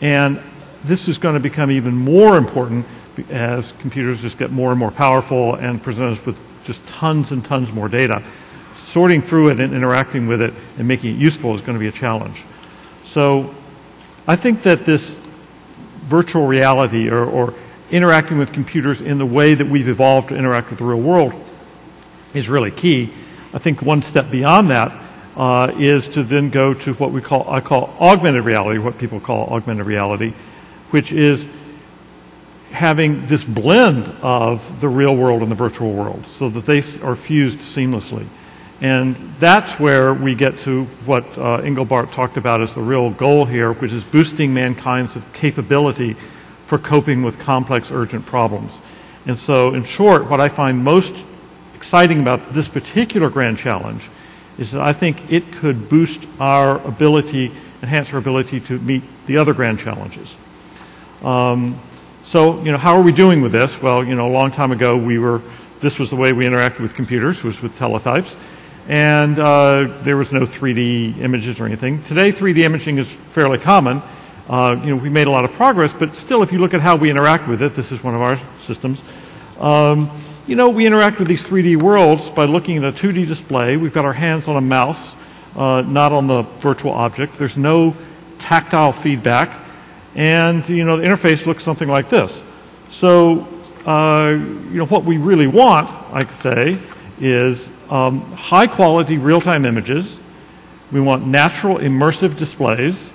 And this is going to become even more important as computers just get more and more powerful and present us with just tons and tons more data. Sorting through it and interacting with it and making it useful is going to be a challenge. So I think that this virtual reality or interacting with computers in the way that we've evolved to interact with the real world is really key. I think one step beyond that is to then go to what I call augmented reality, what people call augmented reality, which is having this blend of the real world and the virtual world so that they are fused seamlessly. And that's where we get to what Engelbart talked about as the real goal here, which is boosting mankind's capability for coping with complex, urgent problems. And so, in short, what I find most exciting about this particular grand challenge is that I think it could boost our ability, enhance our ability to meet the other grand challenges. So, how are we doing with this? Well, a long time ago, this was the way we interacted with computers, was with teletypes. And there was no 3D images or anything. Today, 3D imaging is fairly common. We made a lot of progress, but still, if you look at how we interact with it, this is one of our systems. We interact with these 3D worlds by looking at a 2D display. We've got our hands on a mouse, not on the virtual object. There's no tactile feedback. And, the interface looks something like this. So, what we really want, I could say, is high-quality real-time images. We want natural, immersive displays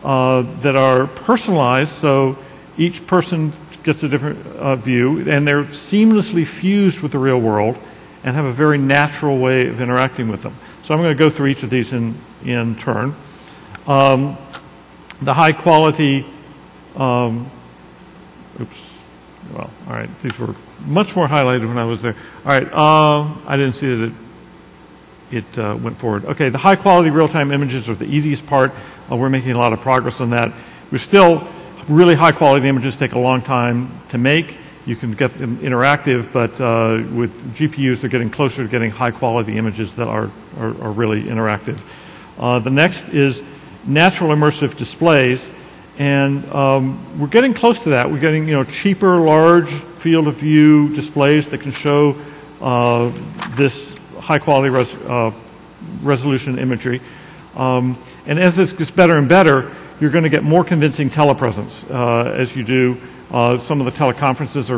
that are personalized, so each person gets a different view, and they're seamlessly fused with the real world and have a very natural way of interacting with them. So I'm going to go through each of these in turn. The high-quality, all right, these were much more highlighted when I was there. All right, I didn't see that it went forward. Okay, the high-quality real-time images are the easiest part. We're making a lot of progress on that. We're still really high-quality images take a long time to make. You can get them interactive, but with GPUs, they're getting closer to getting high-quality images that are really interactive. The next is natural immersive displays, and we're getting close to that. We're getting cheaper, large field of view displays that can show this high-quality resolution imagery. And as this gets better and better, you're going to get more convincing telepresence as you do. Some of the teleconferences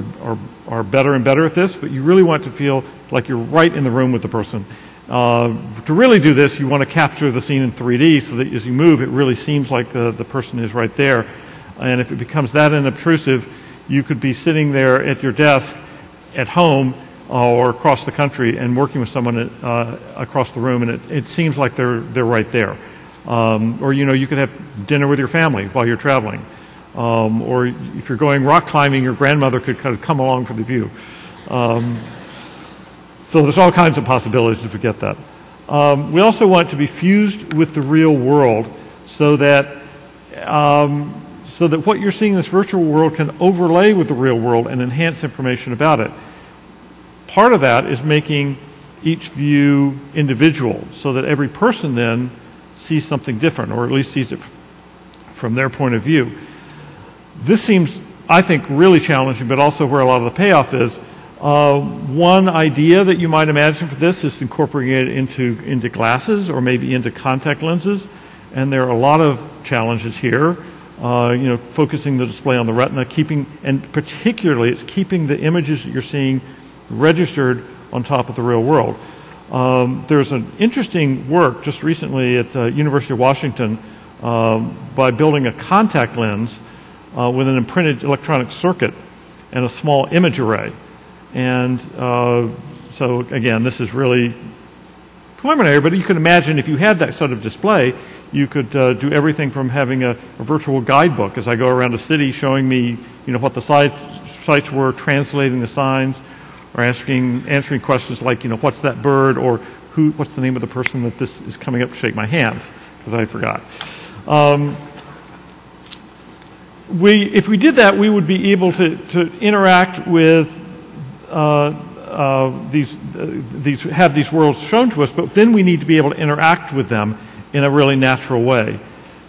are better and better at this, but you really want to feel like you're right in the room with the person. To really do this, you want to capture the scene in 3D so that as you move, it really seems like the person is right there. And if it becomes that unobtrusive, you could be sitting there at your desk at home or across the country and working with someone across the room, and it seems like they're right there. Or you could have dinner with your family while you're traveling. Or if you're going rock climbing, your grandmother could kind of come along for the view. So there's all kinds of possibilities if we get that. We also want to be fused with the real world so that what you're seeing in this virtual world can overlay with the real world and enhance information about it. Part of that is making each view individual so that every person then sees something different, or at least sees it from their point of view. This seems, I think, really challenging, but also where a lot of the payoff is. One idea that you might imagine for this is to incorporate it into glasses or maybe into contact lenses, and there are a lot of challenges here. Focusing the display on the retina, and particularly it's keeping the images that you're seeing registered on top of the real world. There's an interesting work just recently at the University of Washington by building a contact lens with an imprinted electronic circuit and a small image array. And so again, this is really preliminary, but you can imagine if you had that sort of display, you could do everything from having a virtual guidebook as I go around the city showing me, you know, what the sites were, translating the signs, or answering questions like, you know, what's that bird, or what's the name of the person that this is coming up to shake my hands, because I forgot. If we did that, we would be able to interact with have these worlds shown to us, but then we need to be able to interact with them in a really natural way.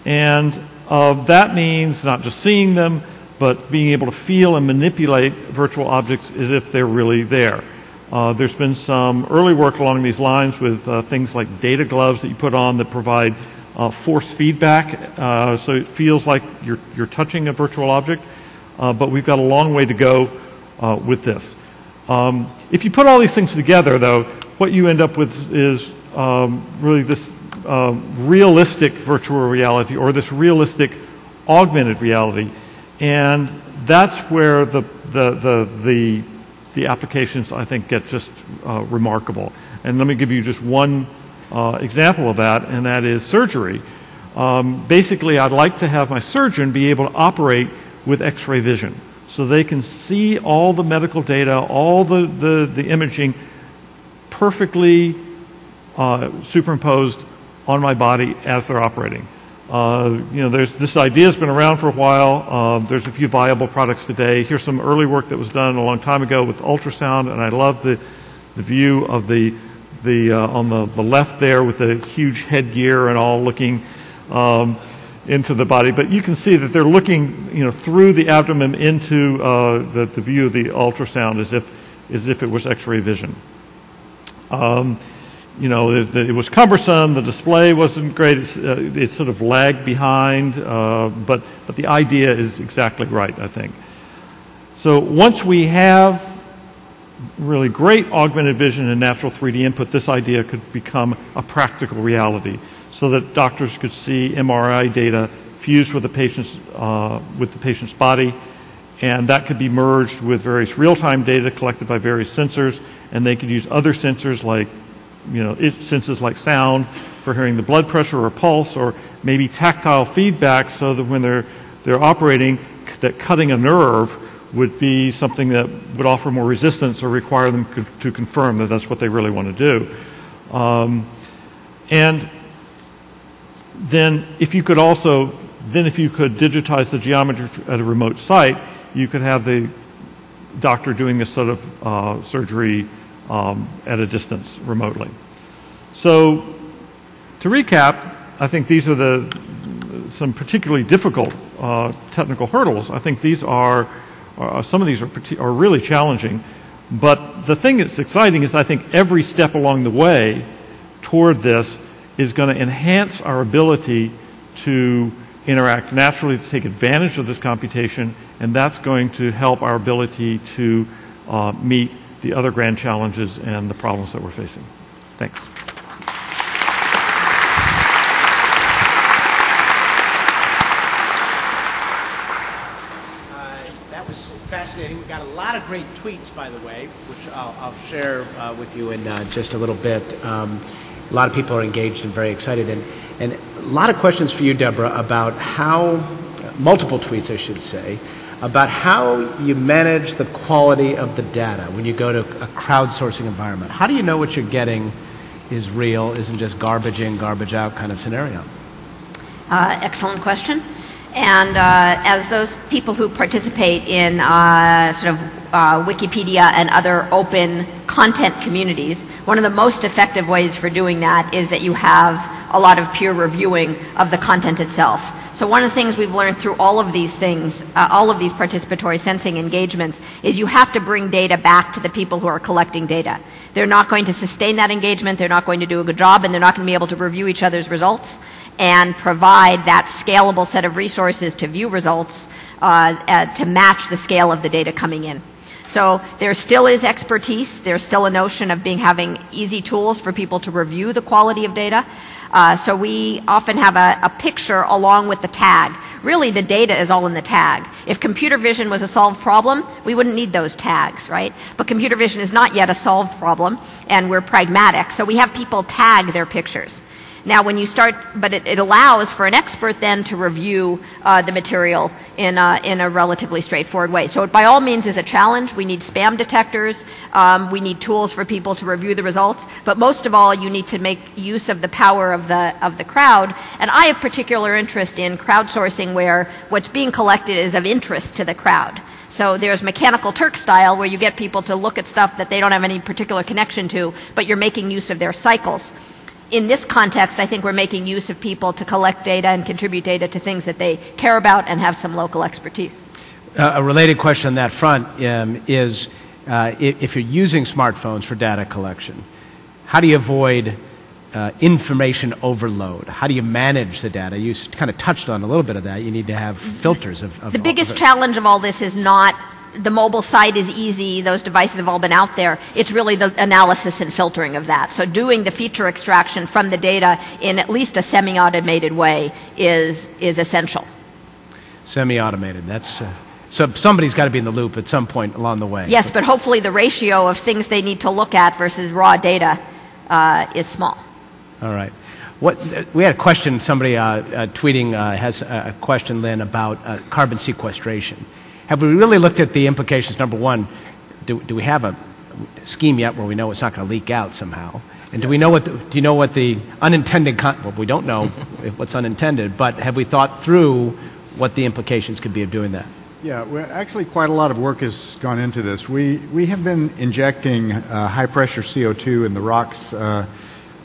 And that means not just seeing them, but being able to feel and manipulate virtual objects as if they're really there. There's been some early work along these lines with things like data gloves that you put on that provide force feedback, so it feels like you're touching a virtual object, but we've got a long way to go with this. If you put all these things together, though, what you end up with is really this realistic virtual reality, or this realistic augmented reality, and that's where the applications, I think, get just remarkable. And let me give you just one example of that, and that is surgery. Basically, I'd like to have my surgeon be able to operate with X-ray vision, so they can see all the medical data, all the imaging perfectly superimposed on my body as they're operating. You know, this idea has been around for a while. There's a few viable products today. Here's some early work that was done a long time ago with ultrasound, and I love the view of the on the left there with the huge headgear and all looking into the body. But you can see that they're looking, you know, through the abdomen into the view of the ultrasound as if it was X-ray vision. You know, it was cumbersome. The display wasn't great. It sort of lagged behind, but the idea is exactly right, I think. So once we have really great augmented vision and natural 3D input, this idea could become a practical reality, so that doctors could see MRI data fused with the patient's body, and that could be merged with various real-time data collected by various sensors, and they could use other sensors like, you know, senses like sound for hearing the blood pressure or pulse, or maybe tactile feedback, so that when they're operating, that cutting a nerve would be something that would offer more resistance or require them to confirm that that's what they really want to do. And then if you could digitize the geometry at a remote site, you could have the doctor doing this sort of surgery at a distance remotely. So to recap, I think these are some particularly difficult technical hurdles. I think these are some of these are really challenging, but the thing that's exciting is I think every step along the way toward this is going to enhance our ability to interact naturally, to take advantage of this computation, and that's going to help our ability to meet the other grand challenges and the problems that we're facing. Thanks. That was fascinating. We got a lot of great tweets, by the way, which I'll share with you in just a little bit. A lot of people are engaged and very excited, and a lot of questions for you, Deborah, about how, multiple tweets I should say, about how you manage the quality of the data when you go to a crowdsourcing environment. How do you know what you're getting is real, isn't just garbage in, garbage out kind of scenario? Excellent question. And as those people who participate in sort of Wikipedia and other open content communities, one of the most effective ways for doing that is that you have a lot of peer reviewing of the content itself. So one of the things we've learned through all of these things, all of these participatory sensing engagements, is you have to bring data back to the people who are collecting data. They're not going to sustain that engagement, they're not going to do a good job, and they're not going to be able to review each other's results and provide that scalable set of resources to view results to match the scale of the data coming in. So there still is expertise. There's still a notion of having easy tools for people to review the quality of data. So we often have a picture along with the tag. Really, the data is all in the tag. If computer vision was a solved problem, we wouldn't need those tags, right? But computer vision is not yet a solved problem, and we're pragmatic. So we have people tag their pictures. Now, when you start, but it allows for an expert then to review the material in a relatively straightforward way. So it by all means is a challenge. We need spam detectors. We need tools for people to review the results. But most of all, you need to make use of the power of the crowd. And I have particular interest in crowdsourcing where what's being collected is of interest to the crowd. So there's Mechanical Turk style where you get people to look at stuff that they don't have any particular connection to, but you're making use of their cycles. In this context, I think we're making use of people to collect data and contribute data to things that they care about and have some local expertise. A related question on that front is if you're using smartphones for data collection, how do you avoid information overload? How do you manage the data? You kind of touched on a little bit of that. You need to have filters of the biggest challenge of all this is not the mobile site is easy, those devices have all been out there. It's really the analysis and filtering of that. So doing the feature extraction from the data in at least a semi-automated way is essential. Semi-automated, that's... So somebody's got to be in the loop at some point along the way. Yes, but hopefully the ratio of things they need to look at versus raw data is small. All right. We had a question, somebody tweeting has a question, Lynn, about carbon sequestration. Have we really looked at the implications? Number one, do we have a scheme yet where we know it's not going to leak out somehow? And do we know do you know what the unintended, well, we don't know what's unintended, but have we thought through what the implications could be of doing that? Yeah, actually quite a lot of work has gone into this. We have been injecting high pressure CO2 in the rocks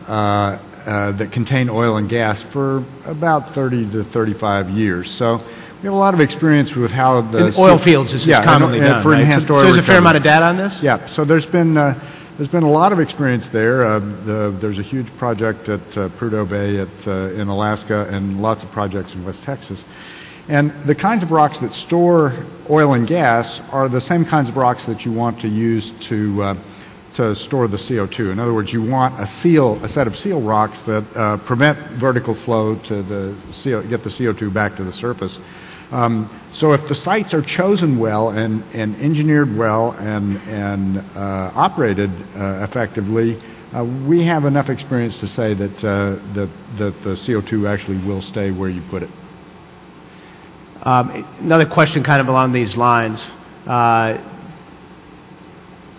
that contain oil and gas for about 30 to 35 years. So we have a lot of experience with how the... In oil fields, this is commonly done, for enhanced oil so there's a fair amount of data on this? Yeah, so there's been a lot of experience there. There's a huge project at Prudhoe Bay in Alaska and lots of projects in West Texas. And the kinds of rocks that store oil and gas are the same kinds of rocks that you want to use to store the CO2. In other words, you want a set of seal rocks that prevent vertical flow to get the CO2 back to the surface. So if the sites are chosen well and engineered well and operated effectively, we have enough experience to say that the CO2 actually will stay where you put it. Another question kind of along these lines.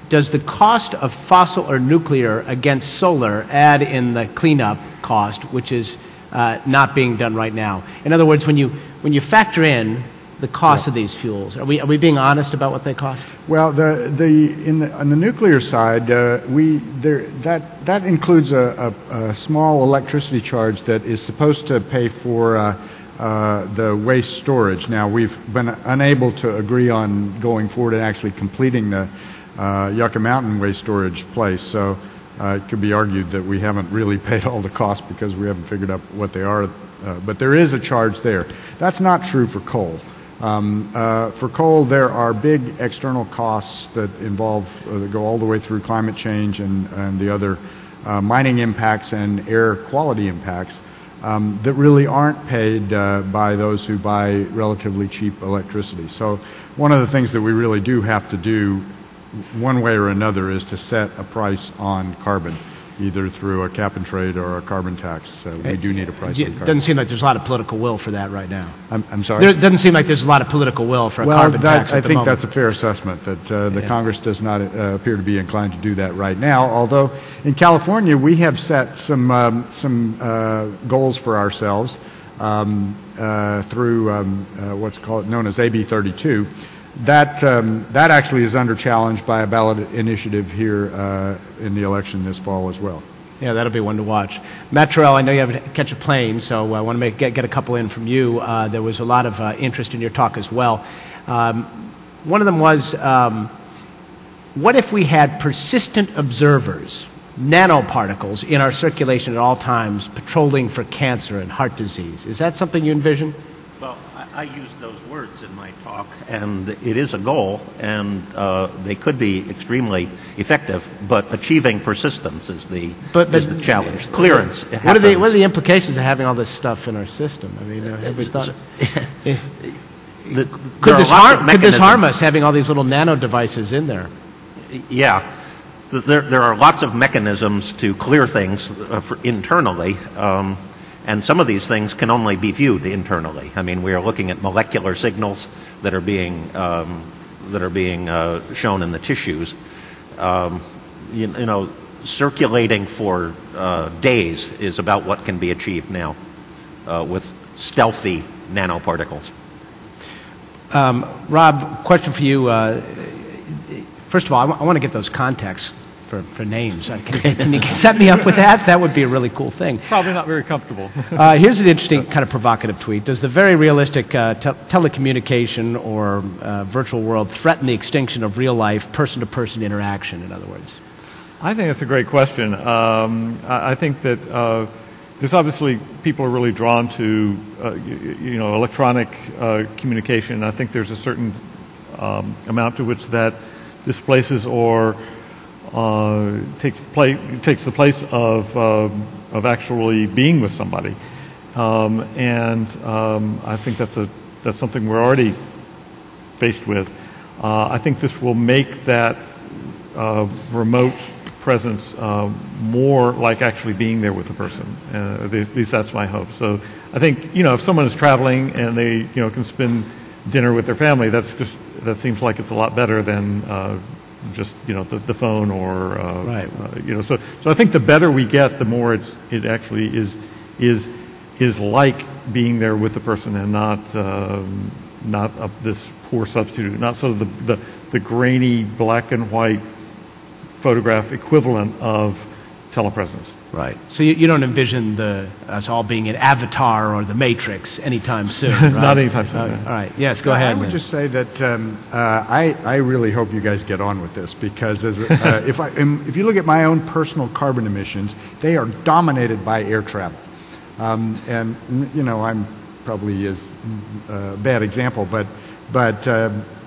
Does the cost of fossil or nuclear against solar add in the cleanup cost, which is not being done right now? In other words, when you factor in the cost of these fuels, are we being honest about what they cost? Well, on the nuclear side, that includes a small electricity charge that is supposed to pay for the waste storage. Now, we've been unable to agree on going forward and actually completing the Yucca Mountain waste storage place, so it could be argued that we haven't really paid all the costs because we haven't figured out what they are, but there is a charge there. That's not true for coal. For coal, there are big external costs that that go all the way through climate change and the other mining impacts and air quality impacts that really aren't paid by those who buy relatively cheap electricity. So one of the things that we really do have to do one way or another is to set a price on carbon, either through a cap and trade or a carbon tax. We do need a price on carbon. It doesn't seem like there's a lot of political will for that right now. I'm sorry? It doesn't seem like there's a lot of political will for a carbon tax at the moment. I think that's a fair assessment, that the Congress does not appear to be inclined to do that right now, although in California we have set some goals for ourselves through what's known as AB 32. That actually is under challenge by a ballot initiative here in the election this fall as well. Yeah, that'll be one to watch. Matt Tirrel, I know you have to catch a plane, so I want to get a couple in from you. There was a lot of interest in your talk as well. One of them was, what if we had persistent observers, nanoparticles, in our circulation at all times, patrolling for cancer and heart disease? Is that something you envision? Well, I used those words in my talk, and it is a goal, and they could be extremely effective, but achieving persistence is the challenge. Clearance. What are the implications of having all this stuff in our system? I mean, have we thought? Could this harm us, having all these little nano devices in there? Yeah. There are lots of mechanisms to clear things internally, and some of these things can only be viewed internally. I mean, we are looking at molecular signals that are being shown in the tissues. You know, circulating for days is about what can be achieved now with stealthy nanoparticles. Rob, question for you. First of all, I want to get those contacts for names. Can you set me up with that? That would be a really cool thing. Probably not very comfortable. Here's an interesting kind of provocative tweet. Does the very realistic telecommunication or virtual world threaten the extinction of real-life, person-to-person interaction, in other words? I think that's a great question. I think that there's obviously people are really drawn to electronic communication. I think there's a certain amount to which that displaces or takes the place of actually being with somebody, and I think that's something we're already faced with. I think this will make that remote presence more like actually being there with the person. At least that's my hope. So I think if someone is traveling and they can spend dinner with their family, that seems like it's a lot better than just the phone or right. So I think the better we get, the more it actually is like being there with the person and not this poor substitute, not sort of the grainy black and white photograph equivalent of telepresence. Right. So you don't envision us all being an Avatar or the Matrix anytime soon, right? Not anytime soon. All right. Yes, go ahead. I would just say that I really hope you guys get on with this, because if you look at my own personal carbon emissions, they are dominated by air travel. And I'm probably a bad example, but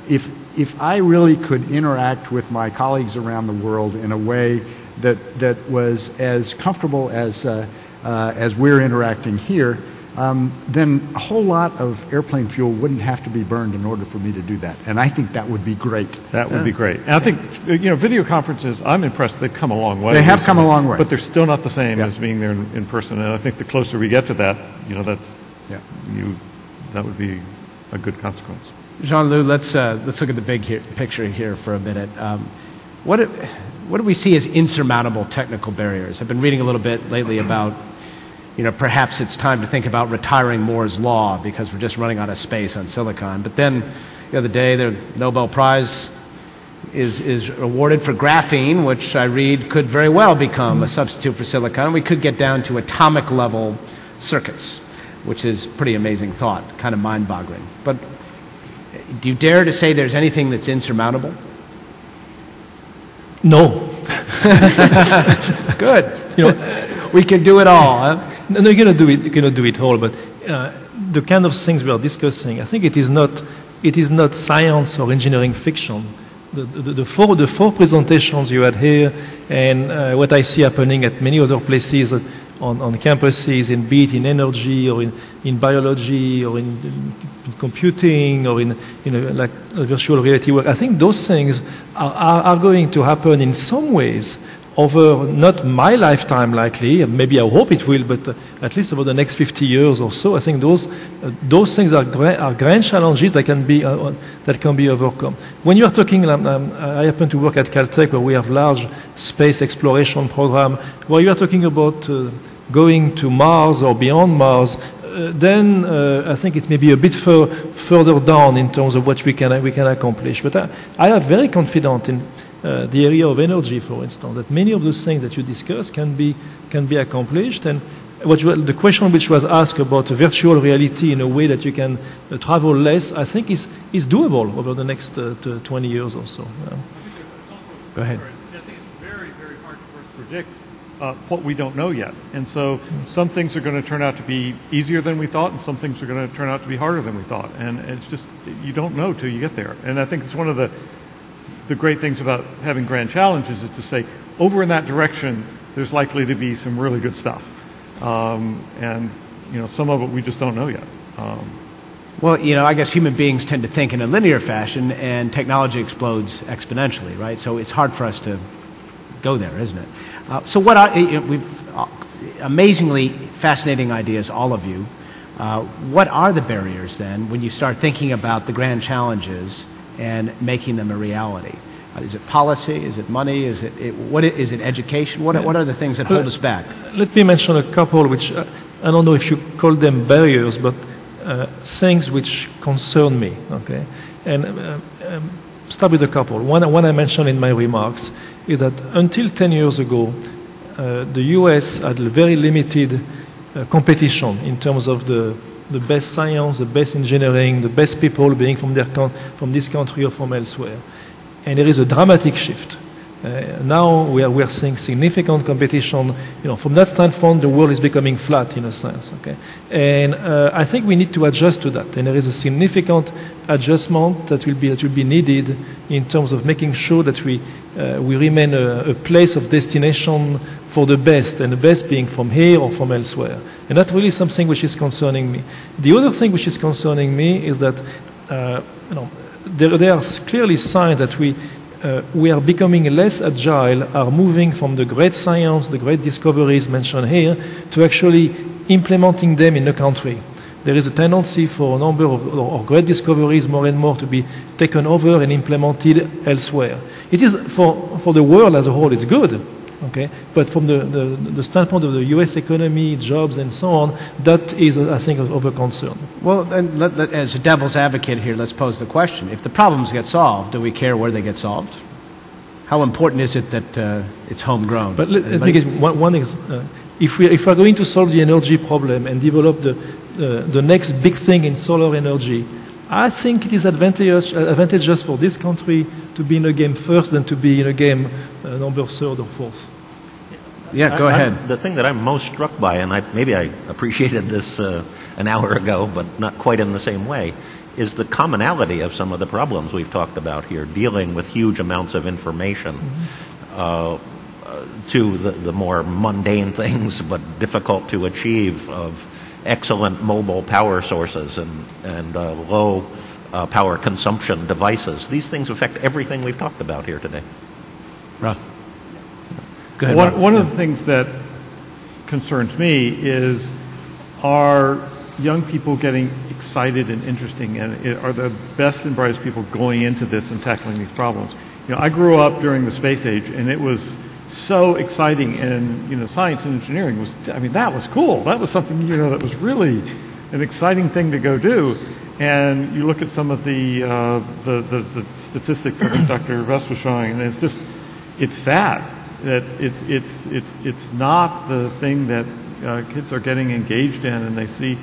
if I really could interact with my colleagues around the world in a way that was as comfortable as we're interacting here, then a whole lot of airplane fuel wouldn't have to be burned in order for me to do that. And I think that would be great. That would be great. And I think, video conferences, I'm impressed they've come a long way. They have come a long way. But they're still not the same as being there in person. And I think the closer we get to that, that would be a good consequence. Jean-Loup, let's look at the big picture here for a minute. What do we see as insurmountable technical barriers? I've been reading a little bit lately about, perhaps it's time to think about retiring Moore's Law because we're just running out of space on silicon. But then the other day, the Nobel Prize is awarded for graphene, which I read could very well become a substitute for silicon. We could get down to atomic level circuits, which is a pretty amazing thought, kind of mind-boggling. But do you dare to say there's anything that's insurmountable? No. Good. We can do it all, huh? No, you cannot do it all, but the kind of things we are discussing, I think it is not science or engineering fiction. The four presentations you had here and what I see happening at many other places on campuses, be it in energy or in biology or in computing or in like virtual reality work. I think those things are going to happen in some ways over not my lifetime likely, maybe I hope it will, but at least over the next 50 years or so. I think those things are grand challenges that can be overcome. When you are talking, I happen to work at Caltech where we have large space exploration program, where you are talking about going to Mars or beyond Mars, then I think it may be a bit further down in terms of what we can accomplish. But I am very confident in the area of energy, for instance, that many of those things that you discussed can be accomplished. And the question which was asked about virtual reality in a way that you can travel less, I think is doable over the next 20 years or so. Go ahead. I think it's very, very hard for us to predict what we don't know yet. And so some things are going to turn out to be easier than we thought, and some things are going to turn out to be harder than we thought. And it's just, you don't know till you get there. And I think it's one of the great things about having grand challenges is to say, over in that direction, there's likely to be some really good stuff. And, you know, some of it we just don't know yet. Well, you know, I guess human beings tend to think in a linear fashion, and technology explodes exponentially, right? So it's hard for us to go there, isn't it? So what are, we've amazingly fascinating ideas, all of you. What are the barriers then when you start thinking about the grand challenges and making them a reality? Is it policy? Is it money? Is it education? What are the things that hold us back? Let me mention a couple which I don't know if you call them barriers, but things which concern me. Okay, and start with a couple. One I mentioned in my remarks is that until 10 years ago, the US had very limited competition in terms of the best science, the best engineering, the best people being from this country or from elsewhere. And there is a dramatic shift. Now we are seeing significant competition. You know, from that standpoint, the world is becoming flat in a sense. Okay, and I think we need to adjust to that. And there is a significant adjustment that will be needed in terms of making sure that we remain a place of destination for the best, and the best being from here or from elsewhere. And that's really something which is concerning me. The other thing which is concerning me is that you know, there are clearly signs that we are becoming less agile, are moving from the great science, the great discoveries mentioned here, to actually implementing them in the country. There is a tendency for a number of great discoveries more and more to be taken over and implemented elsewhere. It is, for the world as a whole, it's good, okay? But from the standpoint of the US economy, jobs, and so on, that is, I think, of a concern. Well, then, as a devil's advocate here, let's pose the question. If the problems get solved, do we care where they get solved? How important is it that it's homegrown? But let me get one is, if we are going to solve the energy problem and develop the next big thing in solar energy, I think it is advantageous for this country to be in a game first than to be in a game number third or fourth. Yeah, go ahead. The thing that I'm most struck by, and maybe I appreciated this an hour ago, but not quite in the same way, is the commonality of some of the problems we've talked about here, dealing with huge amounts of information, to the more mundane things but difficult to achieve, of excellent mobile power sources and low power consumption devices. These things affect everything we've talked about here today. Rob. Go ahead, one of the things that concerns me is, are young people getting excited and interesting, and are the best and brightest people going into this and tackling these problems? You know, I grew up during the space age, and it was so exciting, and, you know, science and engineering was, I mean, that was cool. That was something, you know, that was really an exciting thing to go do. And you look at some of the statistics that Dr. Vest was showing, and it's just, it's sad that it's not the thing that kids are getting engaged in, and they see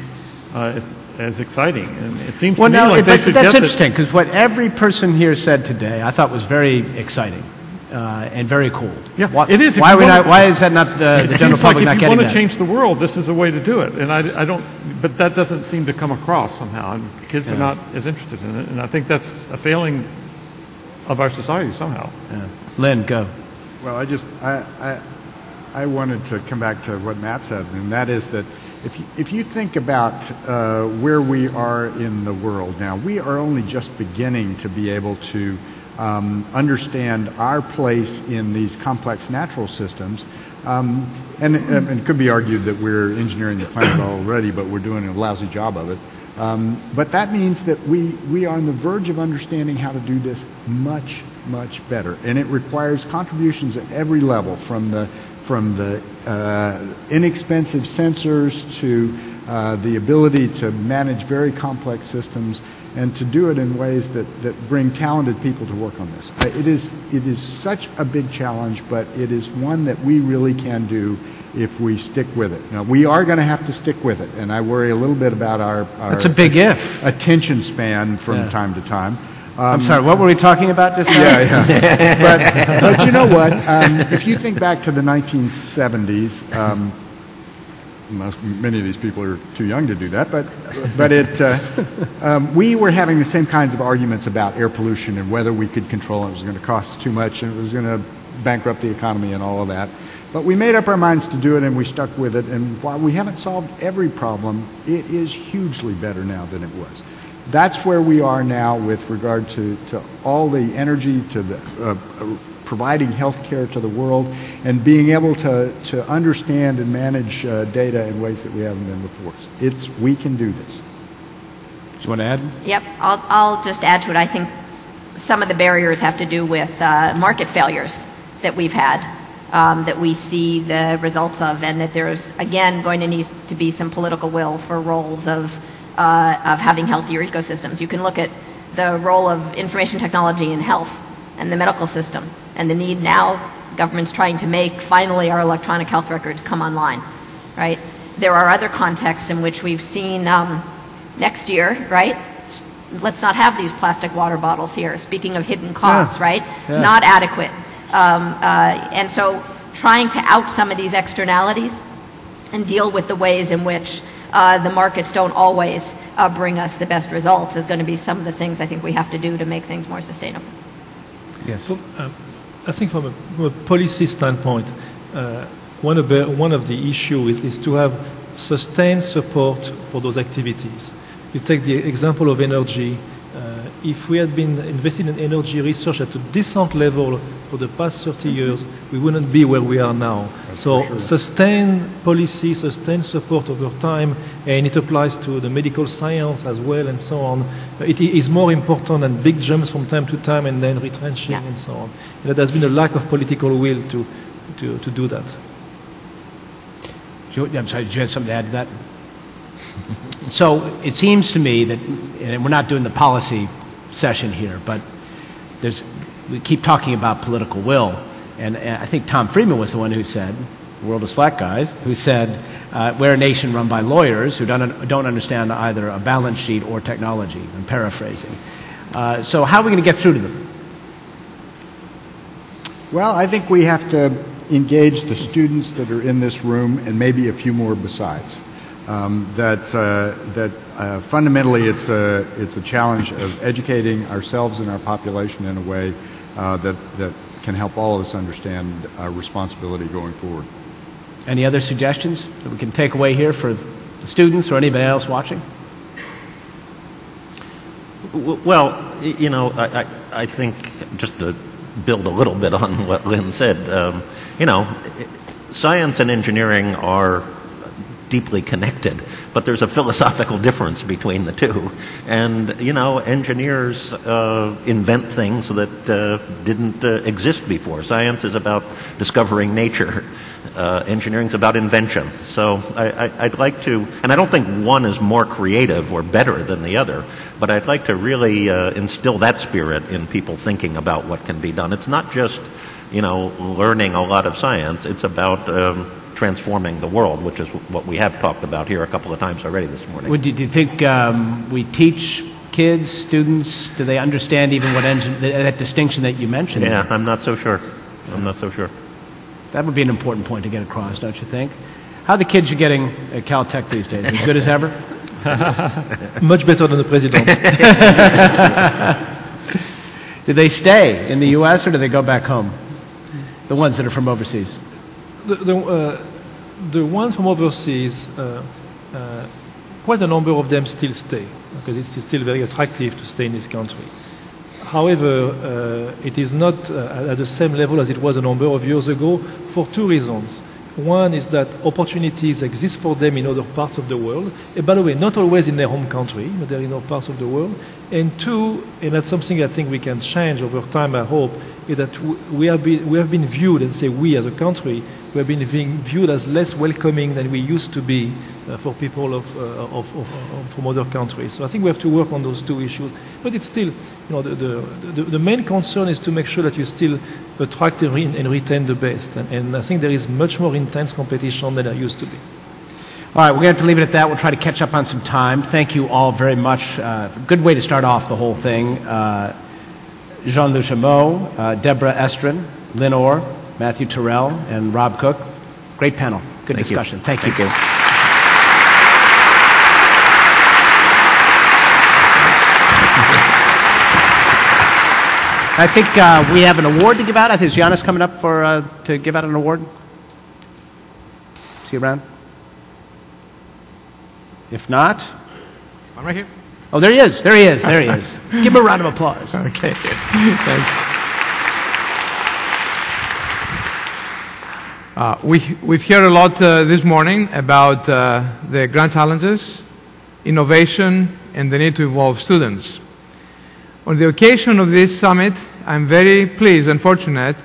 it's as exciting. And it seems to me like they should get that's interesting, because what every person here said today I thought was very exciting. And very cool. Yeah, why, it is. Why is that not the general public not getting that? If you want to change the world, this is a way to do it. And I don't, but that doesn't seem to come across somehow. And kids are not as interested in it. And I think that's a failing of our society somehow. Yeah. Lynn, go. Well, I wanted to come back to what Matt said, and that is that if you think about where we are in the world now, we are only just beginning to be able to understand our place in these complex natural systems. And it could be argued that we're engineering the planet already, but we're doing a lousy job of it. But that means that we are on the verge of understanding how to do this much, much better. And it requires contributions at every level, from the inexpensive sensors to the ability to manage very complex systems, and to do it in ways that bring talented people to work on this. It is such a big challenge, but it is one that we really can do if we stick with it. Now, we are going to have to stick with it, and I worry a little bit about our That's a big if. Attention span from time to time. I'm sorry, what were we talking about just now? Yeah. But you know what? If you think back to the 1970s, many of these people are too young to do that, but we were having the same kinds of arguments about air pollution and whether we could control it. It was going to cost too much and it was going to bankrupt the economy and all of that. But we made up our minds to do it and we stuck with it. And while we haven't solved every problem, it is hugely better now than it was. That's where we are now with regard to all the energy, to the providing health care to the world, and being able to understand and manage data in ways that we haven't been before. We can do this. Do you want to add? Yep, I'll just add to it. I think some of the barriers have to do with market failures that we've had, that we see the results of, and that there's, again, going to need to be some political will for roles of having healthier ecosystems. You can look at the role of information technology in health and the medical system, and the need now government's trying to make finally our electronic health records come online, right? There are other contexts in which we've seen next year, right? Let's not have these plastic water bottles here. Speaking of hidden costs, right? Yeah. Not adequate. And so trying to out some of these externalities and deal with the ways in which the markets don't always bring us the best results is going to be some of the things I think we have to do to make things more sustainable. Yes. So, I think from a policy standpoint, one of the issues is to have sustained support for those activities. You take the example of energy. If we had been investing in energy research at a decent level for the past 30 years, we wouldn't be where we are now. That's so sure. Sustained policy, sustained support over time, and it applies to the medical science as well and so on. It is more important than big jumps from time to time and then retrenching and so on. And there has been a lack of political will to do that. I'm sorry, did you have something to add to that? So it seems to me that, and we're not doing the policy session here, but we keep talking about political will, and I think Tom Friedman was the one who said, the world is flat, guys, who said, we're a nation run by lawyers who don't understand either a balance sheet or technology. I'm paraphrasing. So how are we going to get through to them? Well, I think we have to engage the students that are in this room and maybe a few more besides. Fundamentally it's a challenge of educating ourselves and our population in a way that can help all of us understand our responsibility going forward. Any other suggestions that we can take away here for the students or anybody else watching? Well, you know, I think just to build a little bit on what Lynn said, you know, science and engineering are deeply connected, but there's a philosophical difference between the two. And, you know, engineers invent things that didn't exist before. Science is about discovering nature. Engineering is about invention. So I'd like to, and I don't think one is more creative or better than the other, but I'd like to really instill that spirit in people thinking about what can be done. It's not just, you know, learning a lot of science. It's about transforming the world, which is what we have talked about here a couple of times already this morning. Do you think we teach kids, students, do they understand even what that distinction that you mentioned? Yeah, I'm not so sure. I'm not so sure. That would be an important point to get across, don't you think? How are the kids you're getting at Caltech these days? As good as ever? Much better than the president. Do they stay in the U.S. or do they go back home? The ones that are from overseas? The ones from overseas, quite a number of them still stay, because it's still very attractive to stay in this country. However, it is not at the same level as it was a number of years ago for two reasons. One is that opportunities exist for them in other parts of the world. And by the way, not always in their home country, but they're in other parts of the world. And two, and that's something I think we can change over time, I hope, is that we have been viewed, and say we as a country, we have been viewed as less welcoming than we used to be for people from other countries. So I think we have to work on those two issues. But it's still, you know, the main concern is to make sure that you still attract and retain the best. And I think there is much more intense competition than there used to be. All right, we're going to have to leave it at that. We'll try to catch up on some time. Thank you all very much. Good way to start off the whole thing. Jean-Luc Chameau, Deborah Estrin, Lynn Orr, Matthew Tirrel, and Rob Cook. Great panel. Good discussion. Thank you. I think we have an award to give out. I think is Yannis coming up for to give out an award. Is he around? If not, I'm right here. Oh, there he is. There he is. There he is. Give him a round of applause. Okay. Thanks. We've heard a lot this morning about the grand challenges, innovation, and the need to involve students. On the occasion of this summit, I'm very pleased and fortunate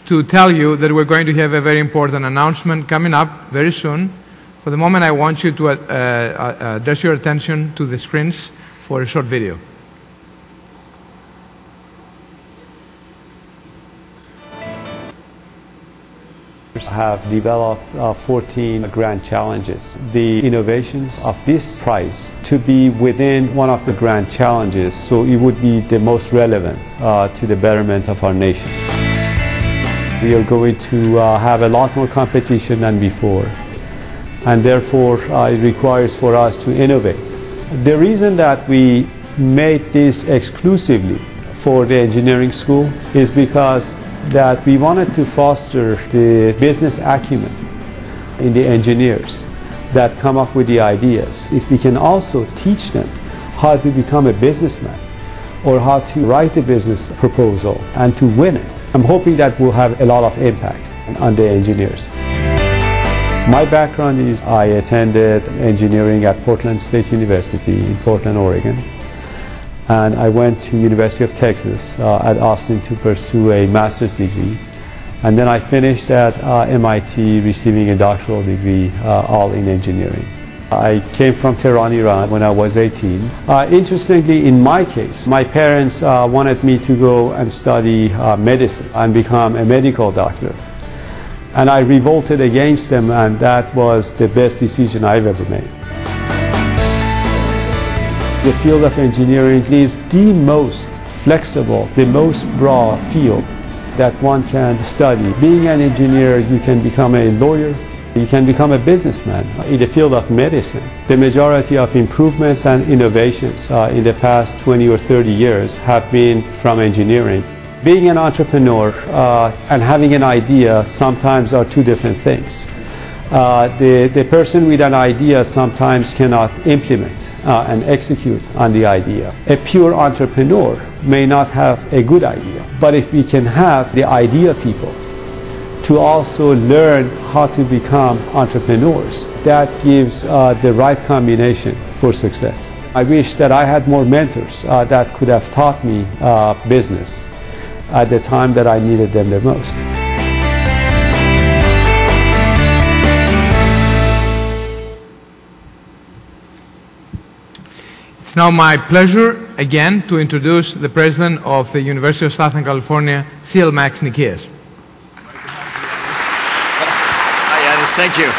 to tell you that we're going to have a very important announcement coming up very soon. For the moment, I want you to address your attention to the screens for a short video. Have developed 14 grand challenges. The innovations of this prize to be within one of the grand challenges, so it would be the most relevant to the betterment of our nation. We are going to have a lot more competition than before, and therefore it requires for us to innovate. The reason that we made this exclusively for the engineering school is because that we wanted to foster the business acumen in the engineers that come up with the ideas. If we can also teach them how to become a businessman or how to write a business proposal and to win it, I'm hoping that will have a lot of impact on the engineers. My background is I attended engineering at Portland State University in Portland, Oregon. And I went to University of Texas at Austin to pursue a master's degree. And then I finished at MIT receiving a doctoral degree, all in engineering. I came from Tehran, Iran when I was 18. Interestingly, in my case, my parents wanted me to go and study medicine and become a medical doctor. And I revolted against them, and that was the best decision I've ever made. The field of engineering is the most flexible, the most broad field that one can study. Being an engineer, you can become a lawyer, you can become a businessman. In the field of medicine, the majority of improvements and innovations in the past 20 or 30 years have been from engineering. Being an entrepreneur and having an idea sometimes are two different things. The person with an idea sometimes cannot implement and execute on the idea. A pure entrepreneur may not have a good idea, but if we can have the idea people to also learn how to become entrepreneurs, that gives the right combination for success. I wish that I had more mentors that could have taught me business at the time that I needed them the most. It's now my pleasure again to introduce the president of the University of Southern California, CL Max Nikias. Hi, Yannis. Thank you.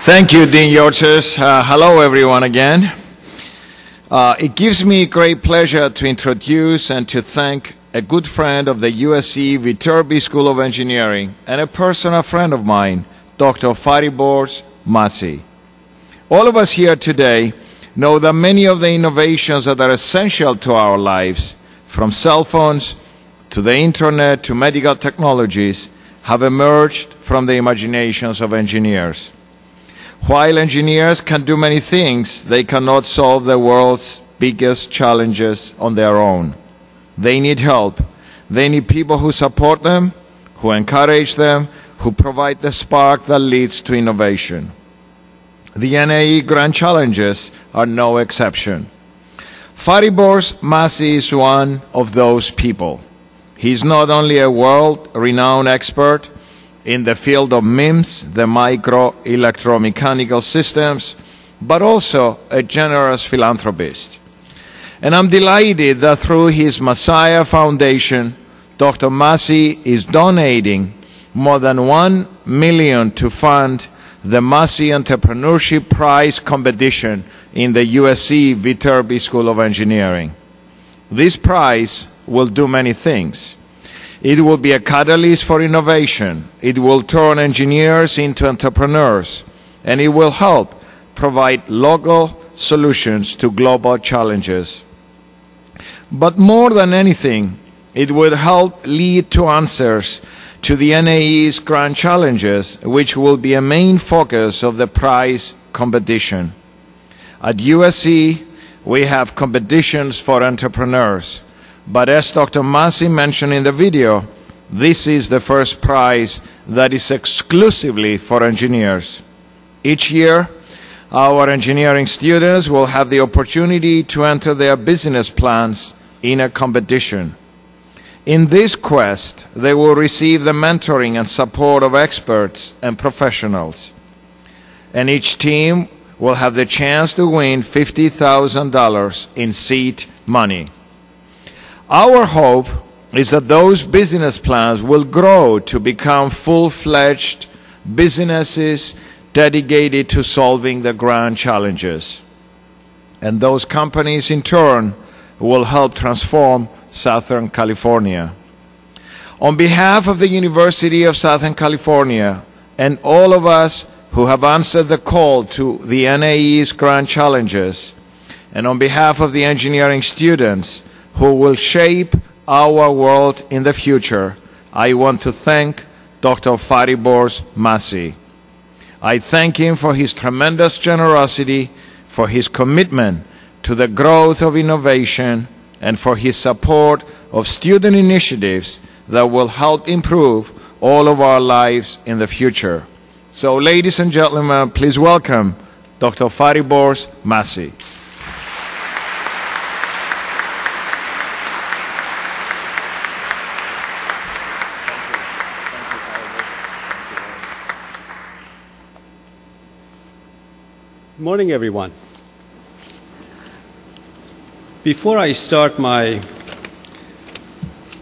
Thank you, Dean Yortsos. Hello, everyone, again. It gives me great pleasure to introduce and to thank a good friend of the USC Viterbi School of Engineering and a personal friend of mine, Dr. Fariborz Maseeh. All of us here today know that many of the innovations that are essential to our lives, from cell phones to the internet to medical technologies, have emerged from the imaginations of engineers. While engineers can do many things, they cannot solve the world's biggest challenges on their own. They need help. They need people who support them, who encourage them, who provide the spark that leads to innovation. The NAE Grand Challenges are no exception. Fariborz Maseeh is one of those people. He is not only a world-renowned expert in the field of MIMS, the micro-electromechanical systems, but also a generous philanthropist. And I'm delighted that through his Massiah Foundation, Dr. Maseeh is donating more than $1 million to fund the Massey Entrepreneurship Prize competition in the USC Viterbi School of Engineering. This prize will do many things. It will be a catalyst for innovation. It will turn engineers into entrepreneurs, and it will help provide local solutions to global challenges. But more than anything, it will help lead to answers to the NAE's grand challenges, which will be a main focus of the prize competition. At USC, we have competitions for entrepreneurs, but as Dr. Maseeh mentioned in the video, this is the first prize that is exclusively for engineers. Each year, our engineering students will have the opportunity to enter their business plans in a competition. In this quest, they will receive the mentoring and support of experts and professionals. And each team will have the chance to win $50,000 in seed money. Our hope is that those business plans will grow to become full-fledged businesses dedicated to solving the grand challenges. And those companies, in turn, will help transform Southern California. On behalf of the University of Southern California and all of us who have answered the call to the NAE's grand challenges, and on behalf of the engineering students who will shape our world in the future, I want to thank Dr. Fariborz Maseeh. I thank him for his tremendous generosity, for his commitment to the growth of innovation, and for his support of student initiatives that will help improve all of our lives in the future. So, ladies and gentlemen, please welcome Dr. Fariborz Maseeh. Good morning, everyone. Before I start my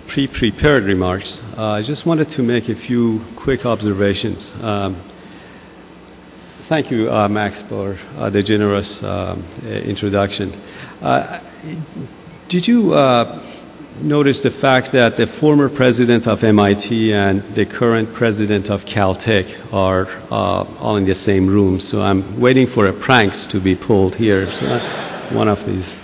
pre-prepared remarks, I just wanted to make a few quick observations. Thank you, Max, for the generous introduction. Did you notice the fact that the former president of MIT and the current president of Caltech are all in the same room? So I'm waiting for a pranks to be pulled here. So one of these.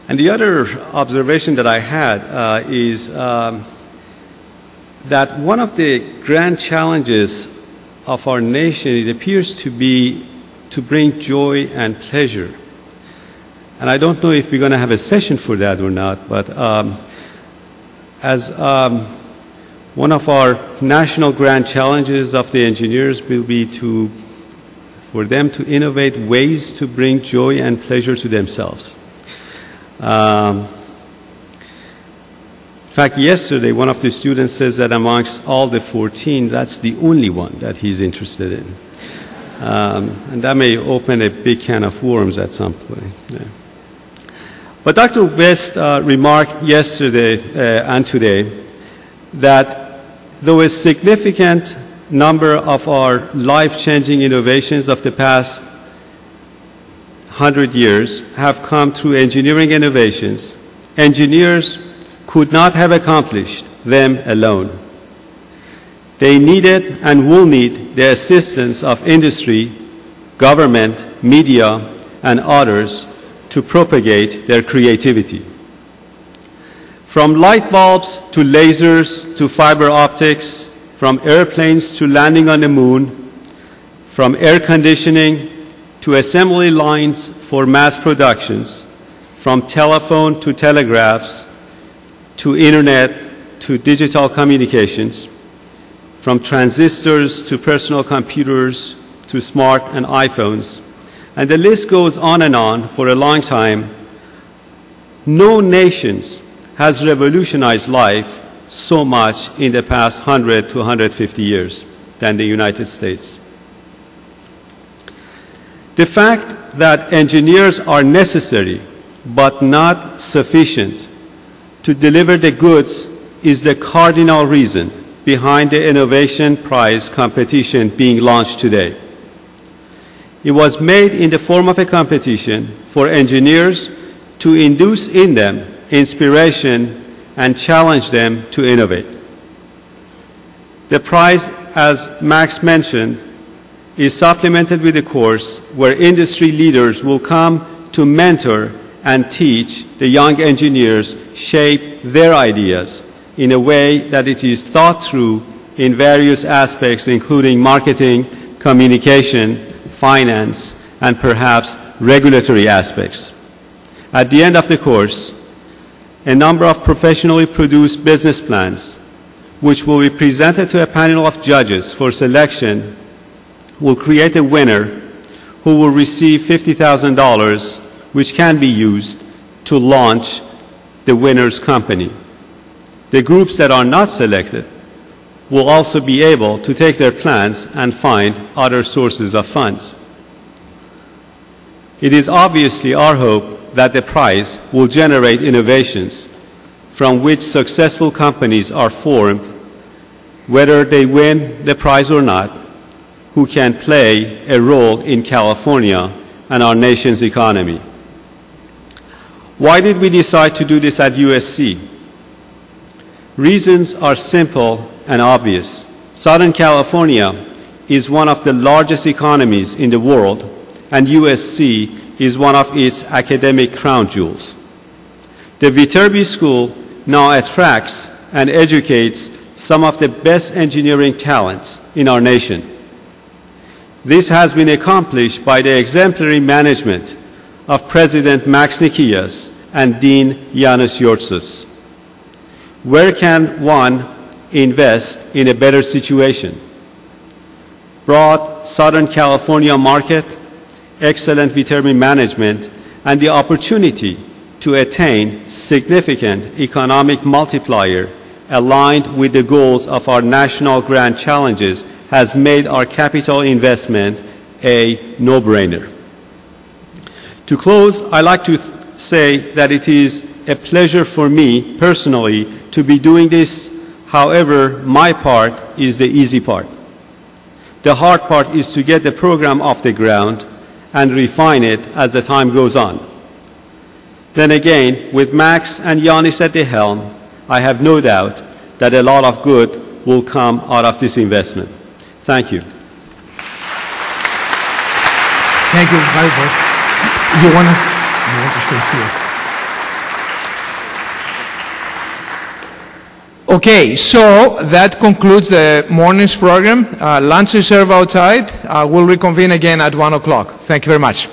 And the other observation that I had is that one of the grand challenges of our nation, it appears to be to bring joy and pleasure. And I don't know if we're going to have a session for that or not, but as one of our national grand challenges of the engineers will be for them to innovate ways to bring joy and pleasure to themselves. In fact, yesterday, one of the students says that amongst all the 14, that's the only one that he's interested in. And that may open a big can of worms at some point. Yeah. But Dr. West remarked yesterday and today that though a significant number of our life-changing innovations of the past 100 years have come through engineering innovations, engineers could not have accomplished them alone. They needed and will need the assistance of industry, government, media, and others to propagate their creativity. From light bulbs to lasers to fiber optics, from airplanes to landing on the moon, from air conditioning to assembly lines for mass productions, from telephone to telegraphs, to internet, to digital communications, from transistors to personal computers, to smart and iPhones. And the list goes on and on for a long time. No nation has revolutionized life so much in the past 100 to 150 years than the United States. The fact that engineers are necessary but not sufficient to deliver the goods is the cardinal reason behind the Innovation Prize competition being launched today. It was made in the form of a competition for engineers to induce in them inspiration and challenge them to innovate. The prize, as Max mentioned, is supplemented with a course where industry leaders will come to mentor and teach the young engineers shape their ideas in a way that it is thought through in various aspects, including marketing, communication, finance, and perhaps regulatory aspects. At the end of the course, a number of professionally produced business plans, which will be presented to a panel of judges for selection, will create a winner who will receive $50,000, which can be used to launch the winner's company. The groups that are not selected will also be able to take their plans and find other sources of funds. It is obviously our hope that the prize will generate innovations from which successful companies are formed, whether they win the prize or not, who can play a role in California and our nation's economy. Why did we decide to do this at USC? Reasons are simple and obvious. Southern California is one of the largest economies in the world, and USC is one of its academic crown jewels. The Viterbi School now attracts and educates some of the best engineering talents in our nation. This has been accomplished by the exemplary management of President Max Nikias and Dean Yortsos. Where can one invest in a better situation? Broad Southern California market, excellent Viterbi management, and the opportunity to attain significant economic multiplier aligned with the goals of our national grand challenges has made our capital investment a no-brainer. To close, I'd like to say that it is a pleasure for me personally to be doing this. However, my part is the easy part. The hard part is to get the program off the ground and refine it as the time goes on. Then again, with Max and Yannis at the helm, I have no doubt that a lot of good will come out of this investment. Thank you. Thank you, Fariborz. You want to stay here? Okay, so that concludes the morning's program. Lunch is served outside. We'll reconvene again at 1 o'clock. Thank you very much.